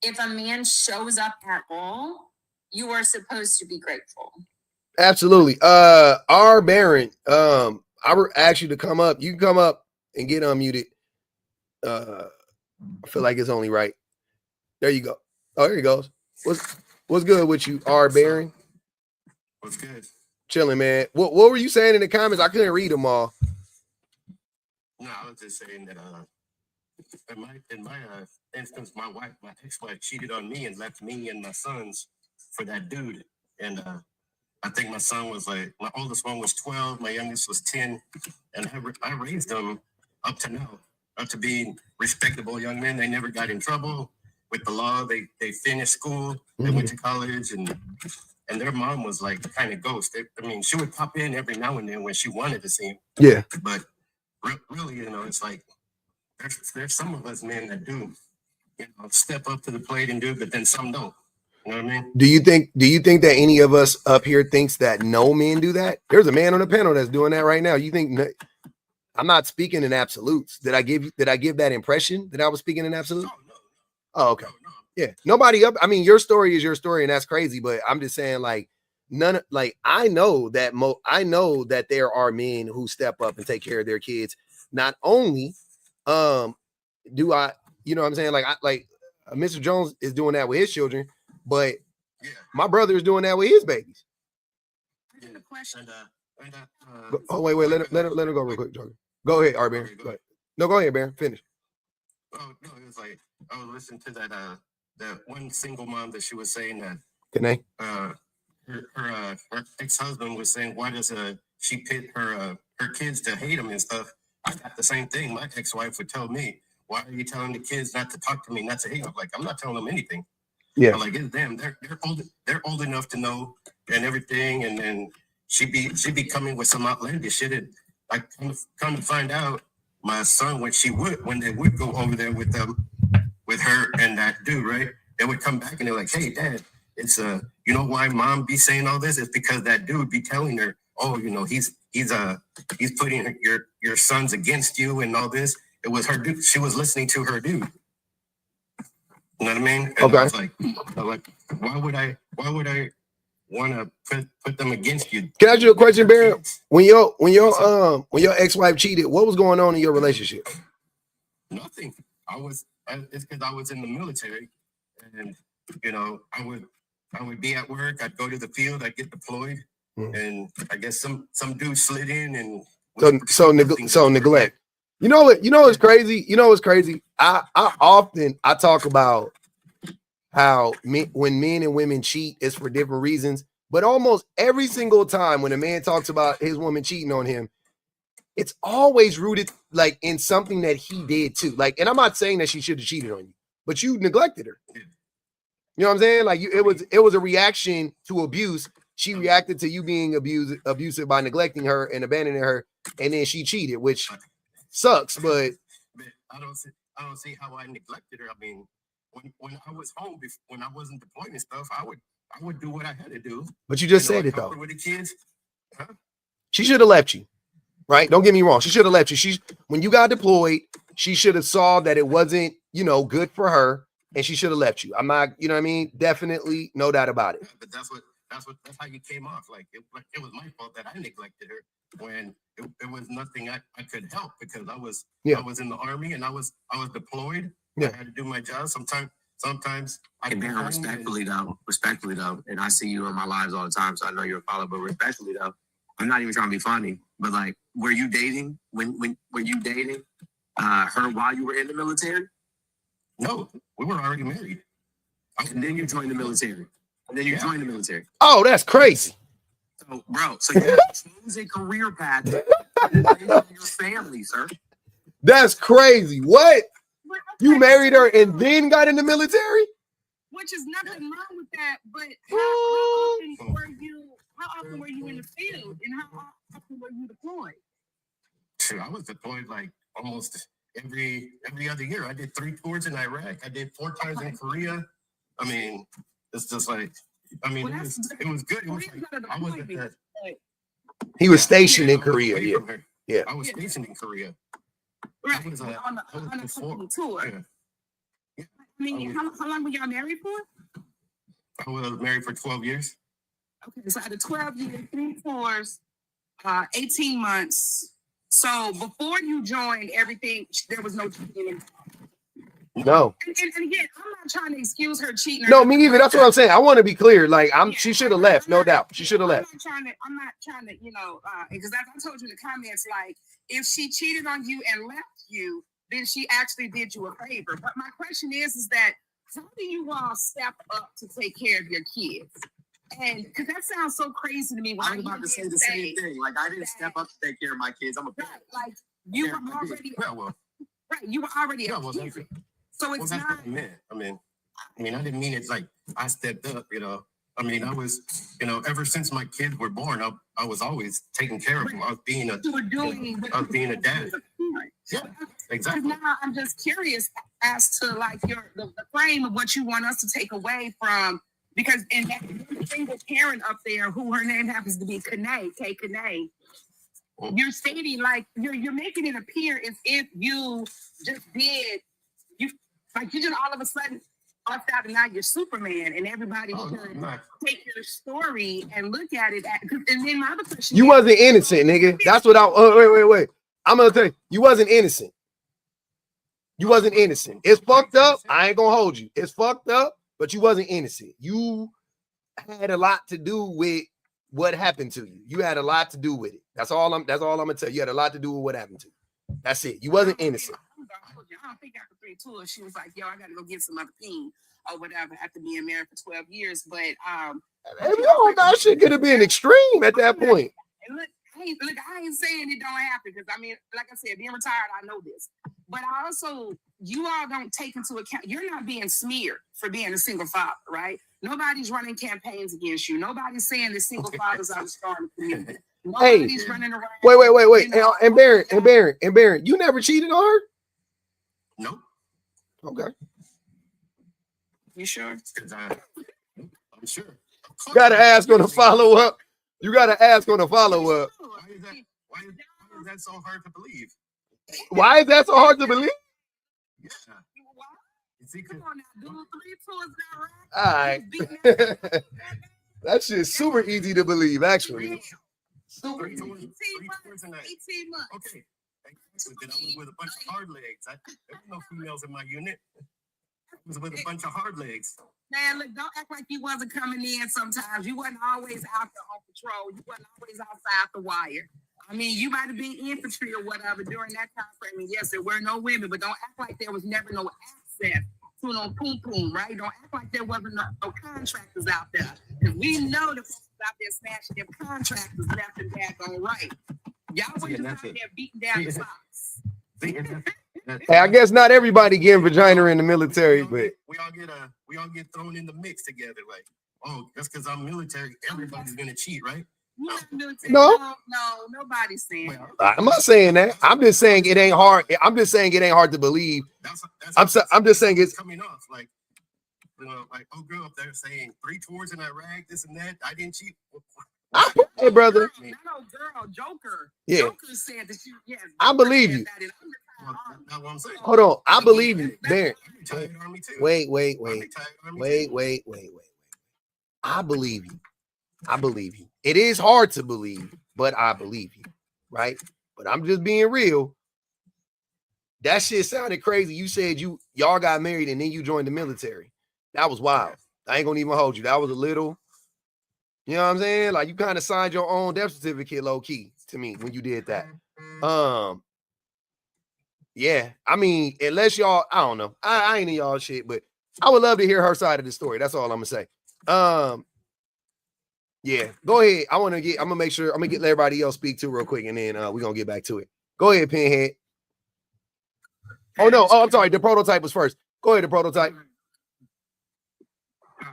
if a man shows up at all, you are supposed to be grateful. Absolutely. R. Baron, I asked you to come up. You can come up and get unmuted. I feel like it's only right. There you go. Oh, here he goes. What's good with you, R. Baron? What's good? Chilling, man. What were you saying in the comments? I couldn't read them all. No, I was just saying that in my instance, my ex-wife cheated on me and left me and my sons for that dude. And I think my son was like, my oldest one was 12, my youngest was 10, and I raised them up to now, up to being respectable young men. They never got in trouble with the law. They finished school, they went to college, and their mom was like the kind of ghost. She would pop in every now and then when she wanted to see him. Yeah. But really, it's like there's some of us men that do, step up to the plate and do, but then some don't. You know what I mean? Do you think that any of us up here thinks that no men do that? There's a man on the panel that's doing that right now. You think I'm not speaking in absolutes? Did I give that impression that I was speaking in absolutes? No. Oh, okay. No. Yeah. Nobody up. I mean, your story is your story, and that's crazy. But I'm just saying, like, I know that there are men who step up and take care of their kids. Not only do I, you know what I'm saying? Like Mr. Jones is doing that with his children, but my brother is doing that with his babies. Wait, let her go real quick, Jordan. Go ahead, R. Baron. Go ahead. No, go ahead, Baron. Finish. Oh no, it was like I was listening to that one single mom that she was saying that her ex-husband was saying, why does she pit her kids to hate him and stuff? I got the same thing. My ex-wife would tell me, why are you telling the kids not to talk to me, not to hate them? Like, I'm not telling them anything. Yeah. I'm like, it's them. They're old enough to know and everything. And then she be coming with some outlandish shit. And I come to find out, my son, when they would go over there with her and that dude, right? They would come back and they're like, hey, Dad, it's you know why Mom be saying all this? It's because that dude be telling her, oh, he's putting your sons against you and all this. It was her dude. She was listening to her dude. You know what I mean? And okay. I was like, why would I want to put them against you? Can I ask you a question, Barry? When your ex-wife cheated, what was going on in your relationship? Nothing. It's because I was in the military, and I would be at work. I'd go to the field. I'd get deployed, and I guess some dude slid in and so neglect. You know what's crazy? I often talk about how when men and women cheat, it's for different reasons. But almost every single time when a man talks about his woman cheating on him, it's always rooted like in something that he did too. Like, and I'm not saying that she should have cheated on you, but you neglected her. You know what I'm saying? Like, it was a reaction to abuse. She reacted to you being abusive by neglecting her and abandoning her, and then she cheated, which sucks. But I don't see how I neglected her. I mean, when I was home, when I wasn't deployed and stuff, I would do what I had to do. But you just said it though. With the kids, huh? She should have left you, right? Don't get me wrong. She should have left you. When you got deployed, she should have saw that it wasn't, good for her, and she should have left you. I'm not, you know what I mean? Definitely, no doubt about it. Yeah, but that's how you came off. Like it was my fault that I neglected her when it was nothing I could help because I was in the Army and I was deployed. Yeah. I had to do my job. Sometimes I And Darren, respectfully though, and I see you in my lives all the time, so I know you're a follower, but respectfully though, I'm not even trying to be funny, but like, were you dating were you dating her while you were in the military? No, we were already married. And then you joined the military. Oh, that's crazy. So, bro, so you chose a career path for your family, sir. That's crazy. What? You married her and then got in the military? Which is nothing wrong with that, but how often were you in the field and how often were you deployed? Shoot, I was deployed like almost every other year. I did 3 tours in Iraq. I did 4 times in Korea. I mean, it's just like, it was good. It was like, I wasn't that. He was stationed in Korea. Yeah. I was stationed in Korea. Right. On a tour. Yeah. I mean, how long were y'all married for? I was married for 12 years. Okay, so out of 12 years, 3 tours, 18 months. So before you joined everything, there was no cheating. No. And again, I'm not trying to excuse her cheating. No, me neither. That's what I'm saying. I want to be clear. Like, she should have left, no doubt. She should have left. I'm not trying to, because I told you in the comments, like, if she cheated on you and left you, then she actually did you a favor. But my question is that how do you all step up to take care of your kids? And because that sounds so crazy to me. I was about to say the same thing. Like, I didn't step up to take care of my kids. I'm a parent. Like, you were already right. You were already a parent. So it's not. What I meant. I mean, I didn't mean it like I stepped up. I mean, I was, ever since my kids were born, I was always taking care of them. I was being a dad. Yeah, exactly. Now I'm just curious as to like the frame of what you want us to take away from, because in that single parent up there who her name happens to be Kanae, you're stating like you're making it appear as if you just did you just all of a sudden off out and now you're Superman and everybody should take your story and look at it. And then my other question: you wasn't innocent, nigga. That's what wait. I'm gonna tell you, you wasn't innocent. You wasn't innocent. It's fucked up. I ain't gonna hold you. It's fucked up, but you wasn't innocent. You had a lot to do with what happened to you. You had a lot to do with it. That's all I'm gonna tell you. You had a lot to do with what happened to you. That's it. You wasn't innocent. I don't think after 3 tours, she was like, yo, I gotta go get some other peen or whatever after being married for 12 years. But that shit could have been extreme at that point. And look, I ain't saying it don't happen because I mean, like I said, being retired, I know this. But I also, you all don't take into account, you're not being smeared for being a single father, right? Nobody's running campaigns against you. Nobody's saying that single fathers are the star of the community. Nobody's running around. Wait. And Baron, you never cheated on her? Nope. Okay. You sure? I'm sure. You gotta ask on the follow up. Why is that so hard to believe? Why is that so hard to believe? Yeah. Come on now, dude. 3 tours now, all right? right. That shit's super easy to believe, actually. Super easy. 18 months. Okay. I was with a bunch of hard legs. There were no females in my unit. I was with a bunch of hard legs. Man, look, don't act like you wasn't coming in sometimes. You wasn't always out there on patrol. You wasn't always outside the wire. I mean, you might have been infantry or whatever during that time frame. And yes, there were no women, but don't act like there was never no access soon on poom poom, right? Don't act like there wasn't no contractors out there. Because we know the folks out there smashing them contractors left and daggone right. Y'all were just out there beating down the socks. Hey, I guess not everybody getting vagina in the military, but we all get thrown in the mix together. Like, oh, that's because I'm military. Everybody's gonna cheat, right? No, nobody's saying that. I'm not saying that. I'm just saying it ain't hard. I'm just saying it ain't hard to believe. I'm just saying it's coming off like, you know, like, oh, girl up there saying 3 tours in Iraq, this and that. I didn't cheat. Hey, brother. Girl, Joker. Yeah. Joker said that you. Yes, I believe you. That's what I'm saying. Hold on. I believe you. There. Wait. Wait. I believe you. I believe you. It is hard to believe, but I believe you, right? But I'm just being real. That shit sounded crazy. You said y'all got married and then you joined the military. That was wild. I ain't gonna even hold you. That was a little, you know what I'm saying? Like you kind of signed your own death certificate low key to me when you did that. Yeah. I mean, unless y'all, I don't know. I ain't in y'all shit, but I would love to hear her side of the story. That's all I'm gonna say. Yeah, go ahead. I'm gonna make sure I'm gonna get everybody else speak to real quick, and then we're gonna get back to it. Go ahead, Pinhead. Oh no, I'm sorry. The prototype was first. Go ahead, the prototype.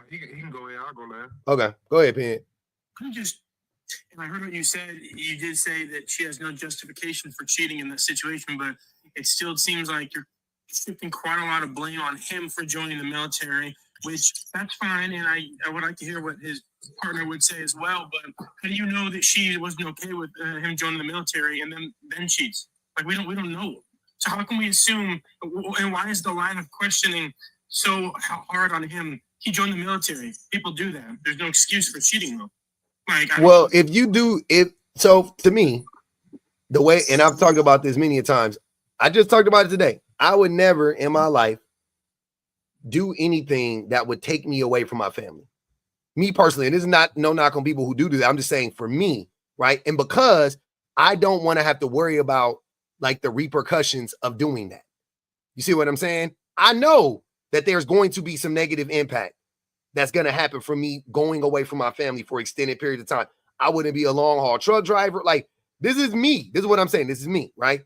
He can go ahead. I'll go, man. Okay, go ahead, Pinhead. And I heard what you said. You did say that she has no justification for cheating in this situation, but it still seems like you're shifting quite a lot of blame on him for joining the military, which that's fine. And I would like to hear what his partner would say as well. But how do you know that she wasn't okay with him joining the military and then cheats? Like we don't know. So how can we assume? And why is the line of questioning so hard on him? He joined the military. People do that. There's no excuse for cheating though. Well, if you do it, so to me, the way, and I've talked about this many times, I just talked about it today. I would never in my life do anything that would take me away from my family. Me personally, and this is not no knock on people who do that. I'm just saying for me, right? And because I don't want to have to worry about like the repercussions of doing that. You see what I'm saying? I know that there's going to be some negative impact that's going to happen from me going away from my family for extended period of time. I wouldn't be a long haul truck driver. Like, this is me. This is what I'm saying. This is me, right?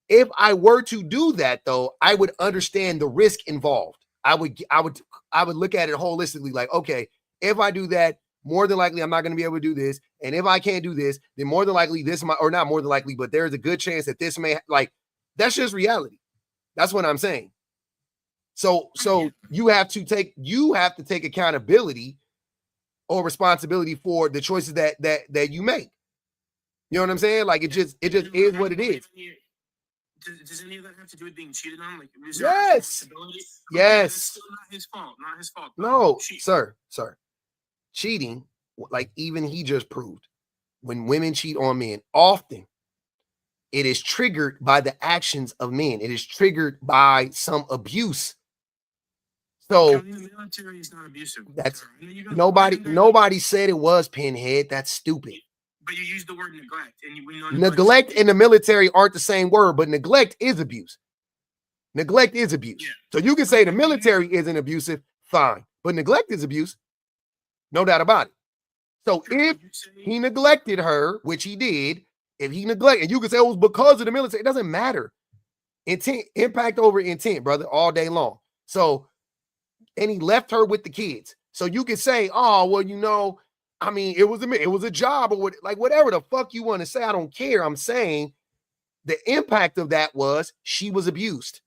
If I were to do that, though, I would understand the risk involved. I would look at it holistically, like, okay, if I do that, more than likely I'm not going to be able to do this. And if I can't do this, then more than likely this might, or not more than likely, but there's a good chance that this may, like, that's just reality. That's what I'm saying. So you have to take accountability or responsibility for the choices that you make. You know what I'm saying? Like it just is what it is. Does any of that have to do with being cheated on? Like, is yes. Yes. That's still not his fault. Not his fault. No, sir. Cheating, like even he just proved, when women cheat on men, often it is triggered by the actions of men. It is triggered by some abuse. So the military is not abusive. That's nobody said it was, Pinhead. That's stupid. But you use the word neglect, and we know neglect and the military aren't the same word, but neglect is abuse. Neglect is abuse. Yeah. So you can say the military isn't abusive, fine, but neglect is abuse. No doubt about it. So if he neglected her, which he did, if he neglected, you can say it was because of the military. It doesn't matter. Intent, impact over intent, brother, all day long. So, and he left her with the kids. So you can say, oh, well, you know, I mean, it was a job or what, like whatever the fuck you want to say. I don't care. I'm saying the impact of that was she was abused.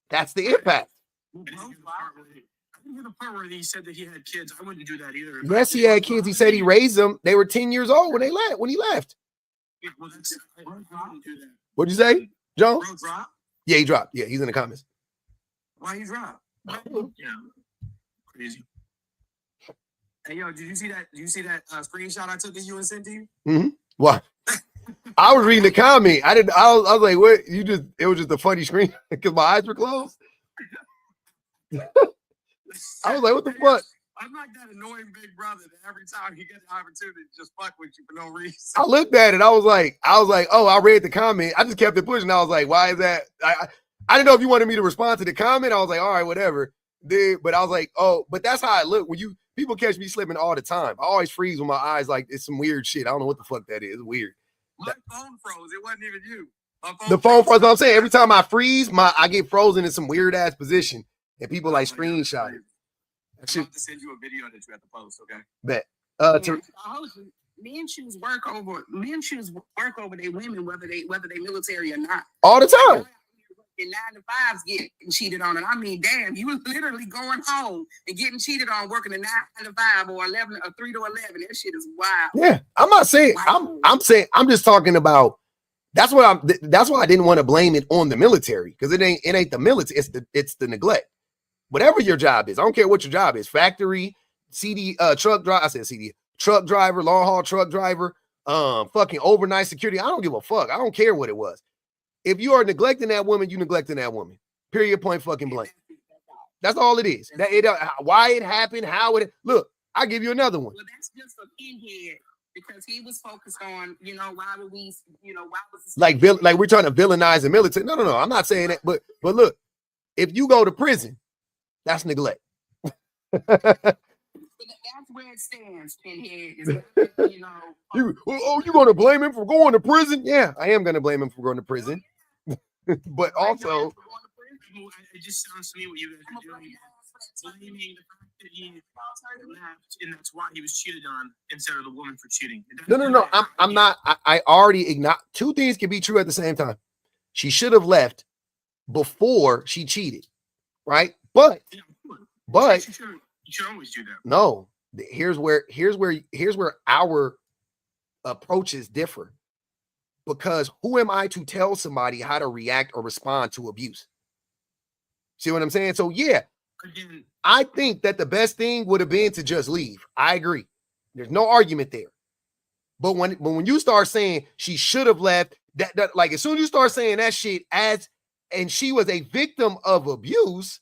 That's the impact. I didn't hear the part where he said that he had kids. I wouldn't do that either. Yes, he had kids. He said he raised them. They were 10 years old when he left. Yeah, well, I wouldn't do that. What'd you say, John? Bro, drop? Yeah, he dropped. Yeah, he's in the comments. Why you drop? Yeah, crazy. Hey, yo, did you see that screenshot I took that you and sent to you? Mm-hmm. What? I was reading the comment. I was like, what? It was just a funny screen because my eyes were closed. I was like, what the fuck? I'm like that annoying big brother that every time he gets the opportunity to just fuck with you for no reason. I looked at it. I was like, oh, I read the comment. I just kept it pushing. I was like, why is that? I didn't know if you wanted me to respond to the comment. I was like, all right, whatever. But I was like, oh, but that's how I look when people catch me slipping all the time. I always freeze with my eyes like it's some weird shit. I don't know what the fuck that is. It's weird. My phone froze. It wasn't even you. The phone froze. I'm saying every time I freeze, I get frozen in some weird ass position, and people like screenshot it. I'm about to send you a video that you have to post. Okay. Bet. Men choose work over their women, whether they military or not. All the time. And 9-to-5s getting cheated on, and I mean, damn, you was literally going home and getting cheated on, working a 9-to-5 or 3 to 11. That shit is wild. Yeah, I'm not saying. I'm saying. I'm just talking about. That's why I didn't want to blame it on the military, because it ain't the military. It's the neglect. Whatever your job is, I don't care what your job is. Factory, truck driver. I said CD. Truck driver, long haul truck driver, fucking overnight security. I don't give a fuck. I don't care what it was. If you are neglecting that woman, you neglecting that woman. Period. Point fucking blank. That's all it is. Why it happened, how it look. I give you another one. Well, that's just a pinhead, because he was focused on, why would we, why was this like we're trying to villainize the military. No. I'm not saying that, but look, if you go to prison, that's neglect. That's where it stands, pinhead. You gonna blame him for going to prison? Yeah, I am gonna blame him for going to prison. But also, it just sounds to me what you guys are doing, blaming the fact that he left, and that's why he was cheated on instead of the woman for cheating. No. I'm not. I already acknowledge two things can be true at the same time. She should have left before she cheated, right? But you should always do that. No, here's where our approaches differ. Because who am I to tell somebody how to react or respond to abuse? See what I'm saying? So yeah, I think that the best thing would have been to just leave. I agree. There's no argument there. But when you start saying she should have left, that like as soon as you start saying that shit and she was a victim of abuse.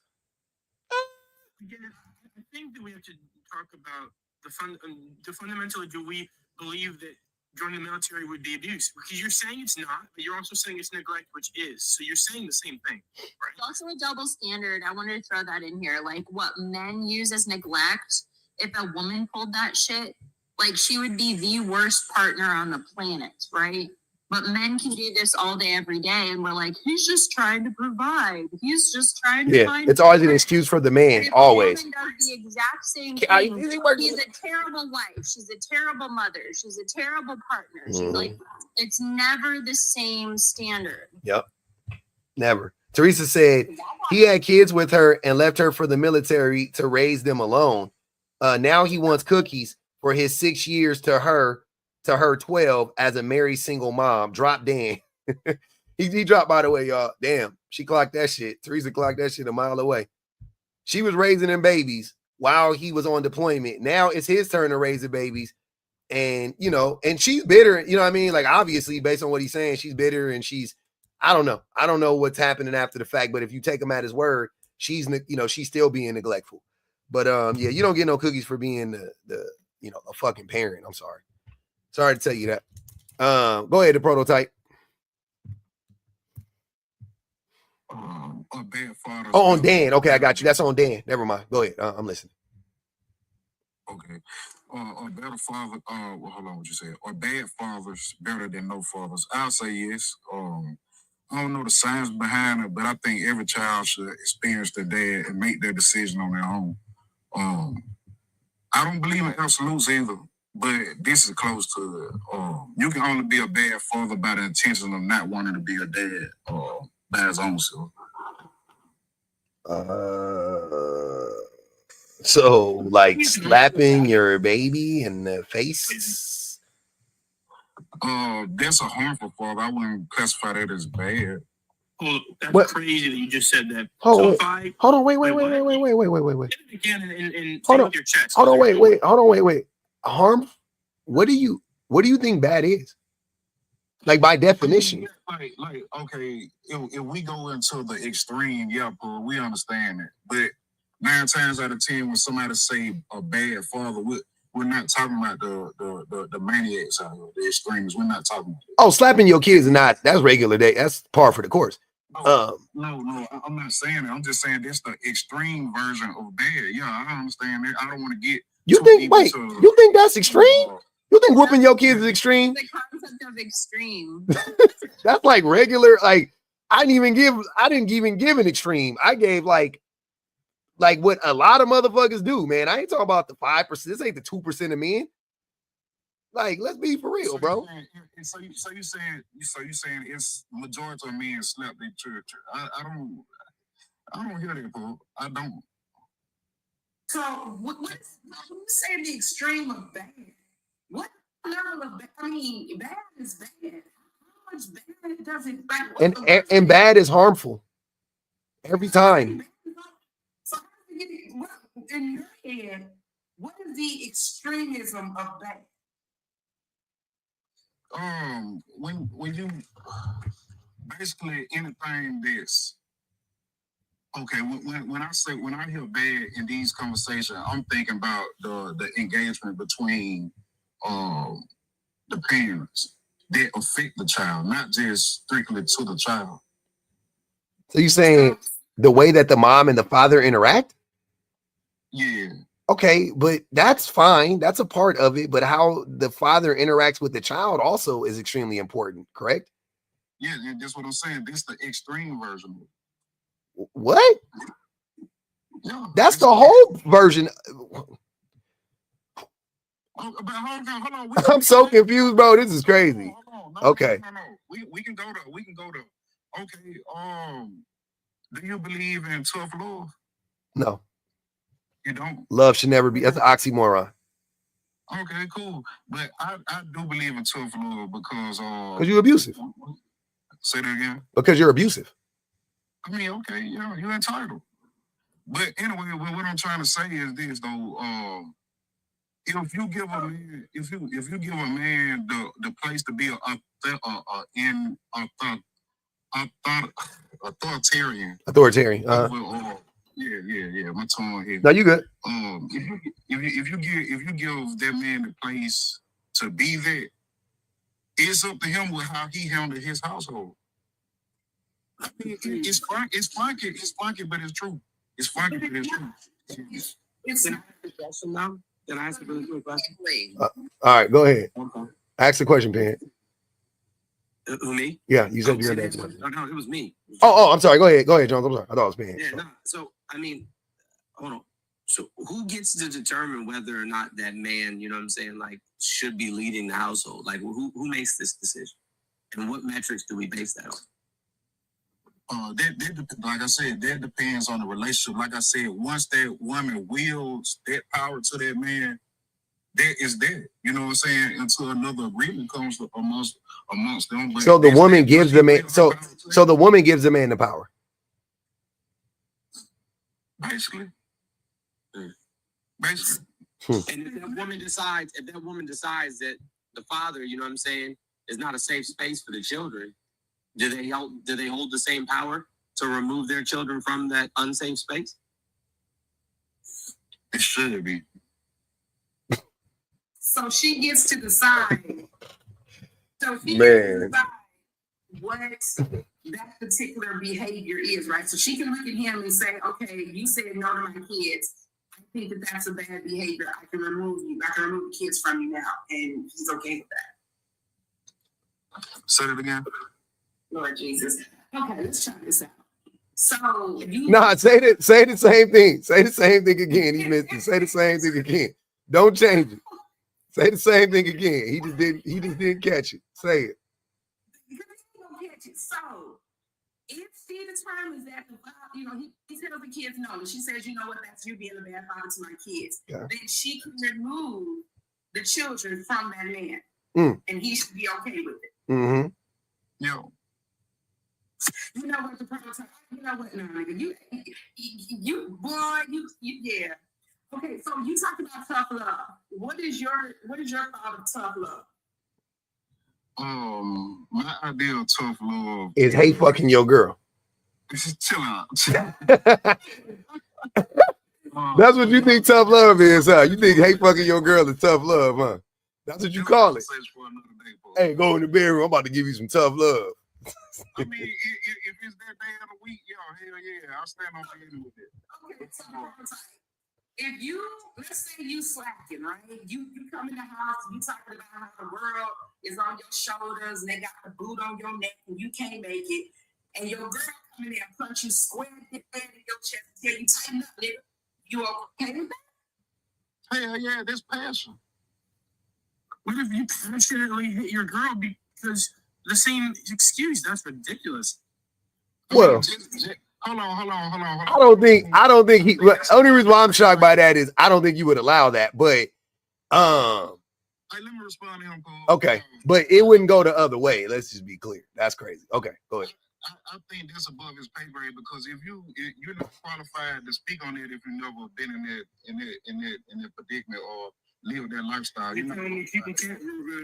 Again, I think that we have to talk about the fundamentally, do we believe that joining the military would be abuse? Because you're saying it's not, but you're also saying it's neglect, which is. So you're saying the same thing, right? It's also a double standard. I wanted to throw that in here. Like what men use as neglect, if a woman pulled that shit, like she would be the worst partner on the planet, right? But men can do this all day, every day, and we're like, he's just trying to provide. He's just trying to find. It's always an excuse for the man, always. The woman does the exact same thing. She's a terrible wife. She's a terrible mother. She's a terrible partner. She's like, it's never the same standard. Yep, never. Teresa said he had kids with her and left her for the military to raise them alone. Now he wants cookies for his 6 years to her 12 as a married single mom. Drop Dan. he dropped, by the way, y'all. Damn, she clocked that shit. Teresa clocked that shit a mile away. She was raising them babies while he was on deployment. Now it's his turn to raise the babies. And, and she's bitter. You know what I mean? Like, obviously, based on what he's saying, she's bitter and I don't know. I don't know what's happening after the fact, but if you take him at his word, she's still being neglectful. But, yeah, you don't get no cookies for being a fucking parent. I'm sorry. Sorry to tell you that. Go ahead, the prototype. A bad father. Oh, on Dan. Okay, I got you. That's on Dan. Never mind. Go ahead. I'm listening. Okay. A better father. Well, hold on. What you said? Are bad fathers better than no fathers? I'll say yes. I don't know the science behind it, but I think every child should experience their dad and make their decision on their own. I don't believe in absolutes either. But this is close to it. You can only be a bad father by the intention of not wanting to be a dad by his own self. So like slapping your baby in the face? That's a harmful father. I wouldn't classify that as bad. Well, that's crazy that you just said that. Hold on, wait. Again, and hold on. With your chest. Hold on, wait. Harm? What do you think bad is? Like by definition. Like okay, if we go into the extreme, yeah, Paul, we understand it. But 9 times out of 10, when somebody say a bad father, we're not talking about the maniacs out here, the extremes. We're not talking about it. Oh, slapping your kids is not, that's regular day. That's par for the course. No, I'm not saying that. I'm just saying this the extreme version of bad. Yeah, I understand that. I don't want to get. You think that's extreme? You think whooping your kids is extreme? The concept of extreme. That's like regular. Like I didn't even give an extreme. I gave like what a lot of motherfuckers do, man. I ain't talking about the 5%. This ain't the 2% of men. Like, let's be for real, bro. So you saying it's majority of men slap their children. I don't hear that, bro. I don't. So what you say the extreme of bad? What level of bad? I mean, bad is bad. How much bad does it? And bad is harmful every time. So in your head, what is the extremism of bad? When you basically anything that's okay, when I hear bad in these conversations, I'm thinking about the engagement between the parents that affect the child, not just strictly to the child. So you saying the way that the mom and the father interact? Yeah. Okay, but that's fine. That's a part of it. But how the father interacts with the child also is extremely important, correct? Yeah, that's what I'm saying. This is the extreme version. What? Yeah, that's the whole version. Hold on. I'm so confused, bro. This is crazy. Okay. No. We can go to. Okay. Do you believe in tough love? No. You don't? Love should never be. That's an oxymoron. Okay, cool. But I do believe in tough love because you're abusive. Say that again. Because you're abusive. I mean, okay, yeah, you're entitled. But anyway, what I'm trying to say is this though. If you give a man, if you give a man the place to be authoritarian. Authoritarian. Yeah. My tongue here. No, you good. If you give that man the place to be there, it's up to him with how he handled his household. I mean, it's funky, but it's true. It's funky, but it's true. It's an question now. Can I ask a really quick question? All right, go ahead. Okay. Ask the question, Pan. Who, me? Yeah, you said you're that. No, it was me. Oh, I'm sorry. Go ahead, Jones. I'm sorry. I thought it was Pan. Yeah, no. So I mean, hold on. So who gets to determine whether or not that man, you know what I'm saying, like should be leading the household? Like who makes this decision? And what metrics do we base that on? Like I said, that depends on the relationship. Like I said, once that woman wields that power to that man, that is that. You know what I'm saying? Until another agreement comes amongst them. So the woman gives the man. So the woman gives the man the power. Basically. And if that woman decides that the father, you know what I'm saying, is not a safe space for the children, do they hold the same power to remove their children from that unsafe space? It should be. So she gets to decide. So she Man. gets to decide what that particular behavior is, right? So she can look at him and say, okay, you said no to my kids. I think that that's a bad behavior. I can remove you. I can remove the kids from you now. And he's okay with that. Say it again. Lord Jesus. Okay, let's try this out. So say the same thing. Say the same thing again. He missed it. Say the same thing again. Don't change it. Say the same thing again. He just didn't catch it. Say it. So if she determines that the father, you know, he tells the kids no, and she says, you know what, that's you being a bad father to my kids, then she can remove the children from that man. And he should be okay with it. Mm-hmm. Yeah. You know what the problem? You know what? No, nigga, you yeah. Okay, so you talk about tough love. What is your thought of tough love? My idea of tough love is hate fucking your girl. Chill out. That's what you think tough love is, huh? You think hate fucking your girl is tough love, huh? That's what you call it. Hey, go in the bedroom. I'm about to give you some tough love. I mean, if it's that day of the week, hell yeah, I'll stand on being with it. Okay, so if you, let's say you slacking, right? You come in the house, you talking about how the world is on your shoulders and they got the boot on your neck and you can't make it, and your girl come in there and punch you square in your chest and tell you tighten up, nigga. You okay with that? Hell yeah, that's passion. What if you passionately hit your girl because the same excuse? That's ridiculous. Well, Hold on. I don't think he. Only reason why I'm shocked by that is I don't think you would allow that. But Hey, let me respond to him, Paul. okay, but it wouldn't go the other way. Let's just be clear. That's crazy. Okay, go ahead. I think that's above his pay grade because if you're not qualified to speak on it if you've never been in that predicament or live that lifestyle. You telling me people can't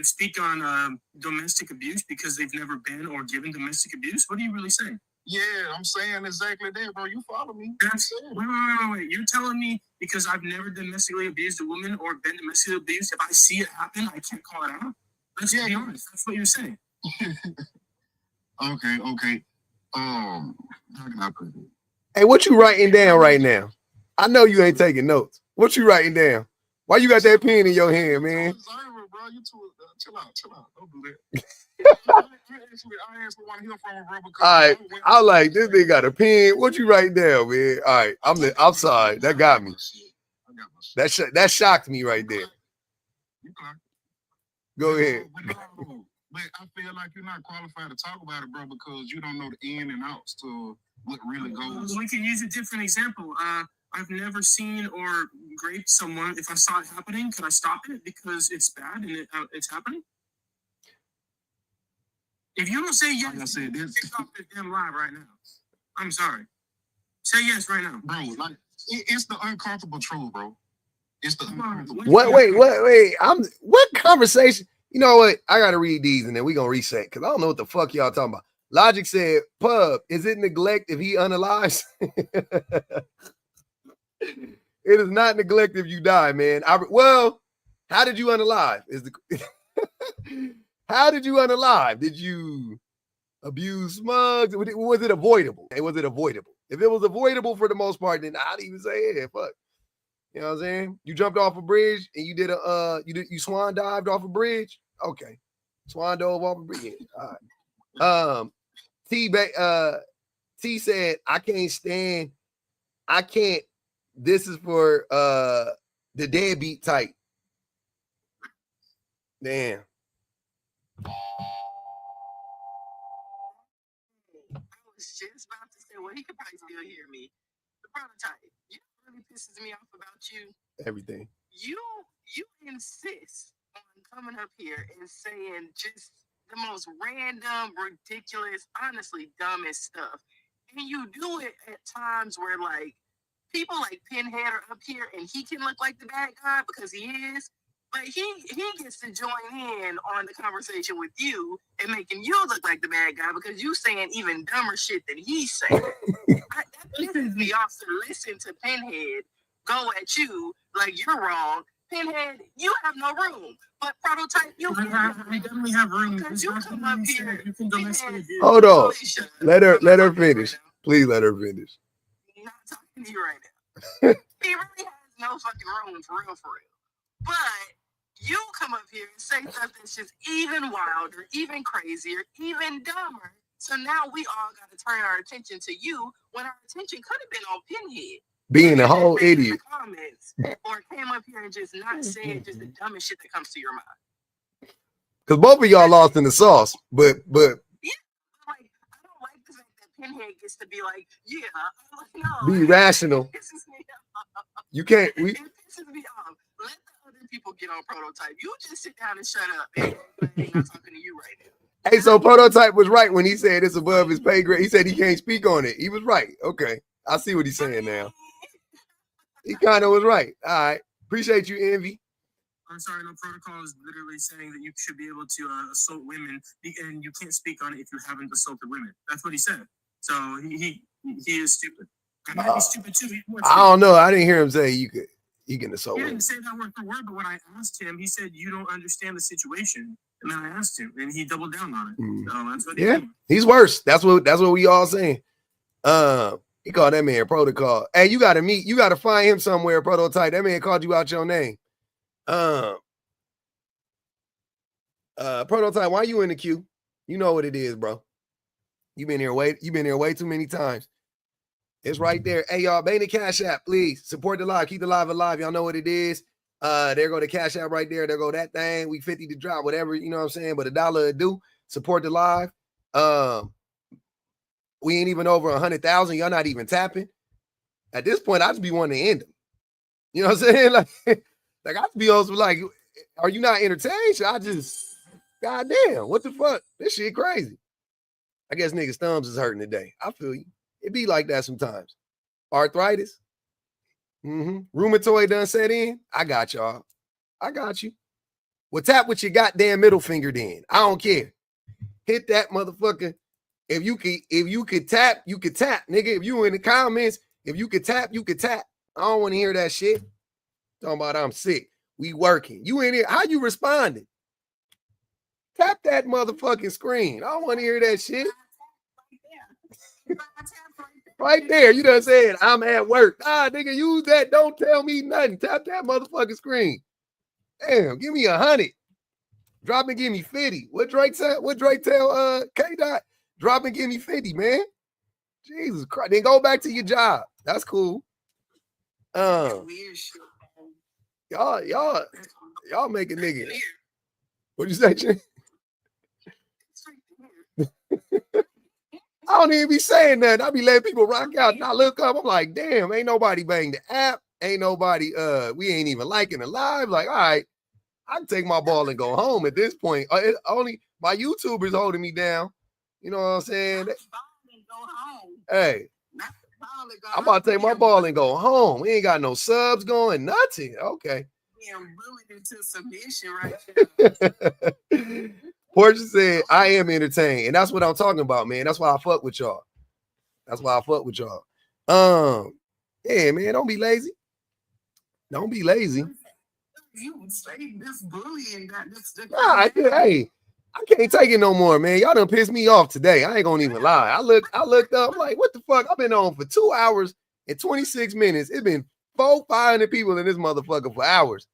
speak on domestic abuse because they've never been or given domestic abuse? What are you really saying? Yeah, I'm saying exactly that, bro. You follow me. Wait. You're telling me because I've never domestically abused a woman or been domestically abused, if I see it happen, I can't call it out? Let's be honest. That's what you're saying. Okay. How can I put it? Hey, what you writing down right now? I know you ain't taking notes. What you writing down? Why you got that pen in your hand, man? Bro, you too, chill out. Don't do that. I actually want to hear from him, bro. All right, I like this thing got a pen. What you writing down, man? All right, I'm sorry. That got me. That shocked me right there. Go ahead. But I feel like you're not qualified to talk about it, bro, because you don't know the in and outs to what really goes. We can use a different example. I've never seen or raped someone. If I saw it happening, can I stop it because it's bad and it's happening? If you don't say yes, like I said, kick off this damn live right now. I'm sorry. Say yes right now, bro. Like it's the uncomfortable truth, bro. It's the uncomfortable. Wait. What conversation? You know what? I gotta read these and then we gonna reset because I don't know what the fuck y'all talking about. Logic said, "Pub, is it neglect if he unalives?" It is not neglect if you die, man. Well, how did you unalive? How did you unalive? Did you abuse Smugs? Was it avoidable? Was it avoidable? If it was avoidable for the most part, then I'd even say, yeah, fuck. You know what I'm saying? You jumped off a bridge and you did you swan dived off a bridge. Okay, swan dove off a bridge. All right. T said, I can't. This is for the deadbeat type. Damn. I was just about to say, well, he could probably still hear me. The prototype. You know what really pisses me off about you? Everything. You insist on coming up here and saying just the most random, ridiculous, honestly dumbest stuff. And you do it at times where like people like Pinhead are up here and he can look like the bad guy because he is. But he gets to join in on the conversation with you and making you look like the bad guy because you saying even dumber shit than he's saying. That pisses me off to listen to Pinhead go at you like you're wrong. Pinhead, you have no room. But Prototype, you I definitely have room. because you come up here. You can domestically abuse. Hold on. Let her finish. Please let her finish. I'm not talking to you right now. He really has no fucking room for real. But you come up here and say stuff that's just even wilder, even crazier, even dumber. So now we all got to turn our attention to you when our attention could have been on Pinhead. Being a whole idiot. Comments, or came up here and just not said just the dumbest shit that comes to your mind. Because both of y'all lost in the sauce, but yeah, like I don't like the fact that Pinhead gets to be like, yeah, I'm like, no, be rational. It pisses me off. You can't. It pisses me off. Let the other people get on Prototype. You just sit down and shut up. And I'm not talking to you right now. Hey, so Prototype was right when he said it's above his pay grade. He said he can't speak on it. He was right. Okay, I see what he's saying now. He kind of was right. All right. Appreciate you, Envy. I'm sorry, no protocol is literally saying that you should be able to assault women, and you can't speak on it if you haven't assaulted women. That's what he said. So he is stupid. I might be stupid too. I don't know. I didn't hear him say you can assault He women. didn't say that word for word, but when I asked him, he said you don't understand the situation. And then I asked him, and he doubled down on it. So that's what yeah, he's worse. That's what we all saying. He called that man protocol. Hey, you gotta find him somewhere, prototype. That man called you out your name. Prototype, why you in the queue? You know what it is, bro. You've been here way too many times. It's right there. Hey, y'all, bang the Cash App, please. Support the live. Keep the live alive. Y'all know what it is. There go the Cash App right there. There go that thing. We 50 to drop, whatever, you know what I'm saying? But $1 a do. Support the live. We ain't even over 100,000. Y'all not even tapping. At this point, I just be wanting to end them. You know what I'm saying? Like I just be also like, are you not entertained? Goddamn, what the fuck? This shit crazy. I guess niggas' thumbs is hurting today. I feel you. It be like that sometimes. Arthritis. Rheumatoid done set in. I got y'all. I got you. Well, tap with your goddamn middle finger then. I don't care. Hit that motherfucker. If you could tap, you could tap, nigga. If you in the comments, if you could tap, you could tap. I don't want to hear that shit. Talking about I'm sick. We working. You in here. How you responding? Tap that motherfucking screen. I don't want to hear that shit. Right there. You done said, I'm at work. Nigga, use that. Don't tell me nothing. Tap that motherfucking screen. Damn, give me 100. Drop and give me 50. What Drake tell K-Dot? Drop and give me 50, man. Jesus Christ. Then go back to your job. That's cool. Y'all make a nigga. What'd you say, Jim? I don't even be saying that. I be letting people rock out. And I look up, I'm like, damn, ain't nobody banged the app. Ain't nobody, we ain't even liking the live. Like, all right, I can take my ball and go home at this point. Only my YouTubers holding me down. You know what I'm saying? Hey, I'm about to take my ball and go home. We ain't got no subs going, nothing. Okay. Being bullied into submission right now. Portia said, I am entertained. And that's what I'm talking about, man. That's why I fuck with y'all. Yeah, man, don't be lazy. Don't be lazy. You would say this bullying got this. Hey, I can't take it no more, man. Y'all done pissed me off today. I ain't gonna even lie. I looked up, I'm like, what the fuck? I've been on for 2 hours and 26 minutes. It's been 400-500 people in this motherfucker for hours.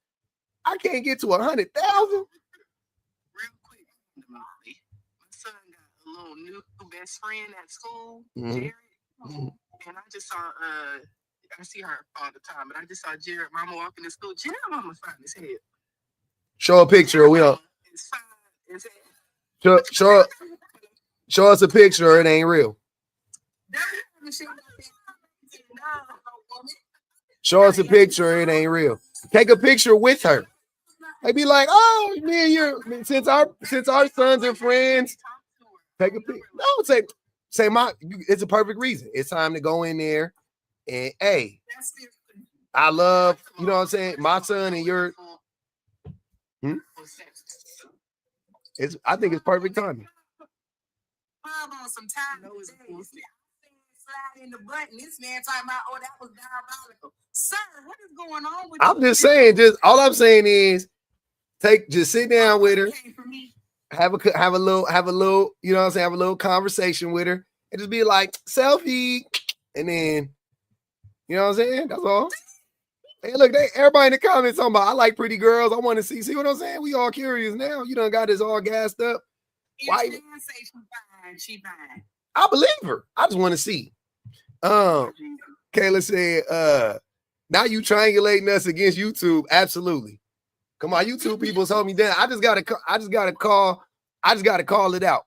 I can't get to 100,000. My son got a little new best friend at school, Jared. And I just saw I see her all the time, but I just saw Jared mama walking to school. Jared mama's fine as hell. Show a picture. Show us a picture or it ain't real. Show us a picture or it ain't real. Take a picture with her. They be like, oh, man, since our sons and friends, take a picture. No, say it's a perfect reason. It's time to go in there and hey, I love, you know what I'm saying? My son and your I think it's perfect timing. In the button. This man talking about, oh, that was diabolical. Sir, what is going on with I'm just saying, all I'm saying is just sit down with her, have a little, you know what I'm saying, have a little conversation with her, and just be like, selfie, and then, you know what I'm saying? That's all. Hey, look, everybody in the comments talking about, I like pretty girls. I want to see what I'm saying? We all curious now. You done got this all gassed up. Why? She fine. I believe her. I just want to see. Kayla said, now you triangulating us against YouTube. Absolutely. Come on, YouTube people hold me down. I just gotta call it out.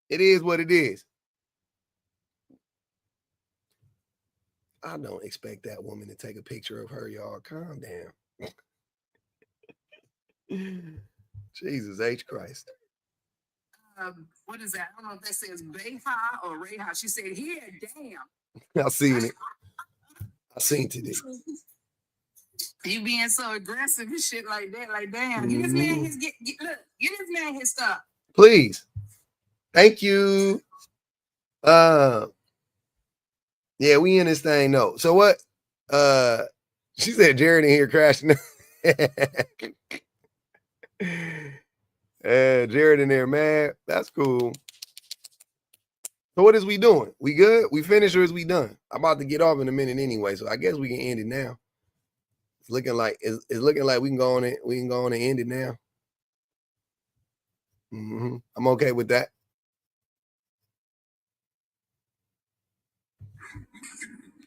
It is what it is. I don't expect that woman to take a picture of her, y'all. Calm down. Jesus H. Christ. What is that? I don't know if that says Bayha or Rayha. She said, here, damn. I seen today. You being so aggressive and shit like that. Like, damn. Get this man get this man his stuff. Please. Thank you. Yeah, we in this thing though. So what? She said Jared in here crashing. Jared in there, man. That's cool. So what is we doing? We good? We finished or is we done? I'm about to get off in a minute anyway, so I guess we can end it now. It's looking like we can go on it. We can go on and end it now. I'm okay with that.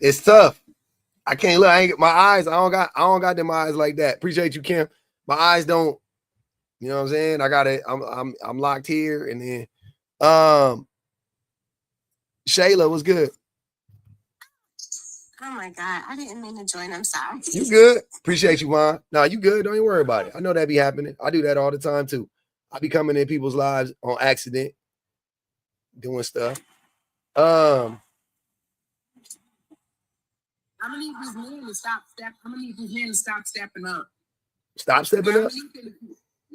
It's tough. I can't look. I ain't my eyes. I don't got them eyes like that. Appreciate you, Kim. My eyes don't. You know what I'm saying? I got it. I'm locked here, and then Shayla was good. Oh my God, I didn't mean to join. I'm sorry. You good? Appreciate you, Juan. No, you good. Don't even worry about it. I know that be happening. I do that all the time too. I be coming in people's lives on accident, doing stuff. I'm gonna need these men to stop stepping up. Stop stepping up.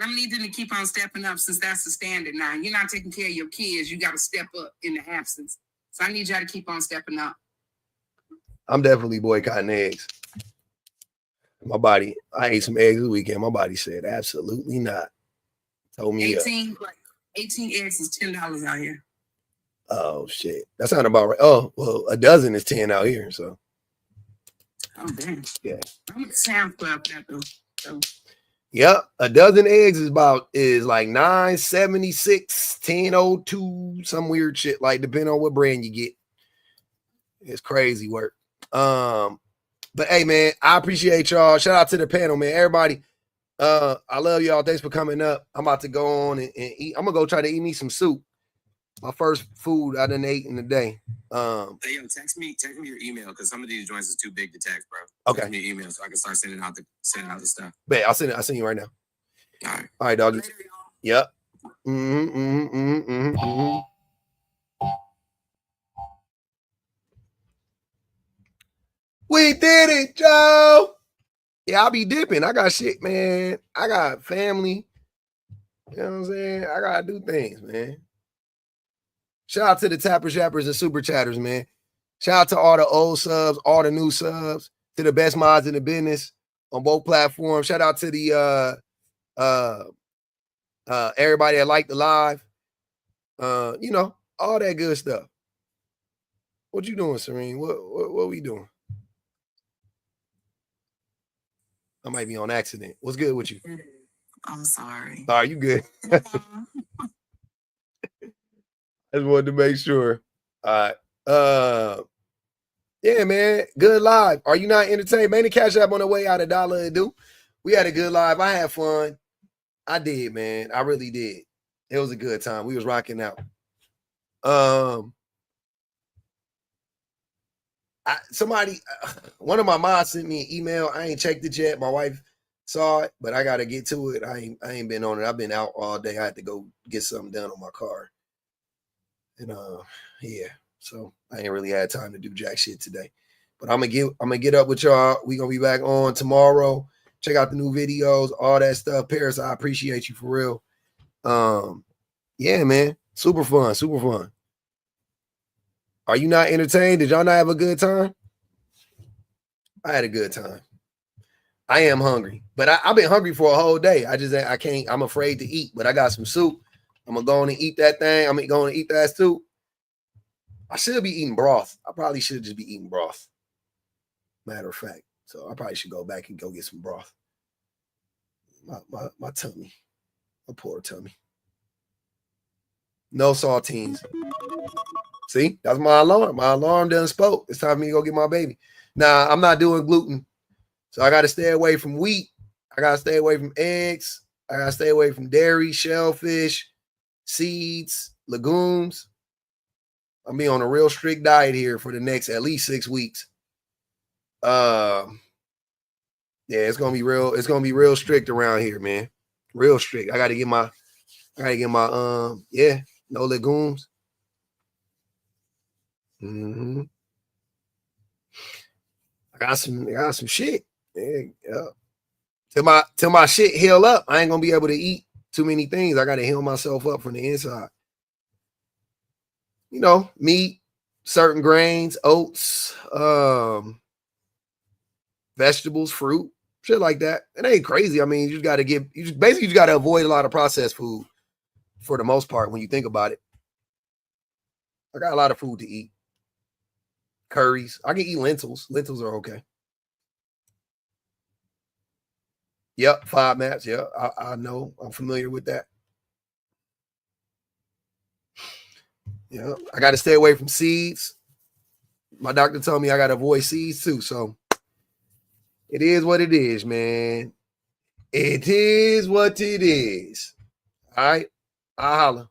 I'm gonna need them to keep on stepping up since that's the standard now. You're not taking care of your kids. You got to step up in the absence. So I need y'all to keep on stepping up. I'm definitely boycotting eggs. My body, I ate some eggs this weekend. My body said absolutely not. Told me 18 eggs is $10 out here. Oh shit. That's not about right. Oh, well, a dozen is 10 out here. So oh damn. Yeah. I'm at Sam's Club that though. So. Yep, a dozen eggs is like $9.76, $10.02, some weird shit, like depending on what brand you get. It's crazy work. But hey man, I appreciate y'all. Shout out to the panel, man. Everybody, I love y'all. Thanks for coming up. I'm about to go on and eat. I'm gonna go try to eat me some soup. My first food I done ate in the day. Hey, yo, text me your email because some of these joints is too big to text, bro. Okay. Text me your email so I can start sending out the stuff. Bet I'll send you right now. All right. All right, doggy. Yep. We did it, Joe. Yeah, I'll be dipping. I got shit, man. I got family. You know what I'm saying? I gotta do things, man. Shout out to the tappers, yappers, and super chatters, man. Shout out to all the old subs, all the new subs, to the best mods in the business on both platforms. Shout out to the everybody that liked the live. You know, all that good stuff. What you doing, Serene? What we doing? I might be on accident. What's good with you? I'm sorry. All right, you good. I just wanted to make sure. All right. Yeah, man. Good live. Are you not entertained? Man, the cash app on the way out $1 a do. We had a good live. I had fun. I did, man. I really did. It was a good time. We was rocking out. One of my moms sent me an email. I ain't checked it yet. My wife saw it, but I gotta get to it. I ain't been on it. I've been out all day. I had to go get something done on my car. And yeah, so I ain't really had time to do jack shit today. But I'm gonna get up with y'all. We gonna be back on tomorrow. Check out the new videos, all that stuff. Paris, I appreciate you for real. Yeah, man. Super fun, super fun. Are you not entertained? Did y'all not have a good time? I had a good time. I am hungry, but I've been hungry for a whole day. I can't, I'm afraid to eat, but I got some soup. I'm gonna go on and eat that thing. I'm going to eat that soup. I should be eating broth. I probably should just be eating broth. Matter of fact. So I probably should go back and go get some broth. My tummy. My poor tummy. No saltines. See, that's my alarm. My alarm done spoke. It's time for me to go get my baby. Now, I'm not doing gluten. So I got to stay away from wheat. I got to stay away from eggs. I got to stay away from dairy, shellfish, seeds, legumes. I'm be on a real strict diet here for the next at least 6 weeks. Yeah, it's gonna be real. It's gonna be real strict around here, man. Real strict. I gotta get my yeah, no legumes. I got some shit. Yeah. Till my shit heal up, I ain't gonna be able to eat too many things. I gotta heal myself up from the inside. You know, meat, certain grains, oats, vegetables, fruit, shit like that. It ain't crazy. I mean, you just got to avoid a lot of processed food for the most part when you think about it. I got a lot of food to eat. Curries. I can eat lentils. Lentils are okay. Yep, FODMAPs. Yeah, I know. I'm familiar with that. Yeah, I got to stay away from seeds. My doctor told me I got to avoid seeds too. So it is what it is, man. It is what it is. All right. I'll holla.